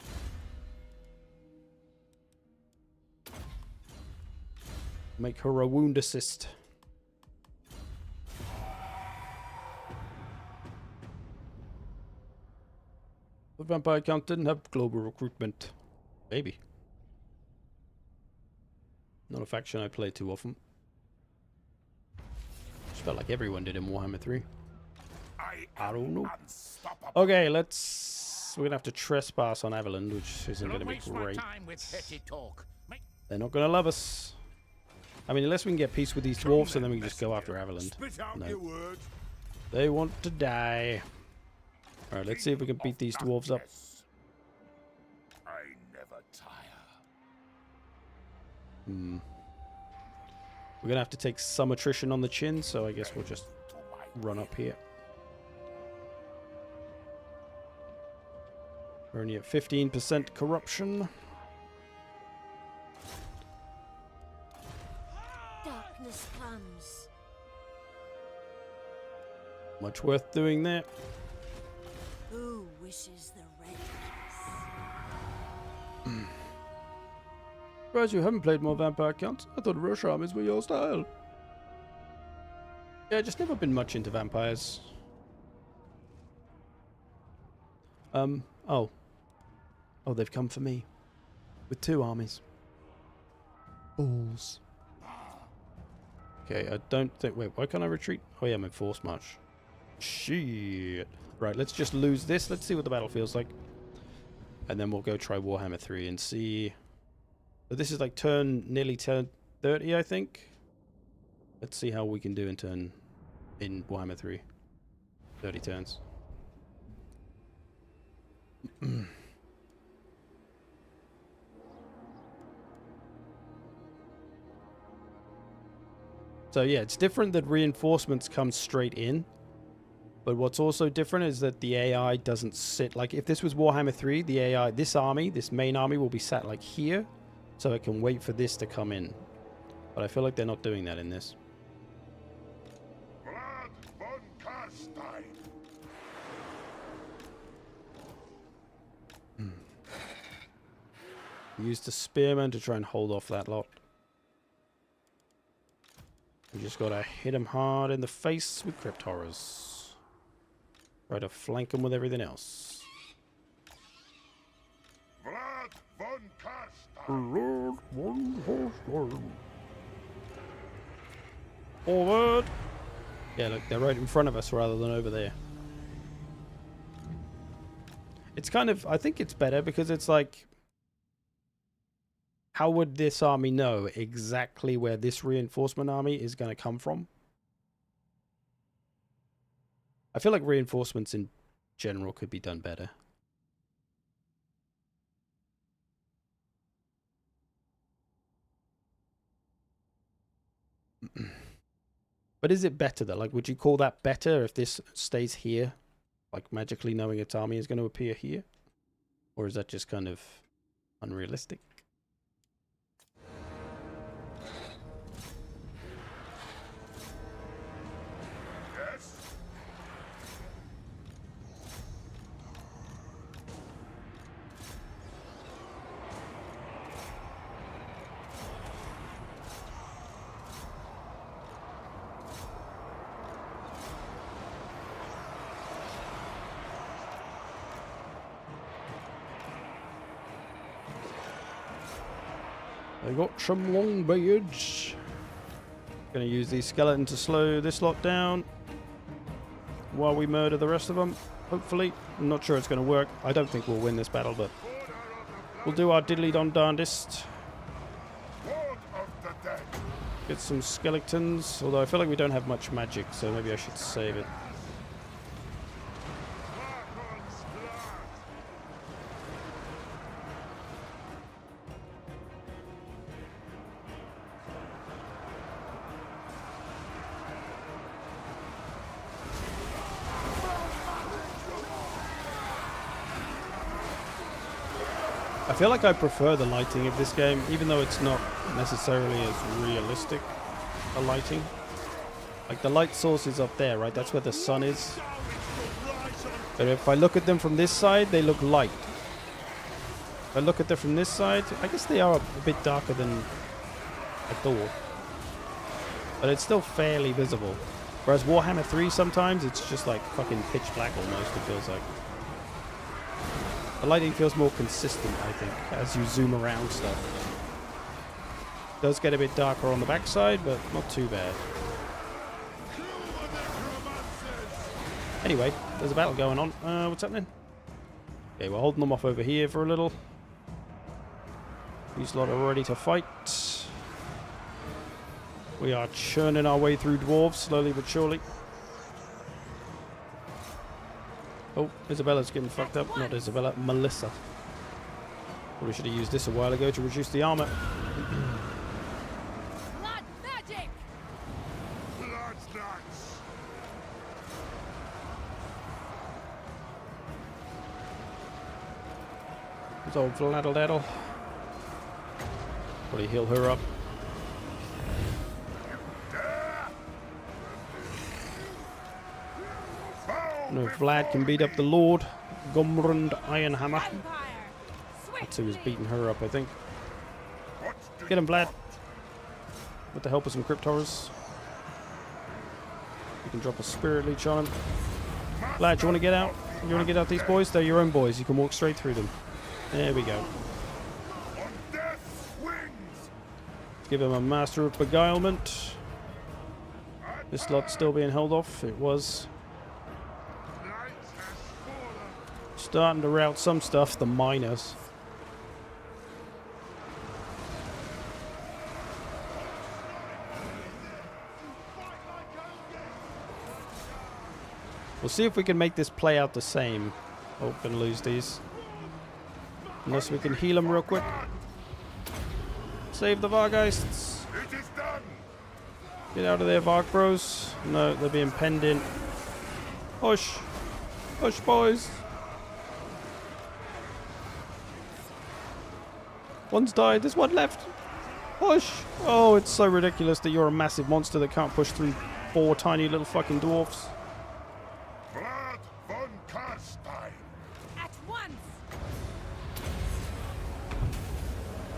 Make her a wound assist. The vampire count didn't have global recruitment. Maybe. Not a faction I play too often. Just felt like everyone did in Warhammer 3. I don't know. Unstoppable. Okay, let's... We're going to have to trespass on Avalon, which isn't going to be great. Time with petty talk. They're not going to love us. I mean, unless we can get peace with these dwarfs, and then we can just go after Avalon. Spit out No. your words. They want to die. Alright, let's see if we can beat these dwarves up. I never tire. We're going to have to take some attrition on the chin, so I guess we'll just To my run up here. We're only at 15% corruption. Darkness comes. Much worth doing there. Who wishes the red kiss? Surprised you haven't played more vampire counts. I thought rush armies were your style. Yeah, just never been much into vampires. Oh. Oh, they've come for me. With 2 armies. Balls. Okay, I don't think... Wait, why can't I retreat? Oh yeah, I'm in force march. Shit. Right, let's just lose this. Let's see what the battle feels like. And then we'll go try Warhammer 3 and see... So this is like nearly turn 30, I think. Let's see how we can do in Warhammer 3. 30 turns. So yeah, it's different that reinforcements come straight in. But what's also different is that the AI doesn't sit... Like, if this was Warhammer 3, the AI... This army, this main army, will be sat, like, here. So it can wait for this to come in. But I feel like they're not doing that in this. Vlad von Karstein. Use the spearman to try and hold off that lot. We just gotta hit them hard in the face with crypt horrors. Try to flank them with everything else. Vlad von Karstein. Forward! Yeah, look, they're right in front of us rather than over there. It's kind of... I think it's better because it's like... How would this army know exactly where this reinforcement army is going to come from? I feel like reinforcements in general could be done better. But is it better though? Like, would you call that better if this stays here? Like, magically knowing its army is going to appear here? Or is that just kind of unrealistic? They got some long beards. Gonna use these skeletons to slow this lot down while we murder the rest of them, hopefully. I'm not sure it's gonna work. I don't think we'll win this battle, but we'll do our diddly don darndest. Get some skeletons, although I feel like we don't have much magic, so maybe I should save it. I feel like I prefer the lighting of this game, even though it's not necessarily as realistic a lighting. Like, the light source is up there, right? That's where the sun is. But if I look at them from this side, they look light. If I look at them from this side, I guess they are a bit darker than I thought. But it's still fairly visible. Whereas Warhammer 3 sometimes, it's just like fucking pitch black almost, it feels like. The lighting feels more consistent, I think, as you zoom around stuff. It does get a bit darker on the backside, but not too bad. Anyway, there's a battle going on. What's happening? Okay, we're holding them off over here for a little. These lot are ready to fight. We are churning our way through dwarves, slowly but surely. Oh, Isabella's getting fucked up. Not Isabella, Melissa. Probably should have used this a while ago to reduce the armor. Blood magic! Blood's nuts. There's old Vlad Daddle. Probably heal her up. No, Vlad can beat up the Lord. Gumrund Ironhammer. Empire! That's who was beating her up, I think. Get him, Vlad. With the help of some crypt horrors. You can drop a spirit leech on him. Vlad, you want to get out? You want to get out these boys? They're your own boys. You can walk straight through them. There we go. On death's wings. Give him a Master of Beguilement. This lot's still being held off. It was. Starting to rout some stuff, the miners. We'll see if we can make this play out the same. Oh, gonna lose these. Unless we can heal them real quick. Save the Vargeists. It is done. Get out of there, Varg bros. No, they're being penned in. Push. Push, boys. One's died. There's one left. Push. Oh, it's so ridiculous that you're a massive monster that can't push through 4 tiny little fucking dwarfs. Vlad von Karstein. At once!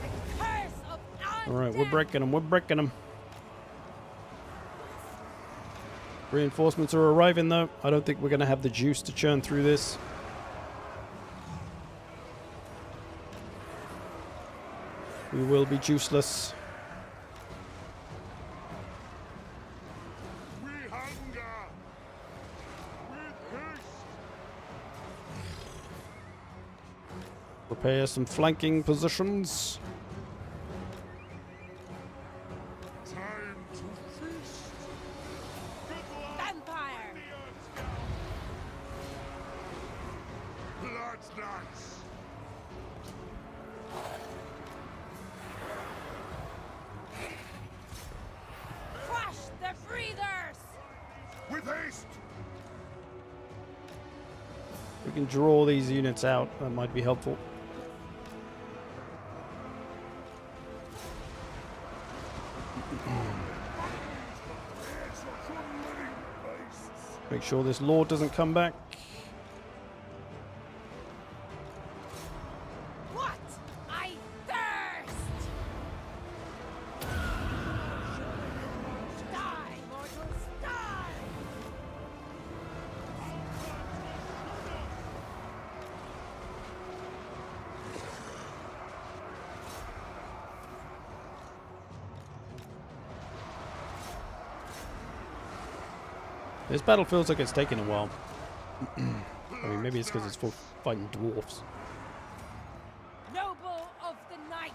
The curse of Alright, we're breaking them. We're breaking them. Reinforcements are arriving, though. I don't think we're going to have the juice to churn through this. We will be juiceless. We hunger. With haste. Prepare some flanking positions. Time to feast. vampire! Blood nuts. Crush the breathers! With haste. We can draw these units out. That might be helpful. Make sure this lord doesn't come back. What? I thirst! Die, mortals, die! This battle feels like it's taking a while. I mean, maybe it's because it's for fighting dwarfs. Noble of the night!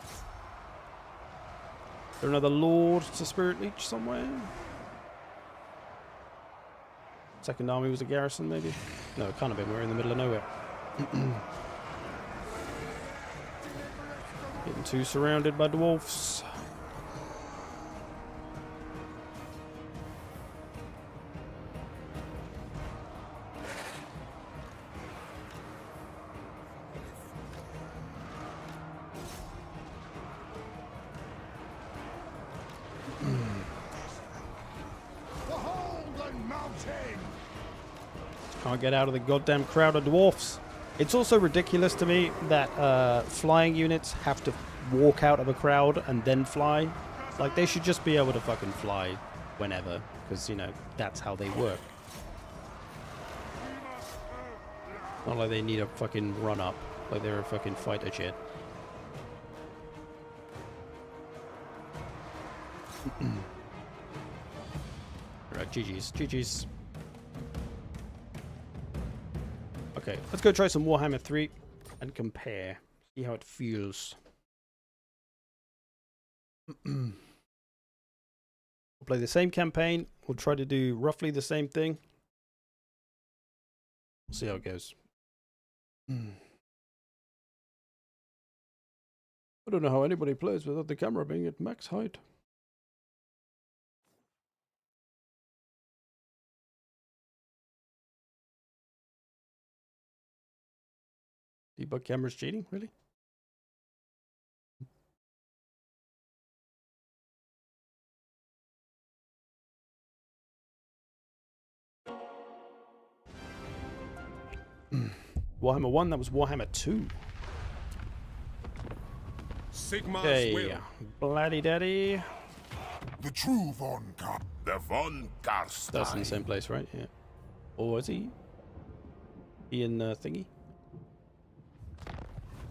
Is there another lord to Spirit Leech somewhere? Second army was a garrison, maybe? No, it can't have been. We're in the middle of nowhere. Getting too surrounded by dwarfs. Can't get out of the goddamn crowd of dwarfs. It's also ridiculous to me that flying units have to walk out of a crowd and then fly. Like, they should just be able to fucking fly whenever, because, you know, that's how they work. Not like they need a fucking run up, like they're a fucking fighter jet. Right, GG's, GG's. Okay, let's go try some Warhammer 3 and compare. See how it feels. We'll play the same campaign. We'll try to do roughly the same thing. We'll see how it goes. I don't know how anybody plays without the camera being at max height. Debug cameras cheating? Really? Warhammer 1, that was Warhammer 2. Sigma's Okay, will. Bloody Daddy. The true von Kar. The von Karstein. That's in the same place, right? Yeah. Or is he? He in thingy?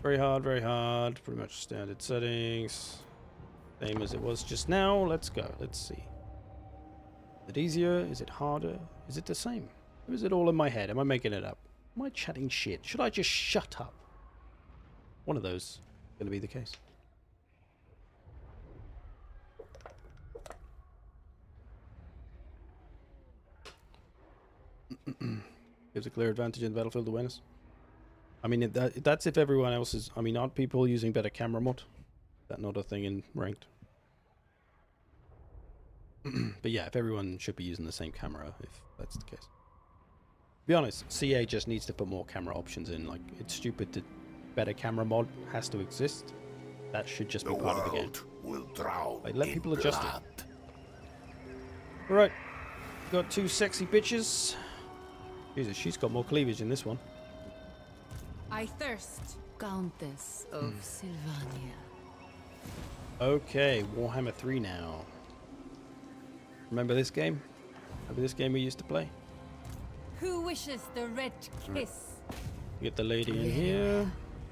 Very hard, very hard. Pretty much standard settings. Same as it was just now. Let's go. Let's see. Is it easier? Is it harder? Is it the same? Or is it all in my head? Am I making it up? Am I chatting shit? Should I just shut up? One of those is going to be the case. Gives a clear advantage in battlefield awareness. I mean, that's if everyone else is... I mean, aren't people using better camera mod? Is that not a thing in ranked? But yeah, if everyone should be using the same camera, if that's the case. To be honest, CA just needs to put more camera options in. Like, it's stupid that better camera mod has to exist. That should just be part of the game. Will drown Like, let people adjust blood. it. Alright. Got two sexy bitches. Jesus, she's got more cleavage in this one. I thirst. Countess of Sylvania. Okay, Warhammer 3 now. Remember this game? Remember this game we used to play? Who wishes the red kiss? Get the lady in here.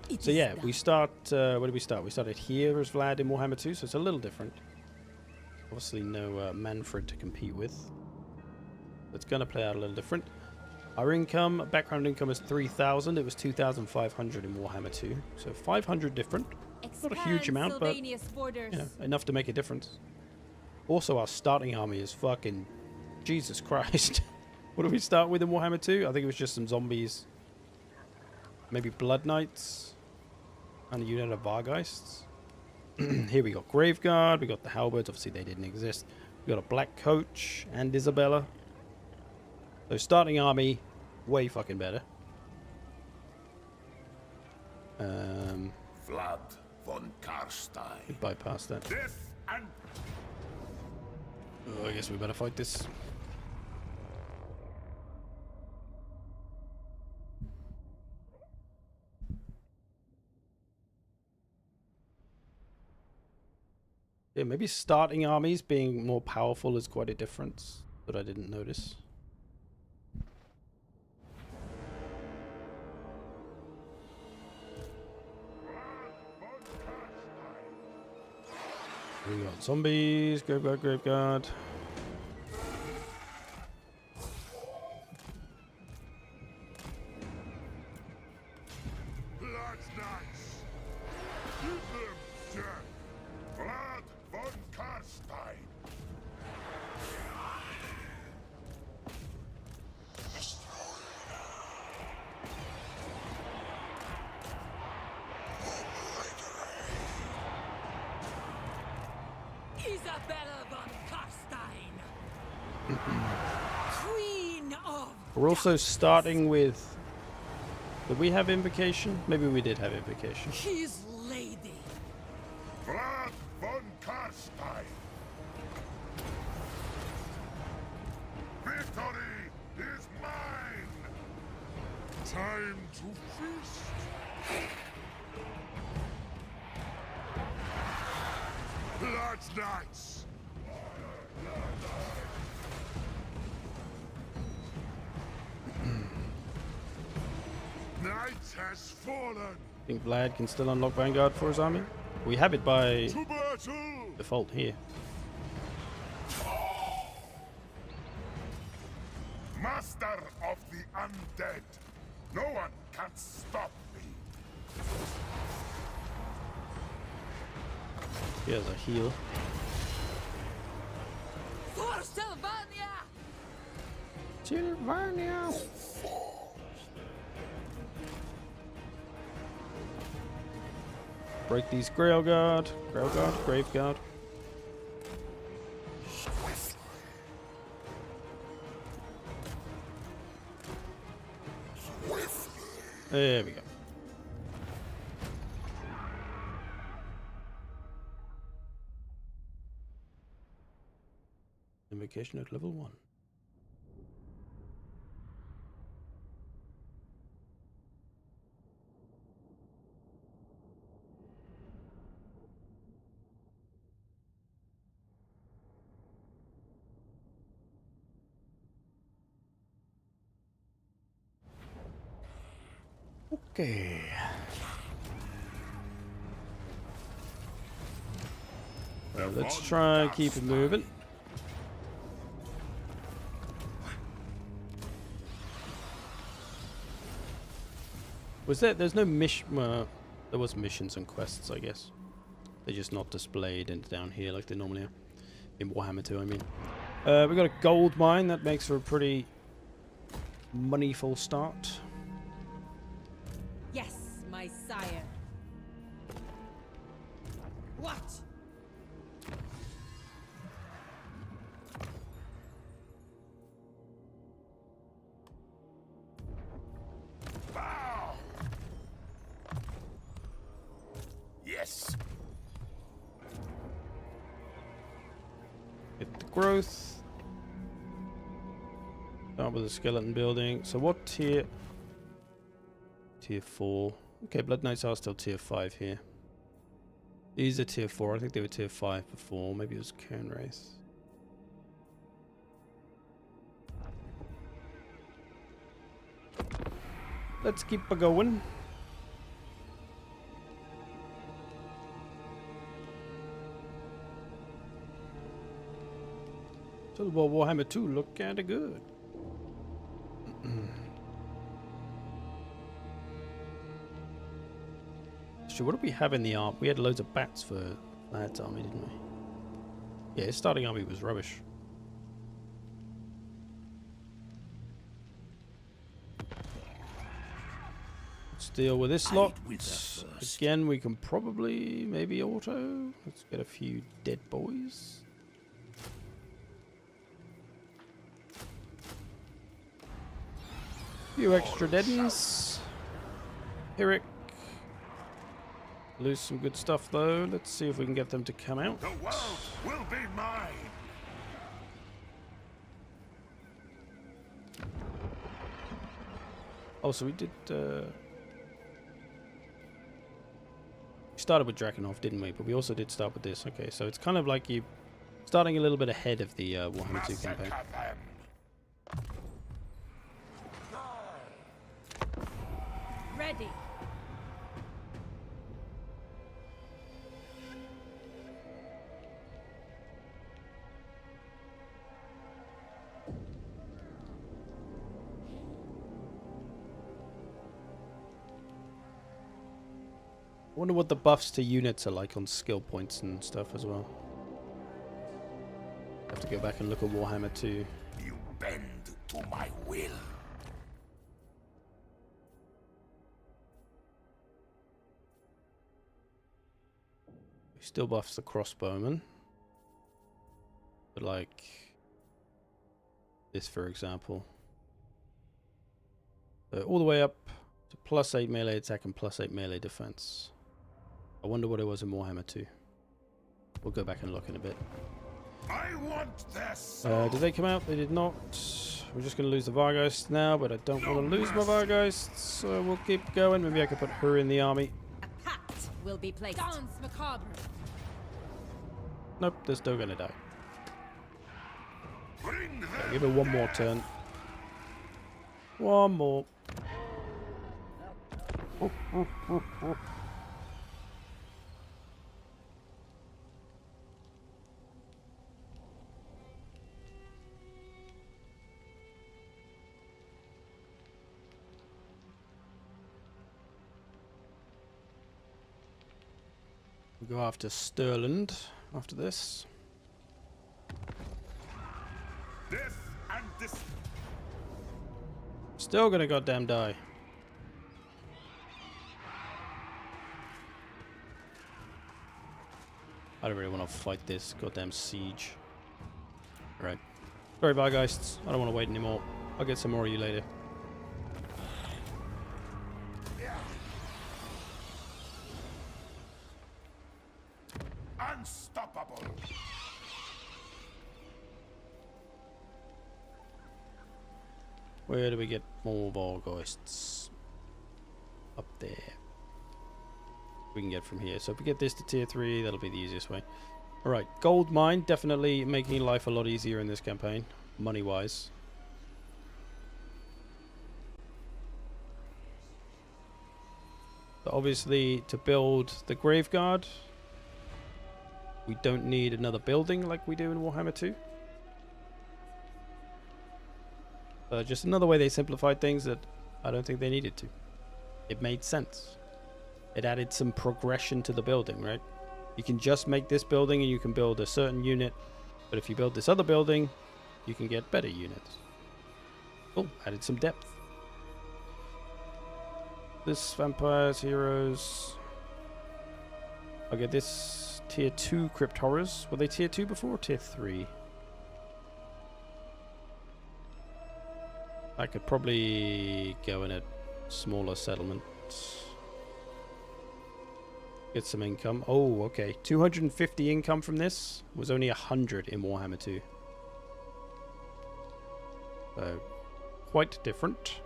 It So is yeah, done. we start, where did we start? We started here as Vlad in Warhammer 2, so it's a little different. Obviously no Manfred to compete with. It's going to play out a little different. Our income, background income is 3,000. It was 2,500 in Warhammer 2. So 500 different. Not a huge Expand amount, but Sylvania's borders. you know, enough to make a difference. Also, our starting army is fucking... Jesus Christ. What did we start with in Warhammer 2? I think it was just some zombies. Maybe Blood Knights. And a unit of Vargeists. Here we got Graveguard. We got the Halberds. Obviously, they didn't exist. We got a Black Coach and Isabella. So starting army, way fucking better. Vlad von Karstein. Bypass that. Death and Oh, I guess we better fight this. Yeah, maybe starting armies being more powerful is quite a difference that I didn't notice. We got zombies, Graveguard, Graveguard. Blood's nice. Give them death. Vlad von Karstein. Isabella von Karstein. Queen of... We're also starting with... Did we have Invocation? Maybe we did have Invocation. His lady. Vlad von Karstein. Victory is mine. Time to feast. Blood's nice. Night has fallen. I think Vlad can still unlock Vanguard for his army. We have it by To battle. default here. Master of the undead. No one can stop me. Here's a heal. For Sylvania. Sylvania! Break these Grailguard, Graveguard. There we go. Invocation at level 1. Okay. Well, let's try and keep it moving. Was there's no mission, there was missions and quests, I guess. They're just not displayed in down here like they normally are. In Warhammer 2, I mean. We got a gold mine, that makes for a pretty moneyful start. Yes, my sire. What? Bow! Yes. Get the growth. Start with a skeleton building. So what tier? Tier 4. Okay, Blood Knights are still tier 5 here. These are tier 4. I think they were tier 5 before. Maybe it was Cairn Wraith. Let's keep a going. Total War Warhammer 2 look kinda good. So what do we have in the army? We had loads of bats for Vlad's army, didn't we? Yeah, his starting army was rubbish. Let's deal with this lot. Again, we can probably maybe auto. Let's get a few dead boys. Few extra deadens. Pyrrhic. Lose some good stuff though. Let's see if we can get them to come out. The world will be mine. Oh, so we did. We started with Drakenhof, didn't we? But we also did start with this. Okay, so it's kind of like you starting a little bit ahead of the Warhammer 2 campaign. Ready. I wonder what the buffs to units are like on skill points and stuff as well. Have to go back and look at Warhammer 2. You bend to my will. Still buffs the crossbowman. But like this, for example. All the way up to +8 melee attack and +8 melee defense. I wonder what it was in Warhammer 2. We'll go back and look in a bit. I want this. Did they come out? They did not. We're just going to lose the Vargeist now, but I don't want to lose my Vargeist, so we'll keep going. Maybe I could put her in the army. A pact will be placed. Dance macabre. Nope, they're still going to die. Bring them. Okay, give her one more turn. One more. We'll go after Stirland after this. Death and this. Still gonna goddamn die. I don't really want to fight this goddamn siege. Alright. Sorry, Vargeists. I don't want to wait anymore. I'll get some more of you later. Unstoppable. Where do we get more Vargeists? Up there. We can get from here. So if we get this to tier 3, that'll be the easiest way. Alright, gold mine, definitely making life a lot easier in this campaign, money-wise. But obviously, to build the Graveguard, we don't need another building like we do in Warhammer 2. Just another way they simplified things that I don't think they needed to. It made sense. It added some progression to the building, right? You can just make this building and you can build a certain unit, but if you build this other building, you can get better units. Oh, added some depth. This vampires, heroes. Okay, this tier 2 crypt horrors. Were they tier 2 before or tier 3? I could probably go in a smaller settlement. Get some income. Oh, okay. 250 income from this was only 100 in Warhammer 2. So, quite different.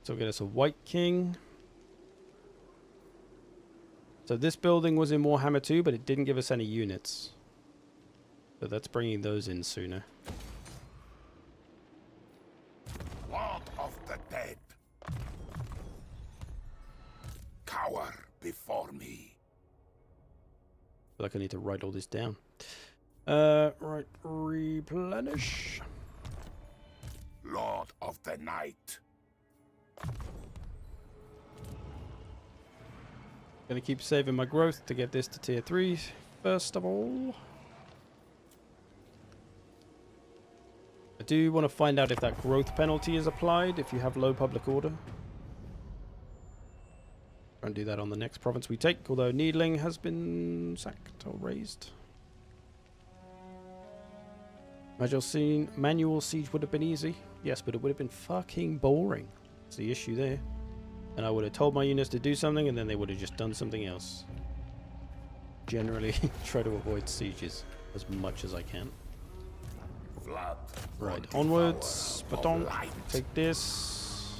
So get us a White King. So this building was in Warhammer 2, but it didn't give us any units. So that's bringing those in sooner. Lord of the dead. Cower before me. I feel like I need to write all this down. Right, replenish. Lord of the night. Gonna keep saving my growth to get this to tier 3 first of all. I do want to find out if that growth penalty is applied if you have low public order. Try and do that on the next province we take, although Needling has been sacked or raised. Manual siege would have been easy. Yes, but it would have been fucking boring. That's the issue there. And I would have told my units to do something and then they would have just done something else. Generally try to avoid sieges as much as I can. Vlad. Right, onwards. Baton. Take this.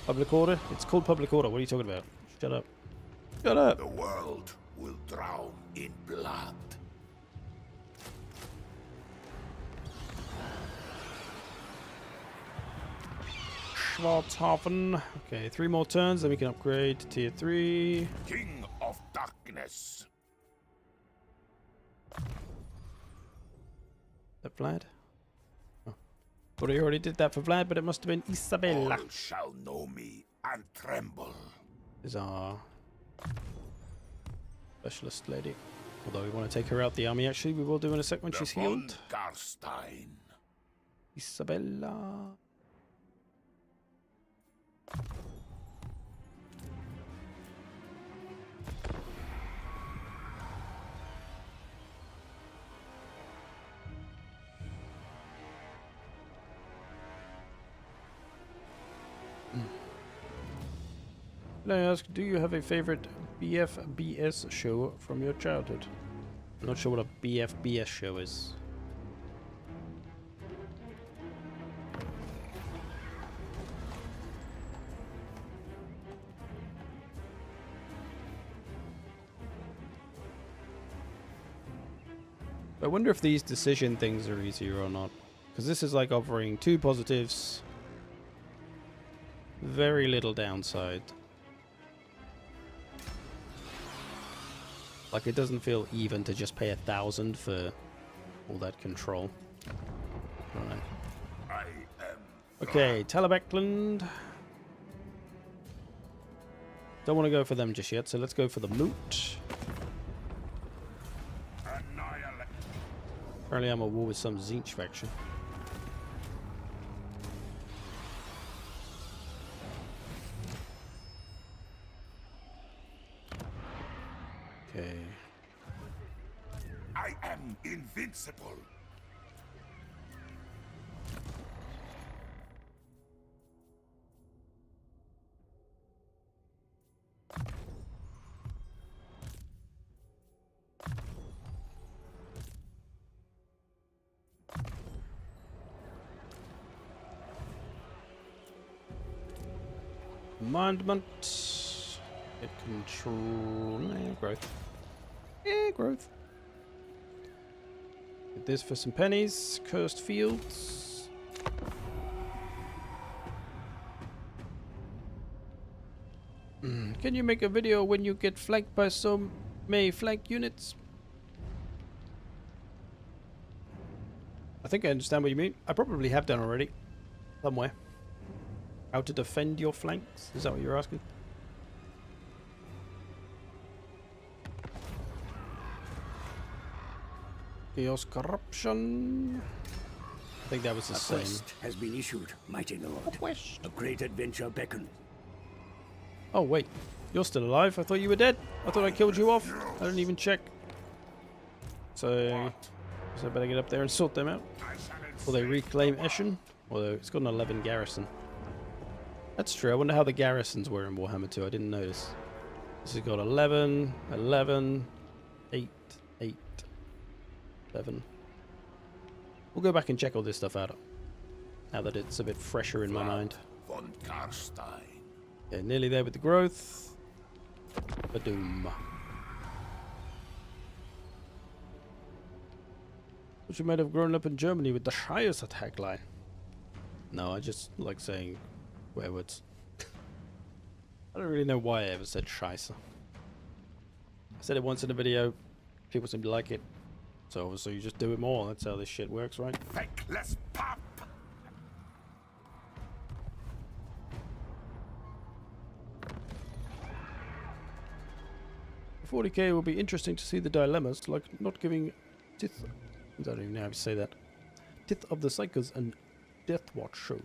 Public order? It's called public order. What are you talking about? Shut up. Shut up. The world will drown in blood. Schwarzhafen. Okay, 3 more turns, then we can upgrade to tier 3. King of darkness. That Vlad? Oh. Thought I already did that for Vlad, but it must have been Isabella. All shall know me and tremble. Is our specialist lady. Although we want to take her out the army, actually, we will do in a sec when she's healed. Garstein. Isabella. Can I ask, do you have a favorite BFBS show from your childhood? I'm not sure what a BFBS show is. I wonder if these decision things are easier or not. Because this is like offering 2 positives. Very little downside. Like, it doesn't feel even to just pay 1,000 for all that control. Right. I am. Okay, Talabecland. Don't want to go for them just yet, so let's go for the Moot. Apparently I'm at war with some Zinch faction. Okay. I am invincible. Commandment. Get control. Growth. Growth. Get this for some pennies. Cursed fields. Can you make a video when you get flanked by so many flank units? I think I understand what you mean. I probably have done already. Somewhere. How to defend your flanks? Is that what you're asking? Chaos Corruption. I think that was the A same. quest has been issued, mighty lord. Quest. A great adventure beckons. Oh wait, you're still alive. I thought you were dead. I thought I killed you off. I didn't even check. So I better get up there and sort them out. Will they reclaim Eschen? Although it's got an 11 garrison. That's true. I wonder how the garrisons were in Warhammer 2. I didn't notice. This has got 11, 11, 8, 8, 11. We'll go back and check all this stuff out now that it's a bit fresher in my mind. Von Karstein. Yeah, nearly there with the growth. Badoom. But you might have grown up in Germany with the Shire's attack line. No, I just like saying swear words. I don't really know why I ever said Scheiße. I said it once in a video. People seem to like it. So obviously you just do it more. That's how this shit works, right? Feckless pop. 40k will be interesting to see the dilemmas, like not giving Tith... I don't even know how to say that. Tith of the Psychers and Death Watch shows.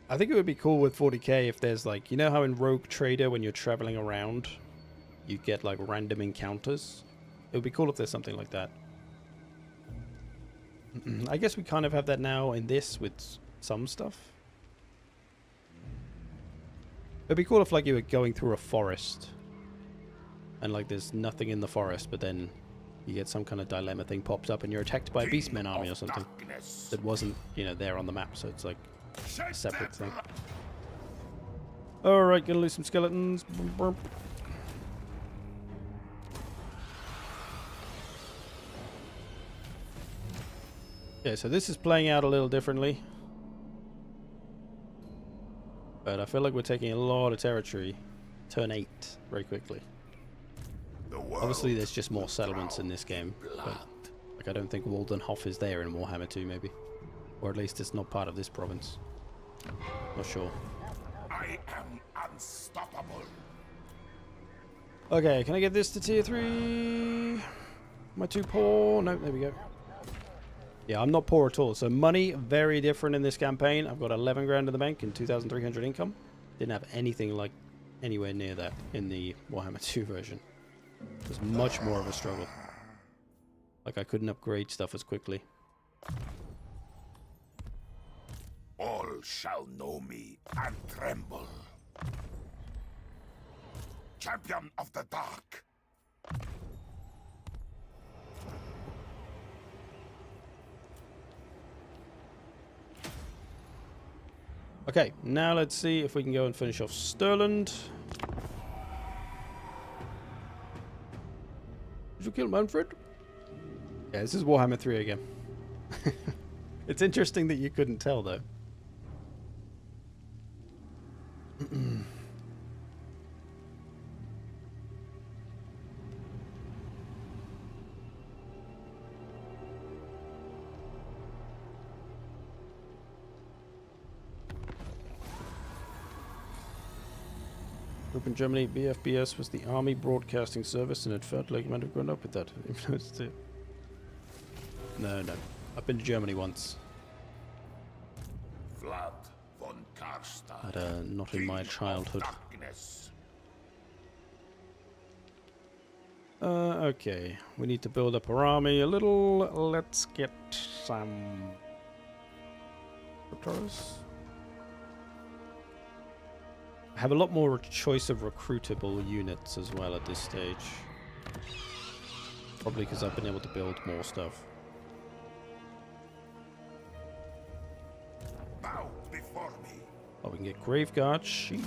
I think it would be cool with 40k if there's like... You know how in Rogue Trader when you're traveling around, you get like random encounters? It would be cool if there's something like that. I guess we kind of have that now in this with some stuff. It'd be cool if like you were going through a forest and like there's nothing in the forest, but then you get some kind of dilemma thing pops up and you're attacked by a Beastmen army or something that wasn't, you know, there on the map, so it's like a separate thing. Alright, gonna lose some skeletons. Yeah, so this is playing out a little differently. But I feel like we're taking a lot of territory. Turn 8 very quickly. Obviously there's just more settlements in this game. But like I don't think Waldenhof is there in Warhammer 2 maybe. Or at least it's not part of this province. Not sure. I am unstoppable. Okay, can I get this to tier 3? Am I too poor? No, there we go. Yeah, I'm not poor at all. So money, very different in this campaign. I've got 11 grand in the bank and 2,300 income. Didn't have anything like anywhere near that in the Warhammer 2 version. It was much more of a struggle. Like I couldn't upgrade stuff as quickly. All shall know me and tremble. Champion of the Dark. Okay, now let's see if we can go and finish off Stirland. Did you kill Manfred? Yeah, this is Warhammer 3 again. It's interesting that you couldn't tell, though. Group in Germany, BFBS was the Army Broadcasting Service, and it felt like you might have grown up with that. Influenced it. No. I've been to Germany once. Vlad von Karstein. But not in my childhood. Okay. We need to build up our army a little. Let's get some... I have a lot more choice of recruitable units as well at this stage. Probably because I've been able to build more stuff. Bow before me. Oh, we can get Graveguard. Shit.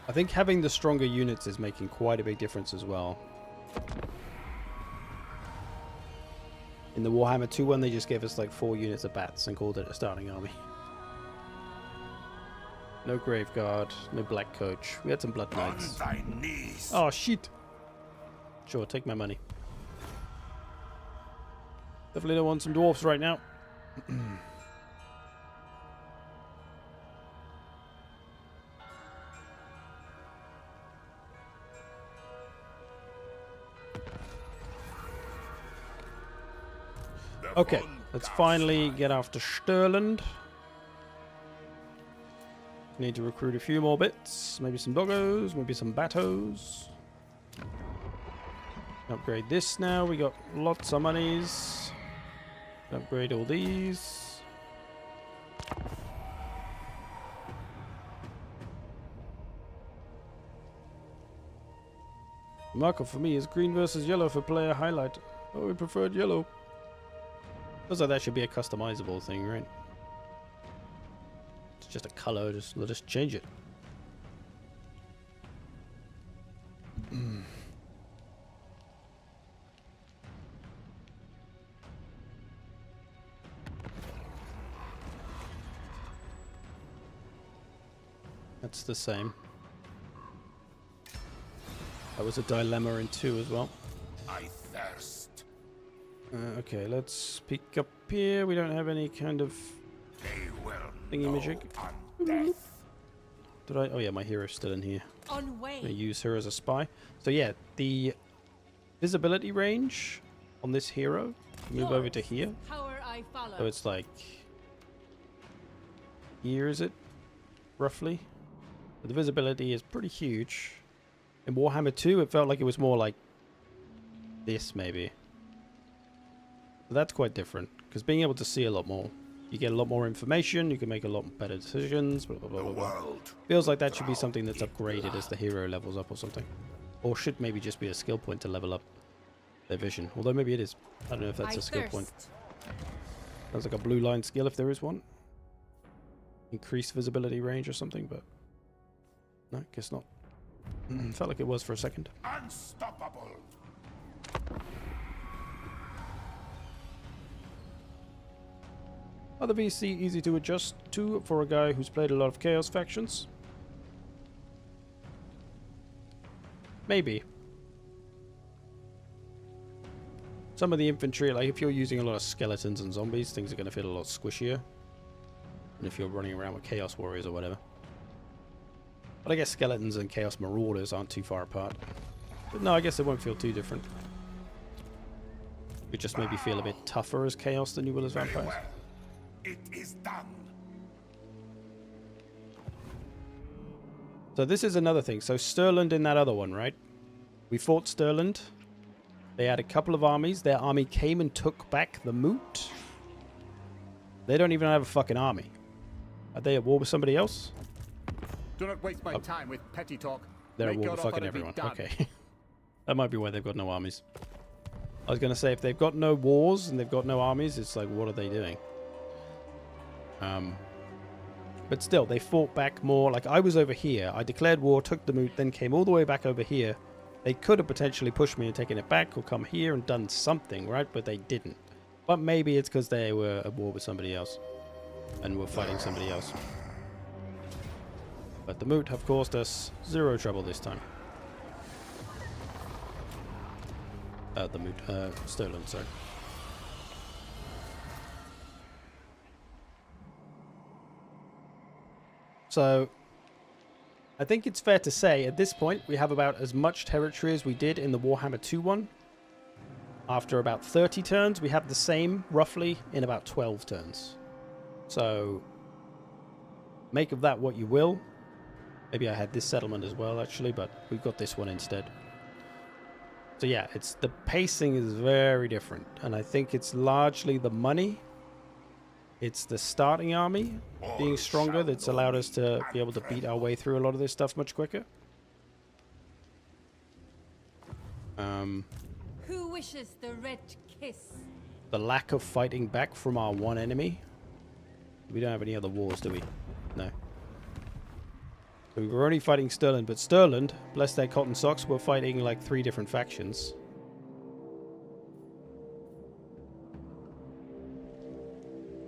I think having the stronger units is making quite a big difference as well. In the Warhammer 2 one, they just gave us like 4 units of bats and called it a starting army. No Graveguard, no Black Coach. We had some Blood Knights. On thy knees. Oh, shit. Sure, take my money. Definitely don't want some dwarfs right now. Okay, let's finally get after Stirland. Need to recruit a few more bits. Maybe some doggos, maybe some batos. Upgrade this now. We got lots of monies. Upgrade all these. The marker for me is green versus yellow for player highlight. Oh, we preferred yellow. Feels like that should be a customizable thing, right? It's just a color, just let us change it. That's the same. That was a dilemma in 2 as well. I thirst. Okay, let's peek up here. We don't have any kind of They will thingy-majig. know death. Did I? Oh yeah, my hero's still in here. On I'm way. gonna use her as a spy. So yeah, the visibility range on this hero, move over to here. Power I follow. So it's like here, is it? Roughly. But the visibility is pretty huge. In Warhammer 2, it felt like it was more like this, maybe. But that's quite different, because being able to see a lot more, you get a lot more information, you can make a lot better decisions, blah, blah, blah, blah, blah. Feels like that should be something that's upgraded as the hero levels up or something. Or should maybe just be a skill point to level up their vision. Although maybe it is. I don't know if that's a skill point. Sounds like a blue line skill if there is one. Increased visibility range or something, but no, guess not. Felt like it was for a second. Unstoppable. Other VC easy to adjust to for a guy who's played a lot of Chaos factions? Maybe. Some of the infantry, like if you're using a lot of skeletons and zombies, things are going to feel a lot squishier. And if you're running around with Chaos Warriors or whatever. But I guess skeletons and Chaos Marauders aren't too far apart. But no, I guess it won't feel too different. It just maybe feel a bit tougher as Chaos than you will as vampires. It is done. So this is another thing. So Stirland in that other one, right? We fought Stirland. They had a couple of armies. Their army came and took back the Moot. They don't even have a fucking army. Are they at war with somebody else? Do not waste my time with petty talk. They're at Make war your with fucking offer and be everyone. done. Okay. That might be why they've got no armies. I was going to say, if they've got no wars and they've got no armies, it's like, what are they doing? But still, they fought back more. Like, I was over here. I declared war, took the Moot, then came all the way back over here. They could have potentially pushed me and taken it back or come here and done something, right? But they didn't. But maybe it's because they were at war with somebody else and were fighting somebody else. But the Moot have caused us zero trouble this time. The Moot, Stirland, sorry. So, I think it's fair to say, at this point, we have about as much territory as we did in the Warhammer 2 one. After about 30 turns, we have the same, roughly, in about 12 turns. So, make of that what you will. Maybe I had this settlement as well, actually, but we've got this one instead. So yeah, the pacing is very different, and I think it's largely the money. It's the starting army being stronger that's allowed us to be able to beat our way through a lot of this stuff much quicker. Who wishes the red kiss? The lack of fighting back from our one enemy. We don't have any other wars, do we? No. We were only fighting Stirland, but Stirland, bless their cotton socks, were fighting like 3 different factions.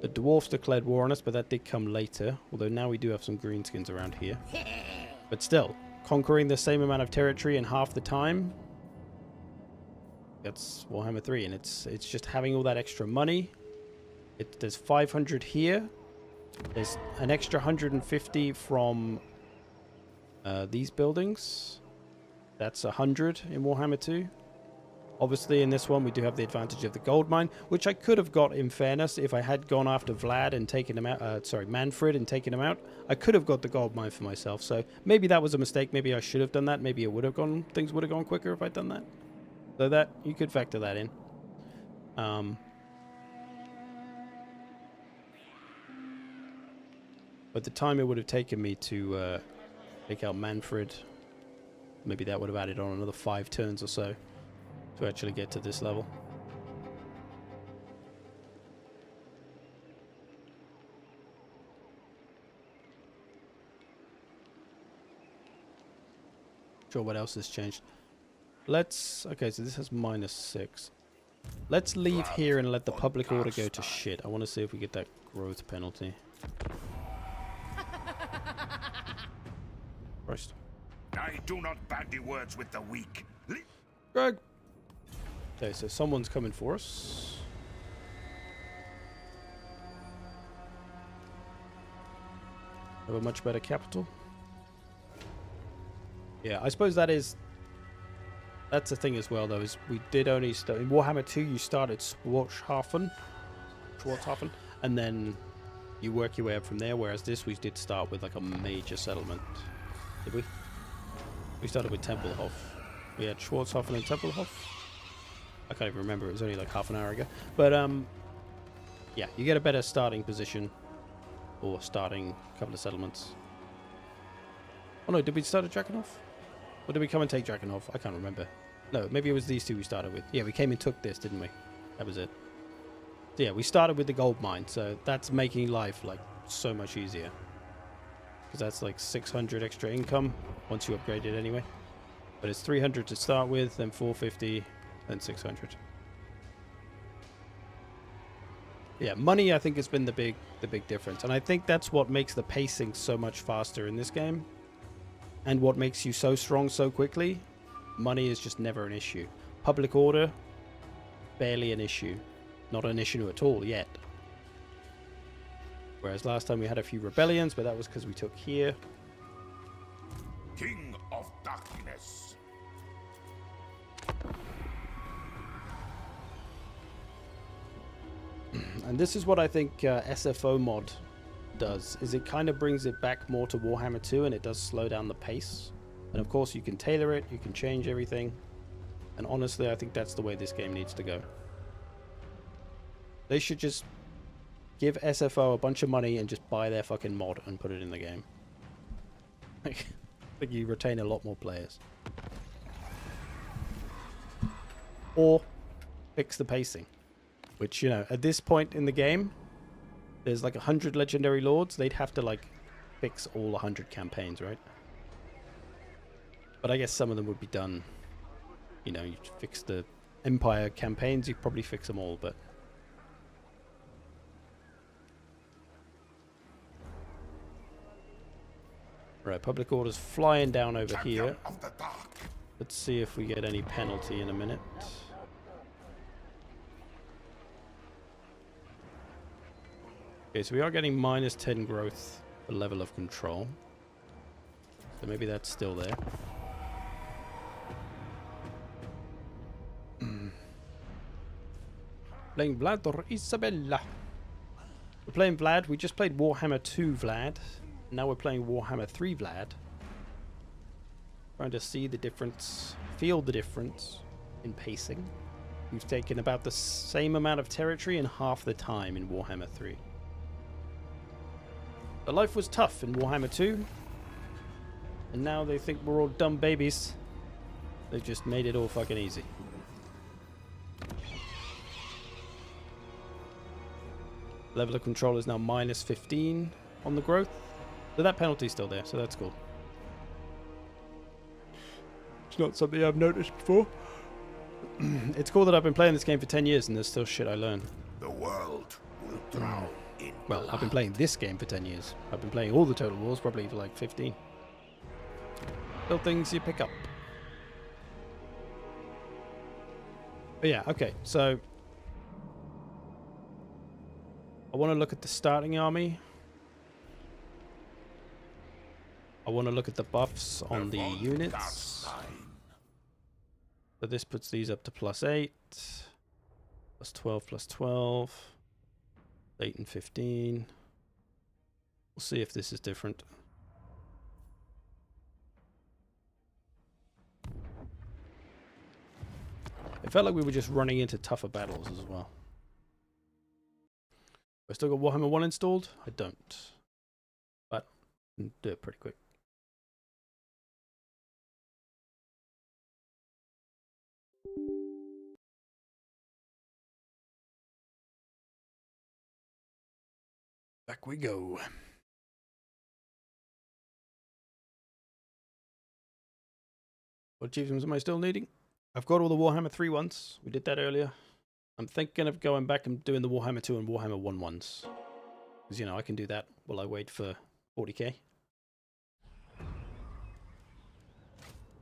The Dwarfs declared war on us, but that did come later. Although now we do have some greenskins around here. But still, conquering the same amount of territory in half the time. That's Warhammer 3, and it's just having all that extra money. There's 500 here. There's an extra 150 from these buildings. That's 100 in Warhammer 2. Obviously, in this one, we do have the advantage of the gold mine, which I could have got, in fairness, if I had gone after Vlad and taken him out. Sorry, Manfred and taken him out. I could have got the gold mine for myself. So maybe that was a mistake. Maybe I should have done that. Maybe it would have gone. Things would have gone quicker if I'd done that. So that you could factor that in. But the time it would have taken me to take out Manfred, maybe that would have added on another 5 turns or so to actually get to this level. Sure, what else has changed? Let's... Okay, so this has -6. Let's leave here and let the public order go to shit. I want to see if we get that growth penalty. Christ. I do not bandy words with the weak. Greg! Okay, so someone's coming for us. Have a much better capital. Yeah, I suppose that's the thing as well, though, is we did only start... In Warhammer 2, you started Schwarzhafen, and then you work your way up from there, whereas this, we did start with, like, a major settlement. Did we? We started with Tempelhof. We had Schwarzhafen and Tempelhof. I can't even remember. It was only like half an hour ago. But, yeah, you get a better starting position. Or starting couple of settlements. Oh, no, did we start at Drakenhof? Or did we come and take Drakenhof? I can't remember. No, maybe it was these two we started with. Yeah, we came and took this, didn't we? That was it. So, yeah, we started with the gold mine. So, that's making life, like, so much easier. Because that's like 600 extra income once you upgrade it anyway. But it's 300 to start with, then 450, then 600. Yeah, money I think has been the big difference. And I think that's what makes the pacing so much faster in this game. And what makes you so strong so quickly. Money is just never an issue. Public order, barely an issue. Not an issue at all yet. Whereas last time we had a few rebellions, but that was because we took here. King of Darkness. And this is what I think SFO mod does, is it kind of brings it back more to Warhammer 2, and it does slow down the pace. And of course you can tailor it, you can change everything. And honestly, I think that's the way this game needs to go. They should just give SFO a bunch of money and just buy their fucking mod and put it in the game. I think you retain a lot more players. Or fix the pacing. Which, you know, at this point in the game, there's like 100 legendary lords. They'd have to like fix all 100 campaigns, right? But I guess some of them would be done. You know, you fix the Empire campaigns, you'd probably fix them all, but... Right, public order's flying down over here. Let's see if we get any penalty in a minute. Okay, so we are getting -10 growth for level of control. So maybe that's still there. Playing Vlad or Isabella? We're playing Vlad. We just played Warhammer 2 Vlad. Now we're playing Warhammer 3 Vlad. Trying to see the difference, feel the difference in pacing. We've taken about the same amount of territory in half the time in Warhammer 3. The life was tough in Warhammer 2. And now they think we're all dumb babies. They've just made it all fucking easy. Level of control is now -15 on the growth. So that penalty's still there, so that's cool. It's not something I've noticed before. It's cool that I've been playing this game for 10 years and there's still shit I learn. The world will drown in Well, I've been playing this game for 10 years. I've been playing all the Total Wars probably for like 15. Still things you pick up. But yeah, okay, so... I want to look at the starting army. I want to look at the buffs on the units. So this puts these up to +8. +12, +12. 8 and 15. We'll see if this is different. It felt like we were just running into tougher battles as well. I still got Warhammer 1 installed? I don't. But I can do it pretty quick. Back we go. What achievements am I still needing? I've got all the Warhammer 3 ones. We did that earlier. I'm thinking of going back and doing the Warhammer 2 and Warhammer 1 ones. Because, you know, I can do that while I wait for 40k.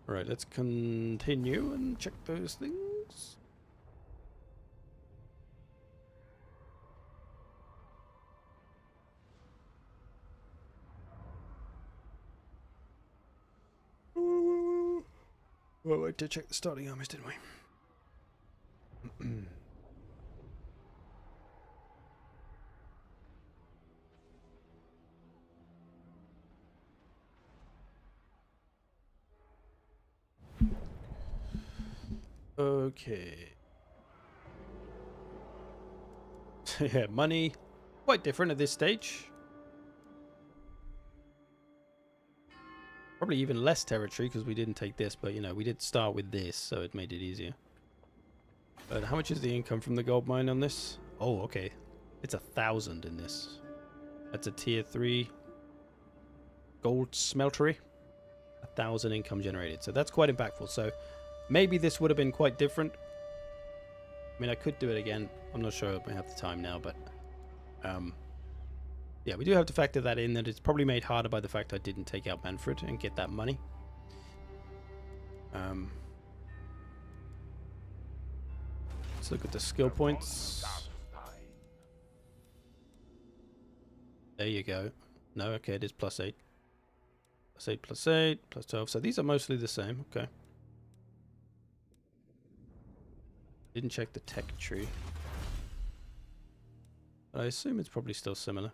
Alright, let's continue and check those things. Well, we did check the starting armies, didn't we? Okay. Yeah, money. Quite different at this stage. Probably even less territory because we didn't take this, but you know, we did start with this, so it made it easier. But how much is the income from the gold mine on this? Oh, okay. It's 1,000 in this. That's a tier 3 gold smeltery. 1,000 income generated. So that's quite impactful. So maybe this would have been quite different. I mean, I could do it again. I'm not sure I have the time now, but yeah, we do have to factor that in, that it's probably made harder by the fact I didn't take out Manfred and get that money. Let's look at the skill points. There you go. No, okay, it is +8. +8, +8, +12. So these are mostly the same. Okay. Didn't check the tech tree. But I assume it's probably still similar.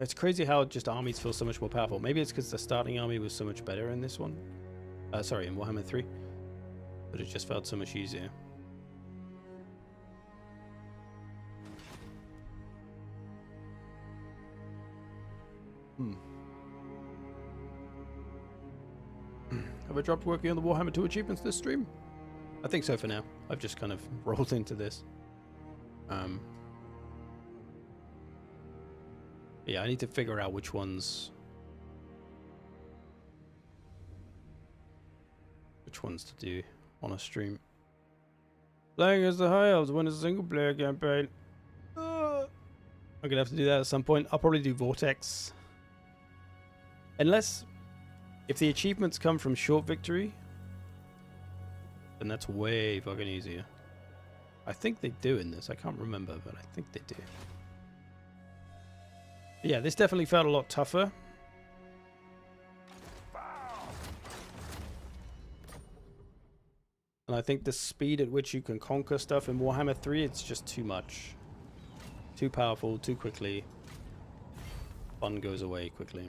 It's crazy how just armies feel so much more powerful. Maybe it's because the starting army was so much better in this one. Sorry, in Warhammer 3. But it just felt so much easier. Have I dropped working on the Warhammer 2 achievements this stream? I think so for now. I've just kind of rolled into this. Yeah, I need to figure out which ones to do on a stream. Playing as the High Elves when it's a single player campaign. I'm gonna have to do that at some point. I'll probably do Vortex. Unless if the achievements come from short victory, then that's way fucking easier. I think they do in this. I can't remember, but I think they do. Yeah, this definitely felt a lot tougher. And I think the speed at which you can conquer stuff in Warhammer 3, it's just too much. Too powerful, too quickly. Fun goes away quickly.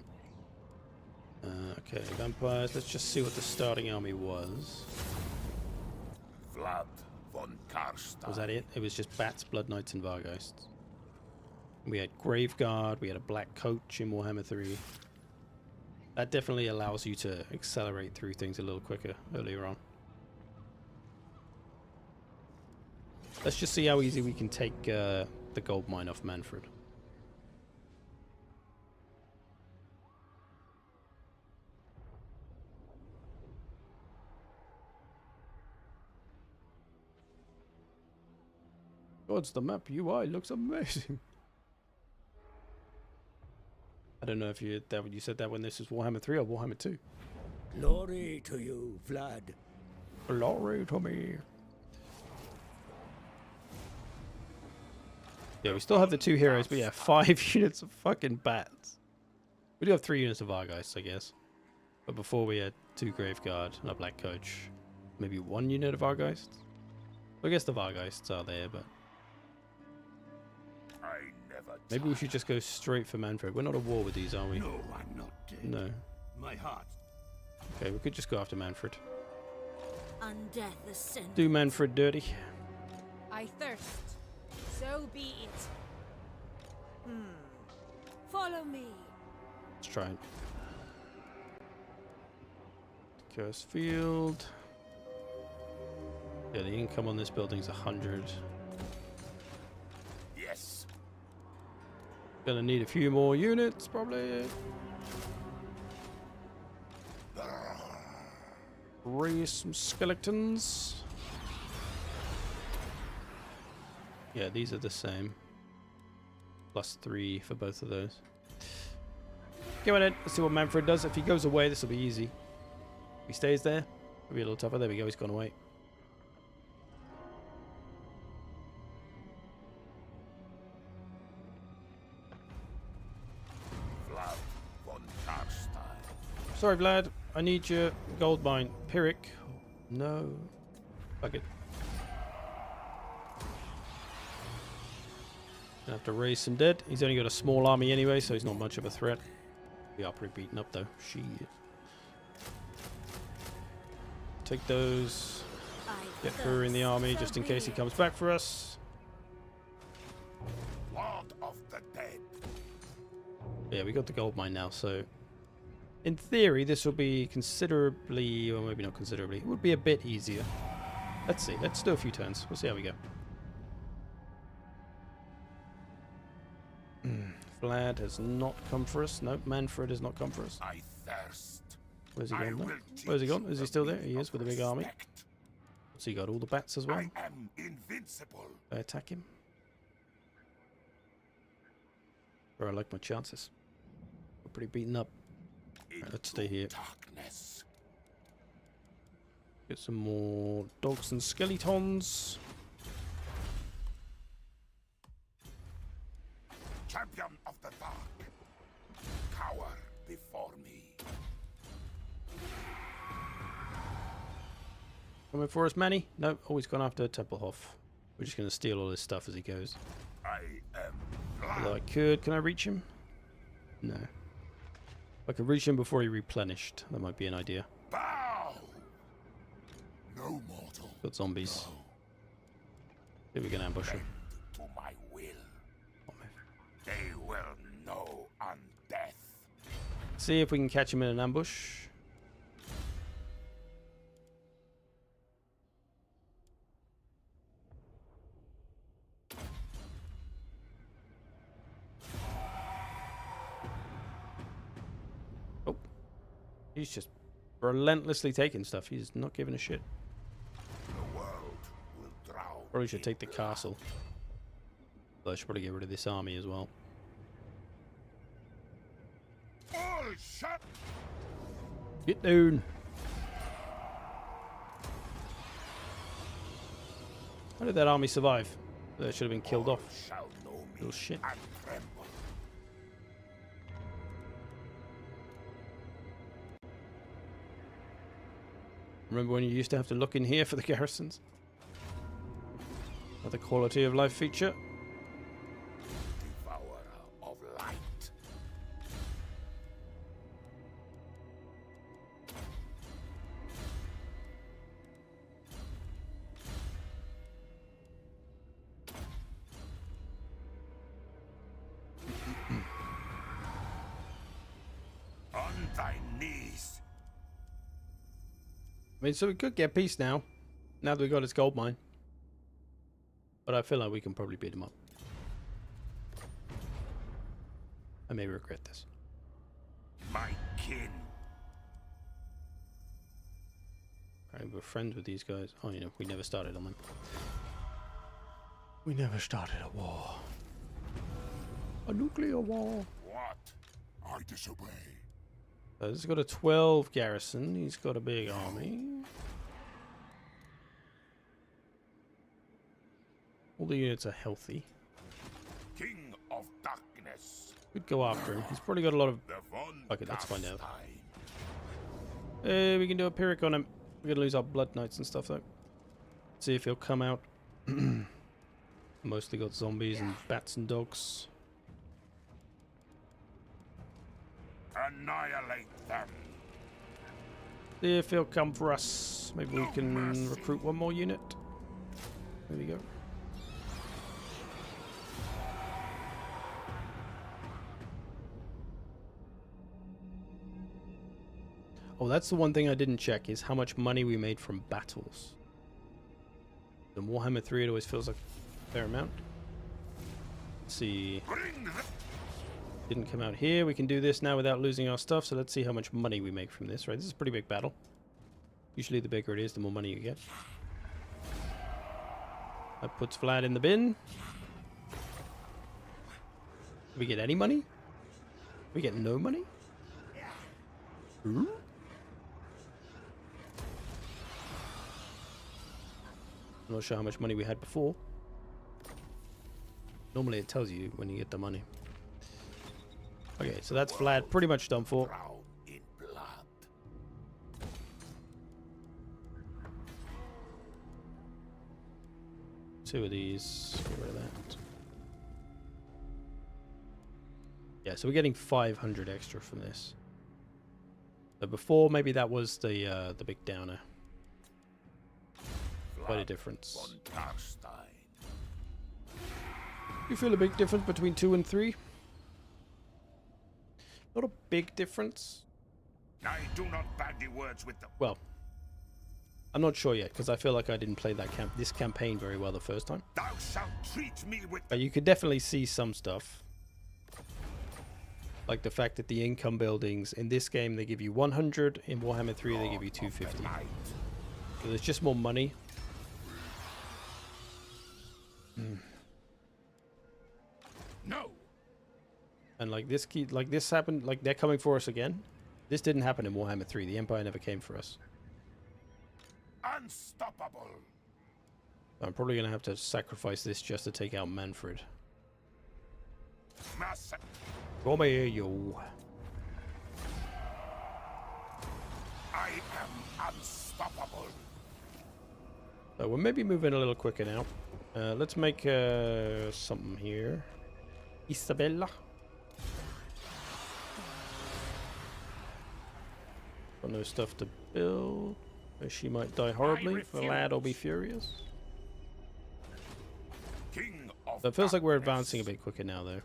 Okay, vampires. Let's just see what the starting army was. Vlad von Karstein. Was that it? It was just Bats, Blood Knights, and Vargheists. We had Graveguard, we had a Black Coach in Warhammer 3. That definitely allows you to accelerate through things a little quicker earlier on. Let's just see how easy we can take the gold mine off Manfred. God's the map UI looks amazing. I don't know if you said that when this is Warhammer 3 or Warhammer 2. Glory to you, Vlad. Glory to me. Yeah, we still have the 2 heroes, but yeah, 5 units of fucking bats. We do have 3 units of Vargheists, I guess. But before we had 2 Graveguard and a Black Coach. Maybe 1 unit of Vargeists? I guess the Vargeists are there, but... I never maybe we should just go straight for Manfred. We're not at war with these, are we? No, I'm not dead. No. My heart. Okay, we could just go after Manfred. Undeath ascend. Do Manfred dirty. I thirst. So be it. Follow me. Let's try it. Curse Field. Yeah, the income on this building's 100. Yes. Gonna need a few more units, probably. Raise some skeletons. Yeah, these are the same. +3 for both of those. Go ahead, let's see what Manfred does. If he goes away, this will be easy. If he stays there, it'll be a little tougher. There we go, he's gone away. Vlad von Karstein. Sorry, Vlad. I need your gold mine. Pyrrhic. No. Fuck it. Gonna have to raise some dead. He's only got a small army anyway, so he's not much of a threat. We are pretty beaten up though. Shit. Take those. Get her in the army just in case he comes back for us. Lord of the dead. Yeah, we got the gold mine now, so in theory this will be considerably, or maybe not considerably, it would be a bit easier. Let's see, let's do a few turns. We'll see how we go. Vlad has not come for us. Nope, Manfred has not come for us. I thirst. Where's he I gone? will Now? Where's he gone? Is he still there? He is with a big army. respect. What's he got? All the bats as well? I am invincible. I attack him. Or I like my chances. We're pretty beaten up. Right, let's stay here. Darkness. Get some more dogs and skeletons. Champion of the dark. Cower before me. Coming for us, Manny? Nope, always gone after Templehof. We're just going to steal all his stuff as he goes. I am Although I Vlad. could. Can I reach him? No. If I could reach him before he replenished. That might be an idea. Bow. No mortal. Got zombies. Here we can ambush him. To my will. Oh, man. They will know on death. See if we can catch him in an ambush. Oh. He's just relentlessly taking stuff. He's not giving a shit. The world will drown. Probably should in take the blood. castle. But I should probably get rid of this army as well. All shut. Get down! How did that army survive? They should have been killed off. Shall know me. Little shit. And tremble. Remember when you used to have to look in here for the garrisons? Another quality of life feature. Devourer of light. On thy knees. I mean, so we could get peace now. Now that we got his gold mine. But I feel like we can probably beat him up. I may regret this. My kin. Alright, we're friends with these guys. Oh, you know, we never started on them. We never started a war. A nuclear war. What? I disobey. This has got a 12 garrison. He's got a big army. All the units are healthy. King of darkness. We'd go after him. He's probably got a lot of... The von Okay, let's find out. Karstein. We can do a Pyrrhic on him. We're gonna lose our Blood Knights and stuff though. See if he'll come out. Mostly got zombies and bats and dogs. Annihilate them. See if he'll come for us. Maybe we can recruit one more unit. There we go. Oh, that's the one thing I didn't check, is how much money we made from battles. In Warhammer 3 it always feels like a fair amount. Let's see. Didn't come out here. We can do this now without losing our stuff, so let's see how much money we make from this, right? This is a pretty big battle. Usually the bigger it is, the more money you get. That puts Vlad in the bin. Do we get any money? We get no money? Ooh. I'm not sure how much money we had before. Normally it tells you when you get the money. Okay, so that's Vlad pretty much done for. In blood. 2 of these. Get rid of that. Yeah, so we're getting 500 extra from this. So before, maybe that was the big downer. Quite a difference. You feel a big difference between 2 and 3? Not a big difference. I do not bandy words with them. Well, I'm not sure yet because I feel like I didn't play this campaign very well the first time. Thou shalt treat me with. But you could definitely see some stuff, like the fact that the income buildings in this game they give you 100, in Warhammer 3 they give you 250. So there's just more money. No. And like this happened, like they're coming for us again. This didn't happen in Warhammer 3. The Empire never came for us. Unstoppable. I'm probably gonna have to sacrifice this just to take out Manfred. Come here, you. I am unstoppable. So we're maybe moving a little quicker now. Let's make something here. Isabella. Got no stuff to build. She might die horribly. Vlad will be furious. King of So it feels like we're advancing a bit quicker now, though.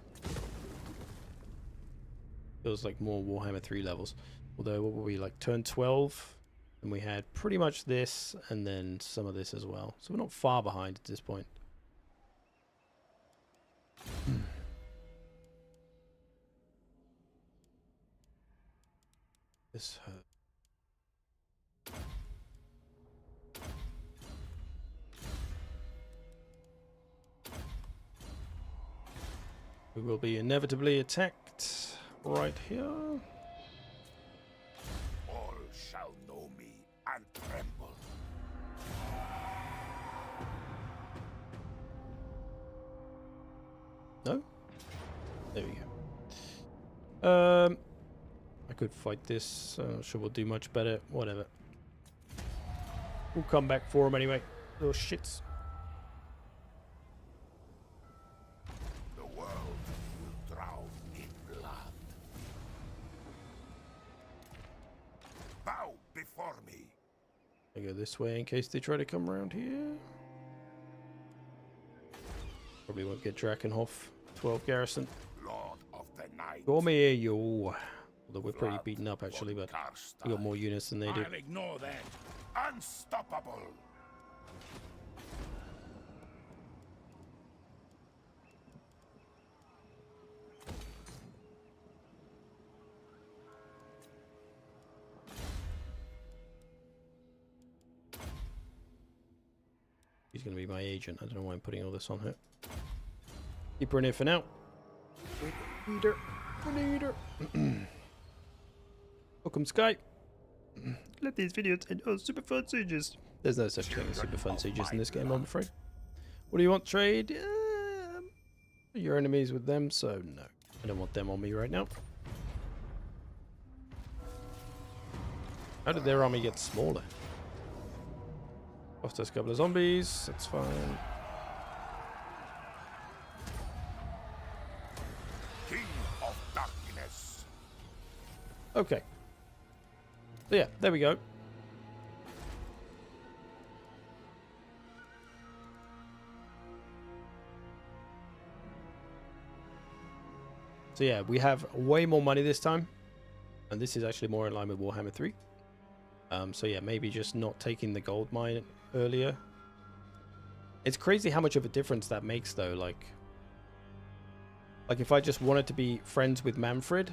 Feels like more Warhammer 3 levels. Although, what were we, like turn 12? And we had pretty much this, and then some of this as well. So we're not far behind at this point. This hurt. We will be inevitably attacked right here. all shall know me and tremble. No? There we go. I could fight this. I'm not sure we'll do much better. Whatever. We'll come back for him anyway. Little shits. The world will drown in blood. Bow before me. I go this way in case they try to come around here. Probably won't get Drakenhof. 12 garrison. Lord of the night. Come here, yo. Although we're pretty beaten up actually, but we got more units than they do. I'll ignore that. Unstoppable. He's going to be my agent. I don't know why I'm putting all this on her. Keep her in here for now. We need her. We need her. Welcome, Sky. Let these videos and super fun sieges. There's no such thing as super fun sieges in this game, I'm afraid. What do you want, trade? Your enemies with them, so no. I don't want them on me right now. How did their army get smaller? Lost us a couple of zombies. That's fine. King of Darkness. Okay. So yeah, there we go. So yeah, we have way more money this time. And this is actually more in line with Warhammer 3. So yeah, maybe just not taking the gold mine earlier. It's crazy how much of a difference that makes though. Like if I just wanted to be friends with Manfred,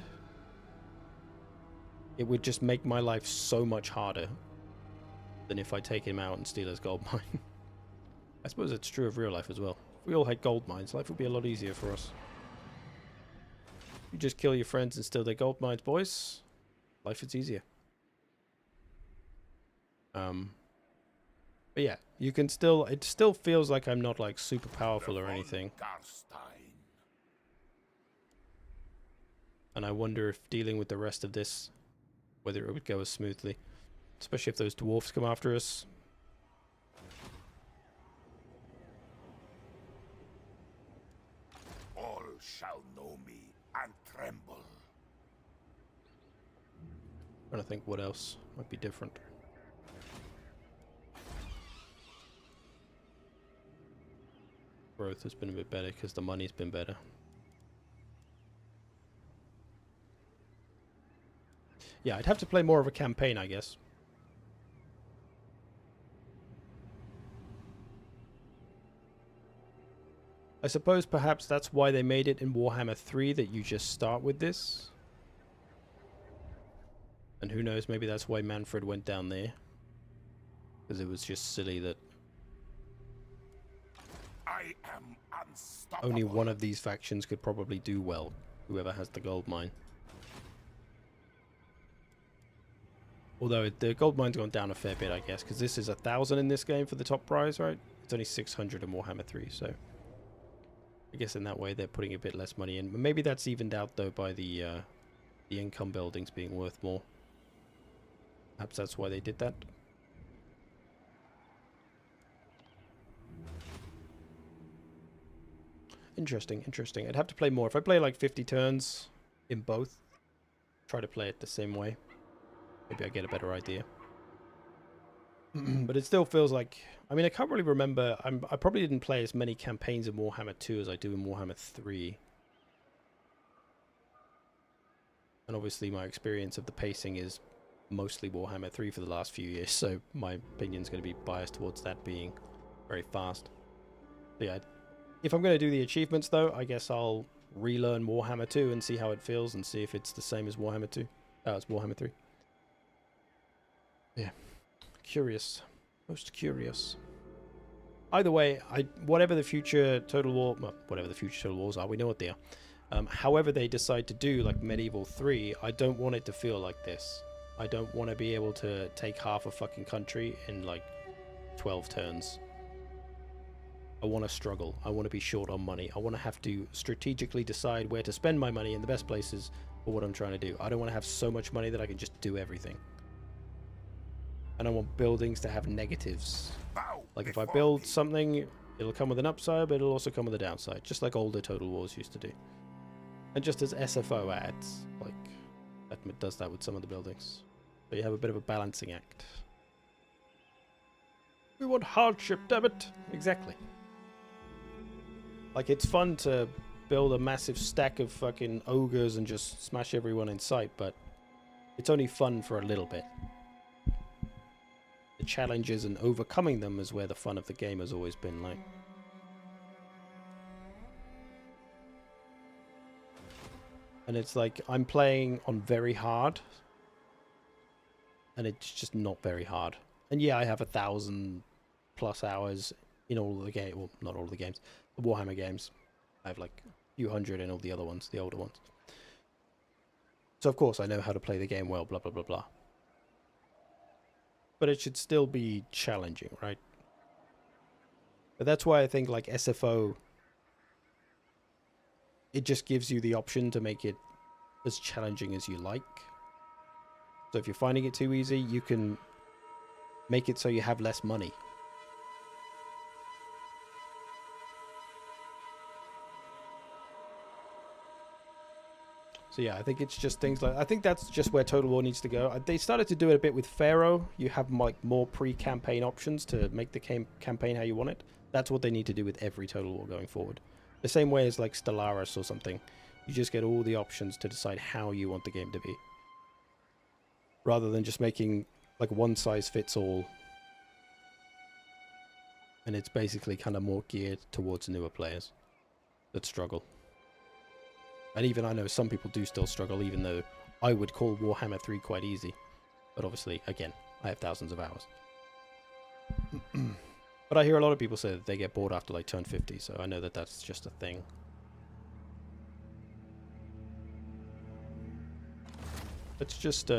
it would just make my life so much harder than if I take him out and steal his gold mine. I suppose it's true of real life as well. If we all had gold mines, life would be a lot easier for us. You just kill your friends and steal their gold mines, boys. Life is easier. But yeah, you can still, it still feels like I'm not like super powerful or anything. And I wonder if dealing with the rest of this, whether it would go as smoothly. Especially if those dwarfs come after us. All shall know me and tremble. I'm trying to think what else might be different. Growth has been a bit better because the money's been better. Yeah, I'd have to play more of a campaign, I guess. I suppose perhaps that's why they made it in Warhammer 3 that you just start with this. And who knows, maybe that's why Manfred went down there. Because it was just silly that I am unstoppable. only one of these factions could probably do well. Whoever has the gold mine. Although the gold mine's gone down a fair bit, I guess. Because this is 1,000 in this game for the top prize, right? It's only 600 in Warhammer 3, so I guess in that way they're putting a bit less money in. But maybe that's evened out, though, by the income buildings being worth more. Perhaps that's why they did that. Interesting, interesting. I'd have to play more. If I play like 50 turns in both, try to play it the same way, maybe I get a better idea. But it still feels like... I mean, I can't really remember... I probably didn't play as many campaigns in Warhammer 2 as I do in Warhammer 3. And obviously my experience of the pacing is mostly Warhammer 3 for the last few years, so my opinion's going to be biased towards that being very fast. But yeah, if I'm going to do the achievements, though, I guess I'll relearn Warhammer 2 and see how it feels and see if it's the same as Warhammer 2. Oh, it's Warhammer 3. Yeah. Curious. Most curious. Either way, whatever the future Total War... Well, whatever the future Total Wars are, we know what they are. However they decide to do, like Medieval 3, I don't want it to feel like this. I don't want to be able to take half a fucking country in, like, 12 turns. I want to struggle. I want to be short on money. I want to have to strategically decide where to spend my money in the best places for what I'm trying to do. I don't want to have so much money that I can just do everything. And I want buildings to have negatives. Like if I build something, it'll come with an upside, but it'll also come with a downside. Just like older Total Wars used to do. And just as SFO adds, like, that does that with some of the buildings. So you have a bit of a balancing act. We want hardship, damn it! Exactly. Like, it's fun to build a massive stack of fucking ogres and just smash everyone in sight, but it's only fun for a little bit. The challenges and overcoming them is where the fun of the game has always been, like. And it's like, I'm playing on very hard, and it's just not very hard. And yeah, I have 1,000+ hours in all of the games. Well, not all of the games. The Warhammer games. I have like a few hundred in all the other ones, the older ones. So of course I know how to play the game well, blah, blah, blah, blah. But it should still be challenging, right? But that's why I think like SFO, it just gives you the option to make it as challenging as you like. So if you're finding it too easy, you can make it so you have less money. So yeah, I think it's just things like... I think that's just where Total War needs to go. They started to do it a bit with Pharaoh. You have like more pre-campaign options to make the campaign how you want it. That's what they need to do with every Total War going forward. The same way as like Stellaris or something. You just get all the options to decide how you want the game to be. Rather than just making like one size fits all. And it's basically kind of more geared towards newer players that struggle. And even I know some people do still struggle, even though I would call Warhammer 3 quite easy. But obviously, again, I have thousands of hours. But I hear a lot of people say that they get bored after like turn 50, so I know that that's just a thing. Let's just,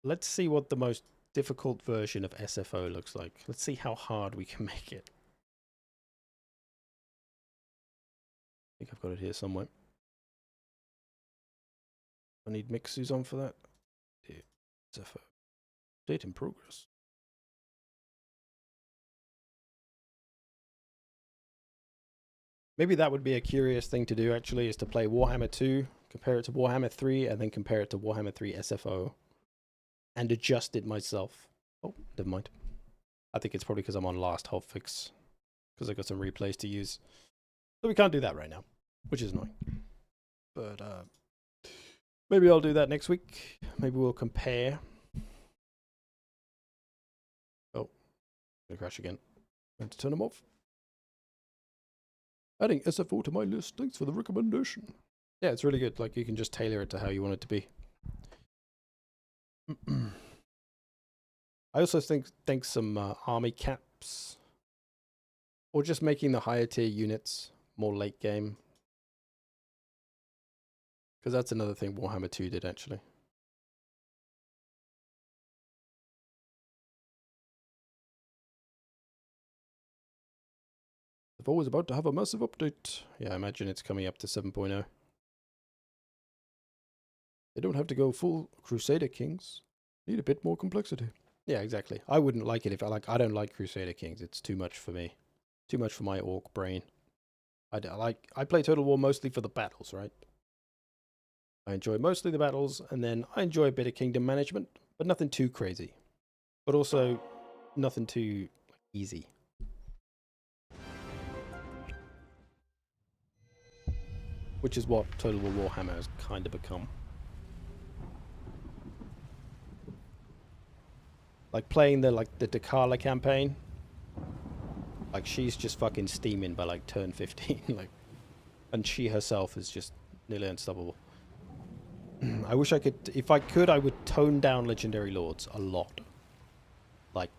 let's see what the most difficult version of SFO looks like. Let's see how hard we can make it. I think I've got it here somewhere. I need Mixus on for that. SFO. Date in progress. Maybe that would be a curious thing to do, actually, is to play Warhammer 2, compare it to Warhammer 3, and then compare it to Warhammer 3 SFO. And adjust it myself. Oh, never mind. I think it's probably because I'm on last hotfix. Because I got some replays to use. So we can't do that right now, which is annoying. But maybe I'll do that next week. Maybe we'll compare. Oh, gonna crash again. Going to turn them off. Adding SFO to my list. Thanks for the recommendation. Yeah, it's really good. Like, you can just tailor it to how you want it to be. I also think some army caps. Or just making the higher tier units more late game. Because that's another thing Warhammer 2 did, actually. I've always about to have a massive update. Yeah, I imagine it's coming up to 7.0. They don't have to go full Crusader Kings. Need a bit more complexity. Yeah, exactly. I wouldn't like it if I don't like Crusader Kings. It's too much for me. Too much for my orc brain. I play Total War mostly for the battles, right? I enjoy mostly the battles, and then I enjoy a bit of kingdom management, but nothing too crazy. But also, nothing too easy. Which is what Total War Warhammer has kind of become. Like playing the Dakala campaign. Like, she's just fucking steaming by like turn 15. Like, and she herself is just nearly unstoppable. I wish I could, if I could, I would tone down Legendary Lords a lot. Like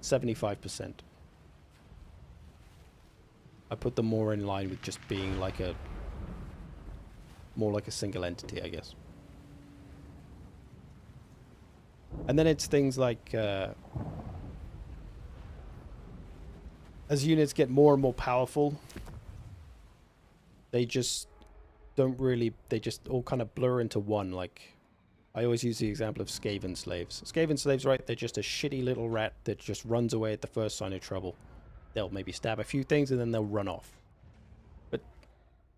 75%. I put them more in line with just being like more like a single entity, I guess. And then it's things like, as units get more and more powerful, they just don't really, they just all kind of blur into one. Like, I always use the example of Skaven slaves. Skaven slaves, right, they're just a shitty little rat that just runs away at the first sign of trouble. They'll maybe stab a few things and then they'll run off. But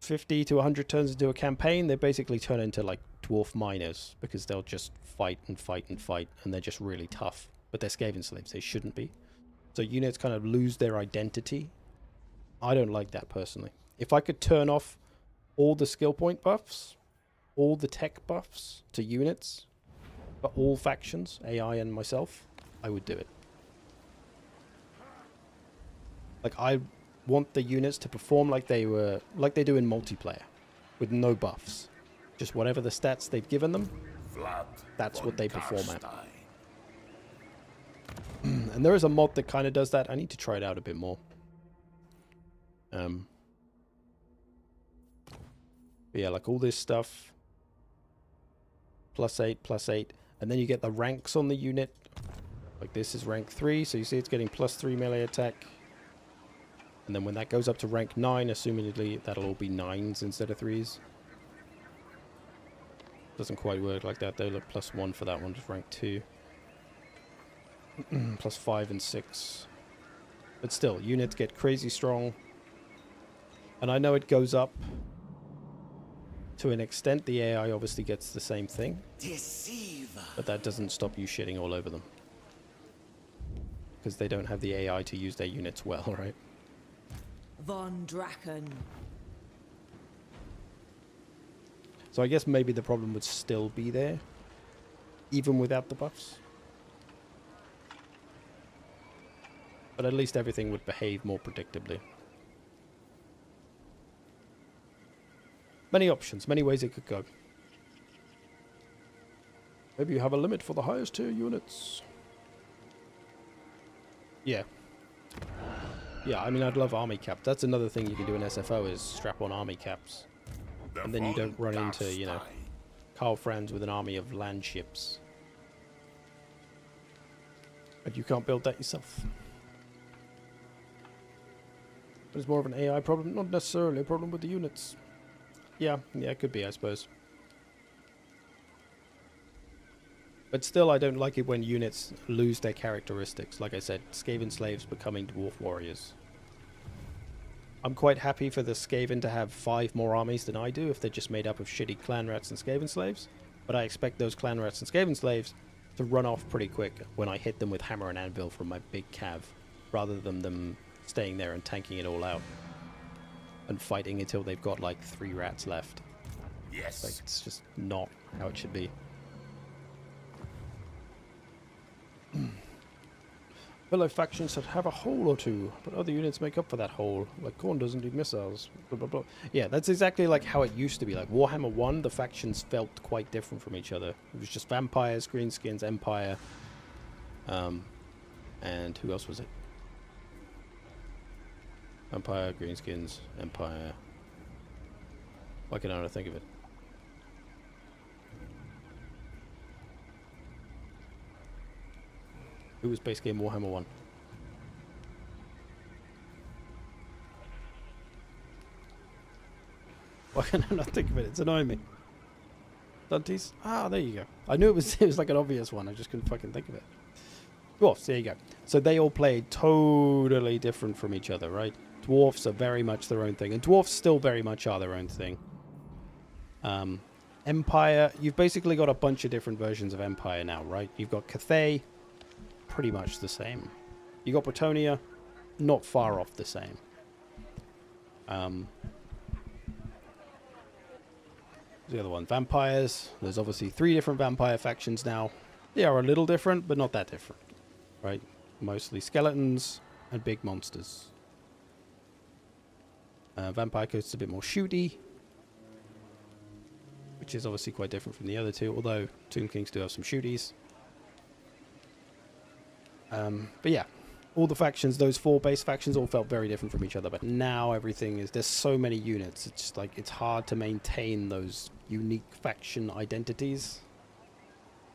50 to 100 turns into a campaign, they basically turn into like dwarf miners, because they'll just fight and fight and fight, and they're just really tough. But they're Skaven slaves, they shouldn't be. So units kind of lose their identity. I don't like that personally. If I could turn off all the skill point buffs, all the tech buffs to units, for all factions, AI and myself, I would do it. Like, I want the units to perform like they do in multiplayer, with no buffs. Just whatever the stats they've given them, Vlad, that's what they perform at. And there is a mod that kind of does that. I need to try it out a bit more. But yeah, like all this stuff. +8, and then you get the ranks on the unit. Like, this is rank 3, so you see it's getting +3 melee attack. And then when that goes up to rank 9, assumedly that'll all be 9s instead of 3s. Doesn't quite work like that though. Look, +1 for that one, just rank 2. +5 and 6. But still, units get crazy strong. And I know it goes up to an extent. The AI obviously gets the same thing. Deceiver. But that doesn't stop you shitting all over them. Because they don't have the AI to use their units well, right? Von Draken. So I guess maybe the problem would still be there, even without the buffs. But at least everything would behave more predictably. Many options, many ways it could go. Maybe you have a limit for the highest tier units. Yeah. Yeah, I mean, I'd love army caps. That's another thing you can do in SFO is strap on army caps. And then you don't run into, you know, Carl Franz with an army of land ships. But you can't build that yourself. But it's more of an AI problem, not necessarily a problem with the units. Yeah, it could be, I suppose. But still, I don't like it when units lose their characteristics. Like I said, Skaven slaves becoming dwarf warriors. I'm quite happy for the Skaven to have 5 more armies than I do if they're just made up of shitty clan rats and Skaven slaves. But I expect those clan rats and Skaven slaves to run off pretty quick when I hit them with hammer and anvil from my big cav, rather than them staying there and tanking it all out and fighting until they've got like 3 rats left. Yes. Like, it's just not how it should be. Fellow factions that have a hole or two, but other units make up for that hole. Like Khorne doesn't need missiles. Blah, blah, blah. Yeah, that's exactly like how it used to be. Like Warhammer 1, the factions felt quite different from each other. It was just vampires, greenskins, empire, and who else was it? Empire, greenskins, empire. Why can I not think of it? Who was basically in Warhammer 1? Why can I not think of it? It's annoying me. Dantes? Ah, there you go. I knew it was like an obvious one. I just couldn't fucking think of it. Dwarfs, there you go. So they all played totally different from each other, right? Dwarfs are very much their own thing. And dwarfs still very much are their own thing. Empire, you've basically got a bunch of different versions of Empire now, right? You've got Cathay, pretty much the same. You got Bretonia, not far off the same. The other one, vampires. There's obviously 3 different vampire factions now. They are a little different, but not that different, right? Mostly skeletons and big monsters. Vampire Coast's a bit more shooty, which is obviously quite different from the other 2, although Tomb Kings do have some shooties. But yeah, all the factions, those 4 base factions, all felt very different from each other. But now everything is, there's so many units. It's just like, it's hard to maintain those unique faction identities.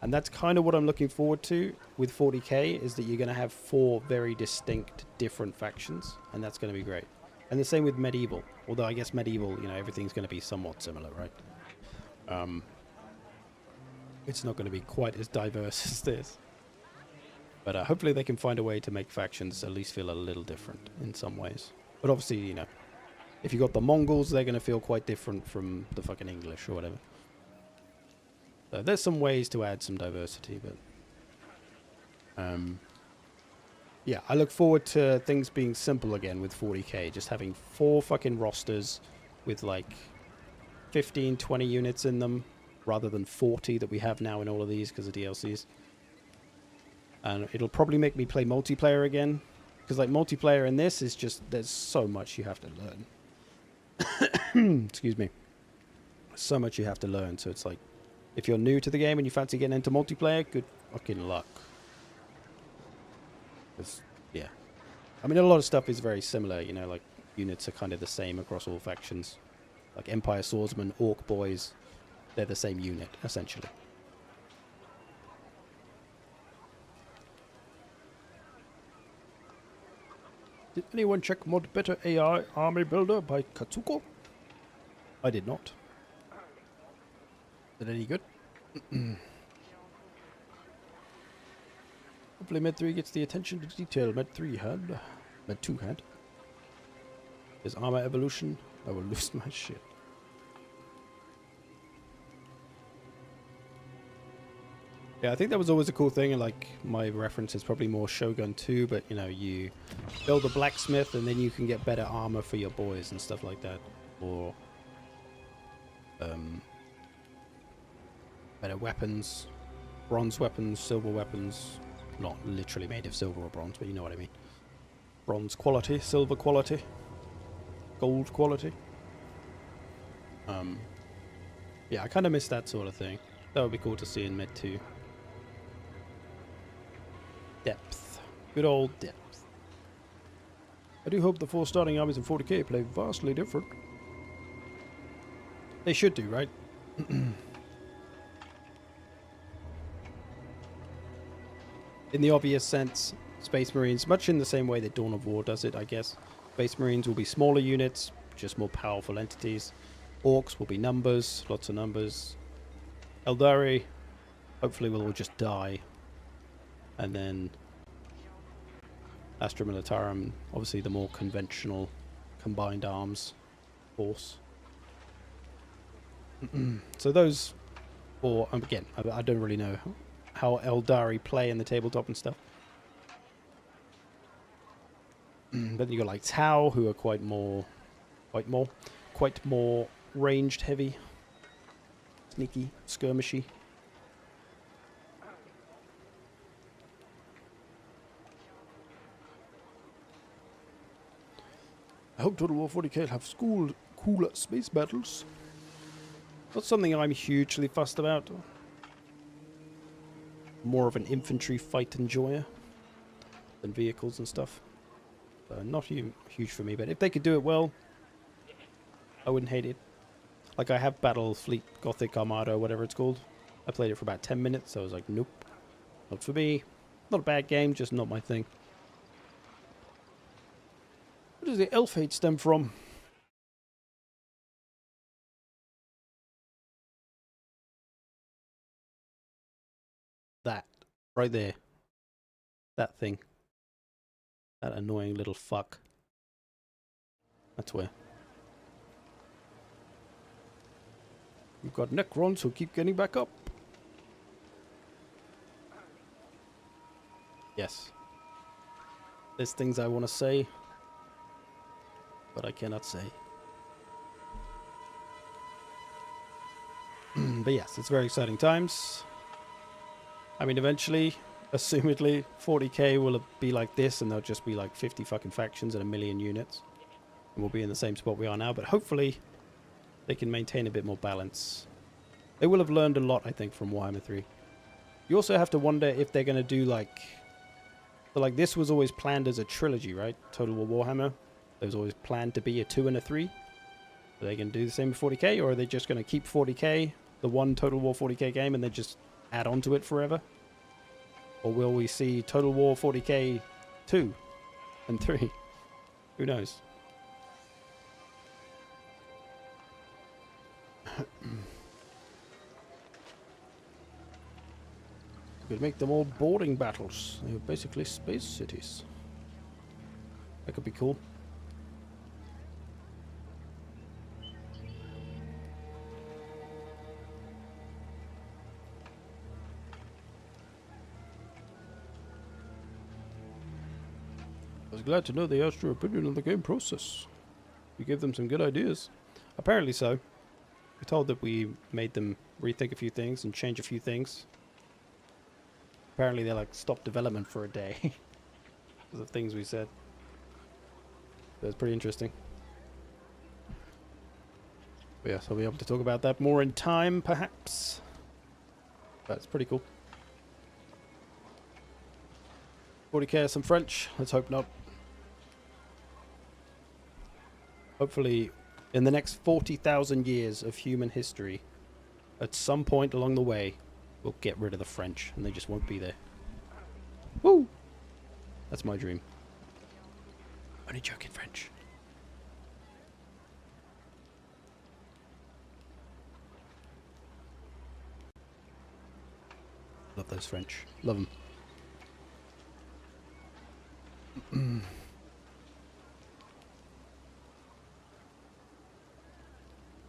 And that's kind of what I'm looking forward to with 40k, is that you're going to have 4 very distinct, different factions. And that's going to be great. And the same with medieval. Although I guess medieval, you know, everything's going to be somewhat similar, right? It's not going to be quite as diverse as this. But hopefully they can find a way to make factions at least feel a little different in some ways. But obviously, you know, if you got the Mongols, they're going to feel quite different from the fucking English or whatever. So there's some ways to add some diversity, but... yeah, I look forward to things being simple again with 40k. Just having 4 fucking rosters with like 15, 20 units in them, rather than 40 that we have now in all of these because of DLCs. And it'll probably make me play multiplayer again. Because like multiplayer in this is just, there's so much you have to learn. Excuse me. So much you have to learn. So it's like, if you're new to the game and you fancy getting into multiplayer, good fucking luck. Yeah. I mean, a lot of stuff is very similar, you know, like units are kind of the same across all factions. Like Empire Swordsmen, Orc Boys, they're the same unit, essentially. Did anyone check Mod Better AI Army Builder by Katsuko? I did not. Is it any good? Hopefully Med 3 gets the attention to detail Med 3 had. Med 2 had. His armor evolution, I will lose my shit. Yeah, I think that was always a cool thing, and like my reference is probably more Shogun 2, but you know, you build a blacksmith and then you can get better armor for your boys and stuff like that. Or better weapons, bronze weapons, silver weapons, not literally made of silver or bronze, but you know what I mean. Bronze quality, silver quality, gold quality. Yeah, I kind of miss that sort of thing. That would be cool to see in Med 2. Depth. Good old depth. I do hope the 4 starting armies in 40k play vastly different. They should do, right? In the obvious sense, Space Marines, much in the same way that Dawn of War does it, I guess. Space Marines will be smaller units, just more powerful entities. Orcs will be numbers, lots of numbers. Eldari, hopefully will all just die. And then Astra Militarum, obviously the more conventional combined arms force. So those, or again, I don't really know how Eldari play in the tabletop and stuff. But you got like Tau, who are quite more ranged heavy, sneaky, skirmishy. I hope Total War 40k will have cooler space battles. Not something I'm hugely fussed about. More of an infantry fight enjoyer than vehicles and stuff. Not huge for me, but if they could do it well, I wouldn't hate it. Like I have Battle Fleet Gothic Armada, whatever it's called. I played it for about 10 minutes, so I was like, nope. Not for me. Not a bad game, just not my thing. Where does the elf hate stem from? That. Right there. That thing. That annoying little fuck. That's where. You've got Necrons who keep getting back up. Yes. There's things I want to say, but I cannot say. But yes, it's very exciting times. I mean, eventually, assumedly, 40k will be like this, and there'll just be like 50 fucking factions and 1 million units. And we'll be in the same spot we are now, but hopefully they can maintain a bit more balance. They will have learned a lot, I think, from Warhammer 3. You also have to wonder if they're going to do like... So like this was always planned as a trilogy, right? Total War Warhammer. It was always planned to be a 2 and a 3. Are they going to do the same with 40k, or are they just going to keep 40k, the one Total War 40k game, and then just add on to it forever? Or will we see Total War 40k 2 and 3? Who knows? We could make them all boarding battles. They were basically space cities. That could be cool. I was glad to know they asked your opinion on the game process. You gave them some good ideas. Apparently so. We told that we made them rethink a few things and change a few things. Apparently they like stopped development for a day because of things we said. So it's pretty interesting. But yes, I'll be able to talk about that more in time, perhaps. But it's pretty cool. 40k some French. Let's hope not. Hopefully, in the next 40,000 years of human history, at some point along the way, we'll get rid of the French, and they just won't be there. Woo! That's my dream. Only joking, French. Love those French. Love them.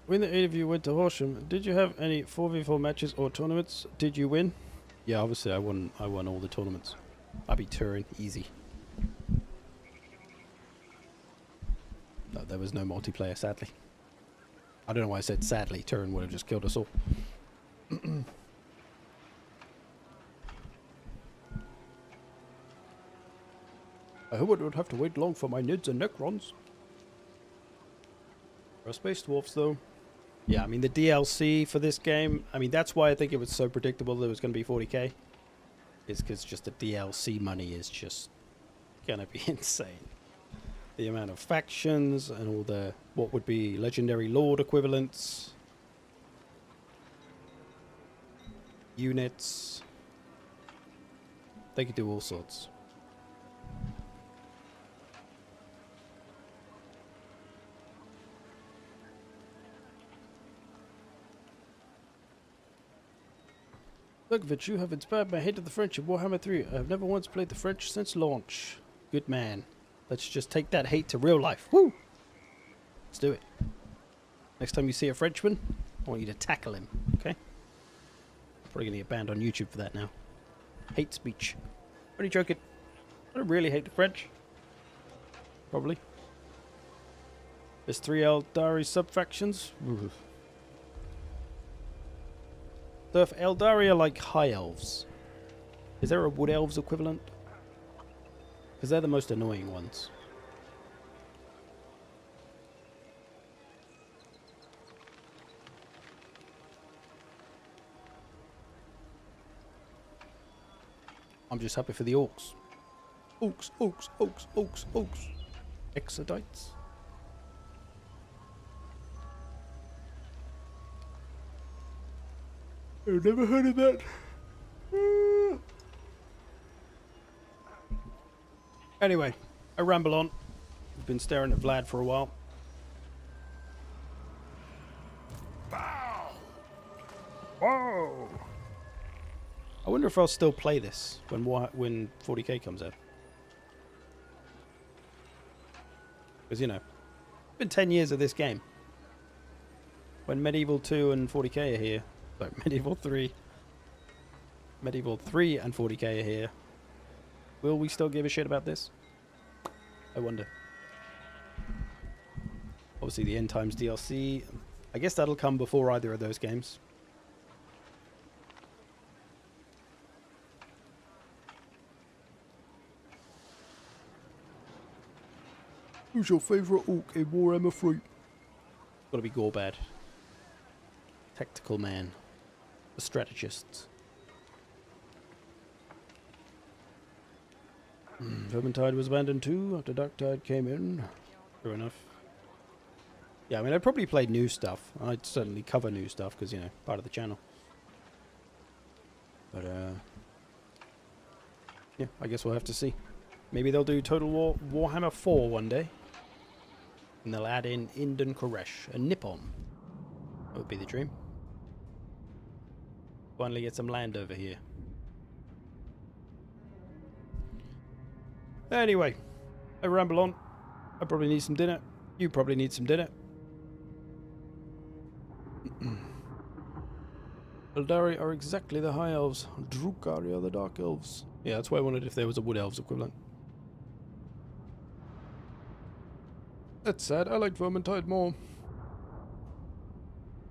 When the 8 of you went to Horsham, did you have any 4v4 matches or tournaments? Did you win? Yeah, obviously I won all the tournaments. I beat Turin, easy. No, there was no multiplayer, sadly. I don't know why I said sadly. Turin would have just killed us all. I hope I don't have to wait long for my Nids and Necrons. There are space dwarfs, though. Yeah, I mean, the DLC for this game, I mean, that's why I think it was so predictable that it was going to be 40k. Is because just the DLC money is just going to be insane. The amount of factions and all the, what would be legendary lord equivalents. Units. They could do all sorts. Look, Vitch, you have inspired my hate of the French in Warhammer 3. I have never once played the French since launch. Good man. Let's just take that hate to real life. Woo! Let's do it. Next time you see a Frenchman, I want you to tackle him, okay? Probably gonna get banned on YouTube for that now. Hate speech. Only joking. I don't really hate the French. Probably. There's 3 Eldari sub-factions. So if Eldari are like high elves, is there a wood elves equivalent? Because they're the most annoying ones. I'm just happy for the orcs. Orcs, orcs, orcs, orcs, orcs. Exodites. I've never heard of that. Anyway, I ramble on. I've been staring at Vlad for a while. Whoa! I wonder if I'll still play this when 40k comes out. Because, you know, it's been 10 years of this game. When Medieval 2 and 40k are here. So, Medieval 3 and 40k are here. Will we still give a shit about this? I wonder. Obviously the End Times DLC. I guess that'll come before either of those games. Who's your favourite orc in Warhammer 3? Gotta be Gorbad. Tactical man. The strategists. Vermintide was abandoned too after Darktide came in. True enough. Yeah, I mean, I probably played new stuff. I'd certainly cover new stuff because, you know, part of the channel. But, yeah, I guess we'll have to see. Maybe they'll do Total War Warhammer 4 one day. And they'll add in Indon Koresh and Nippon. That would be the dream. Finally get some land over here. Anyway, I ramble on. I probably need some dinner. You probably need some dinner. Eldari are exactly the high elves. Drukari are the dark elves. Yeah, that's why I wondered if there was a wood elves equivalent. That's sad. I like Vermintide more.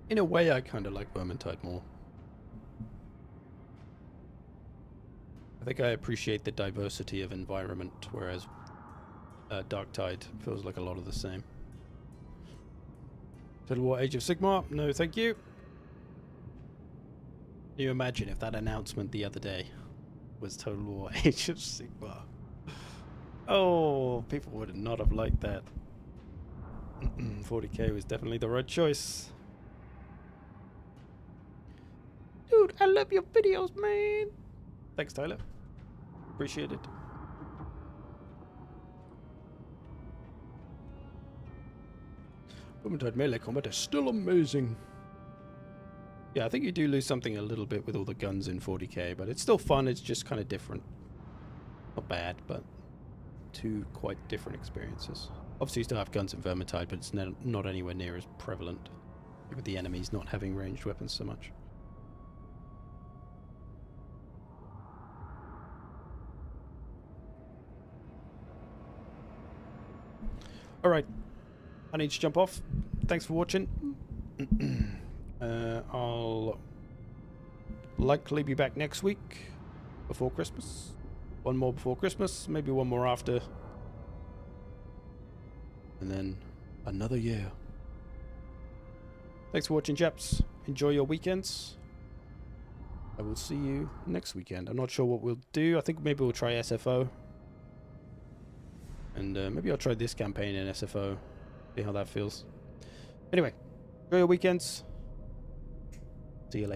In a way, I kind of like Vermintide more. I think I appreciate the diversity of environment, whereas Darktide feels like a lot of the same. Total War Age of Sigmar? No, thank you. Can you imagine if that announcement the other day was Total War Age of Sigmar? Oh, people would not have liked that. 40k was definitely the right choice. Dude, I love your videos, man. Thanks, Tyler. Appreciate it. Vermintide melee combat is still amazing. Yeah, I think you do lose something a little bit with all the guns in 40k, but it's still fun. It's just kind of different. Not bad, but two quite different experiences. Obviously, you still have guns in Vermintide, but it's not anywhere near as prevalent with the enemies not having ranged weapons so much. Alright, I need to jump off. Thanks for watching. I'll likely be back next week before Christmas. One more before Christmas, maybe one more after. And then another year. Thanks for watching, chaps. Enjoy your weekends. I will see you next weekend. I'm not sure what we'll do. I think maybe we'll try SFO. And maybe I'll try this campaign in SFO. See how that feels. Anyway, enjoy your weekends. See you later.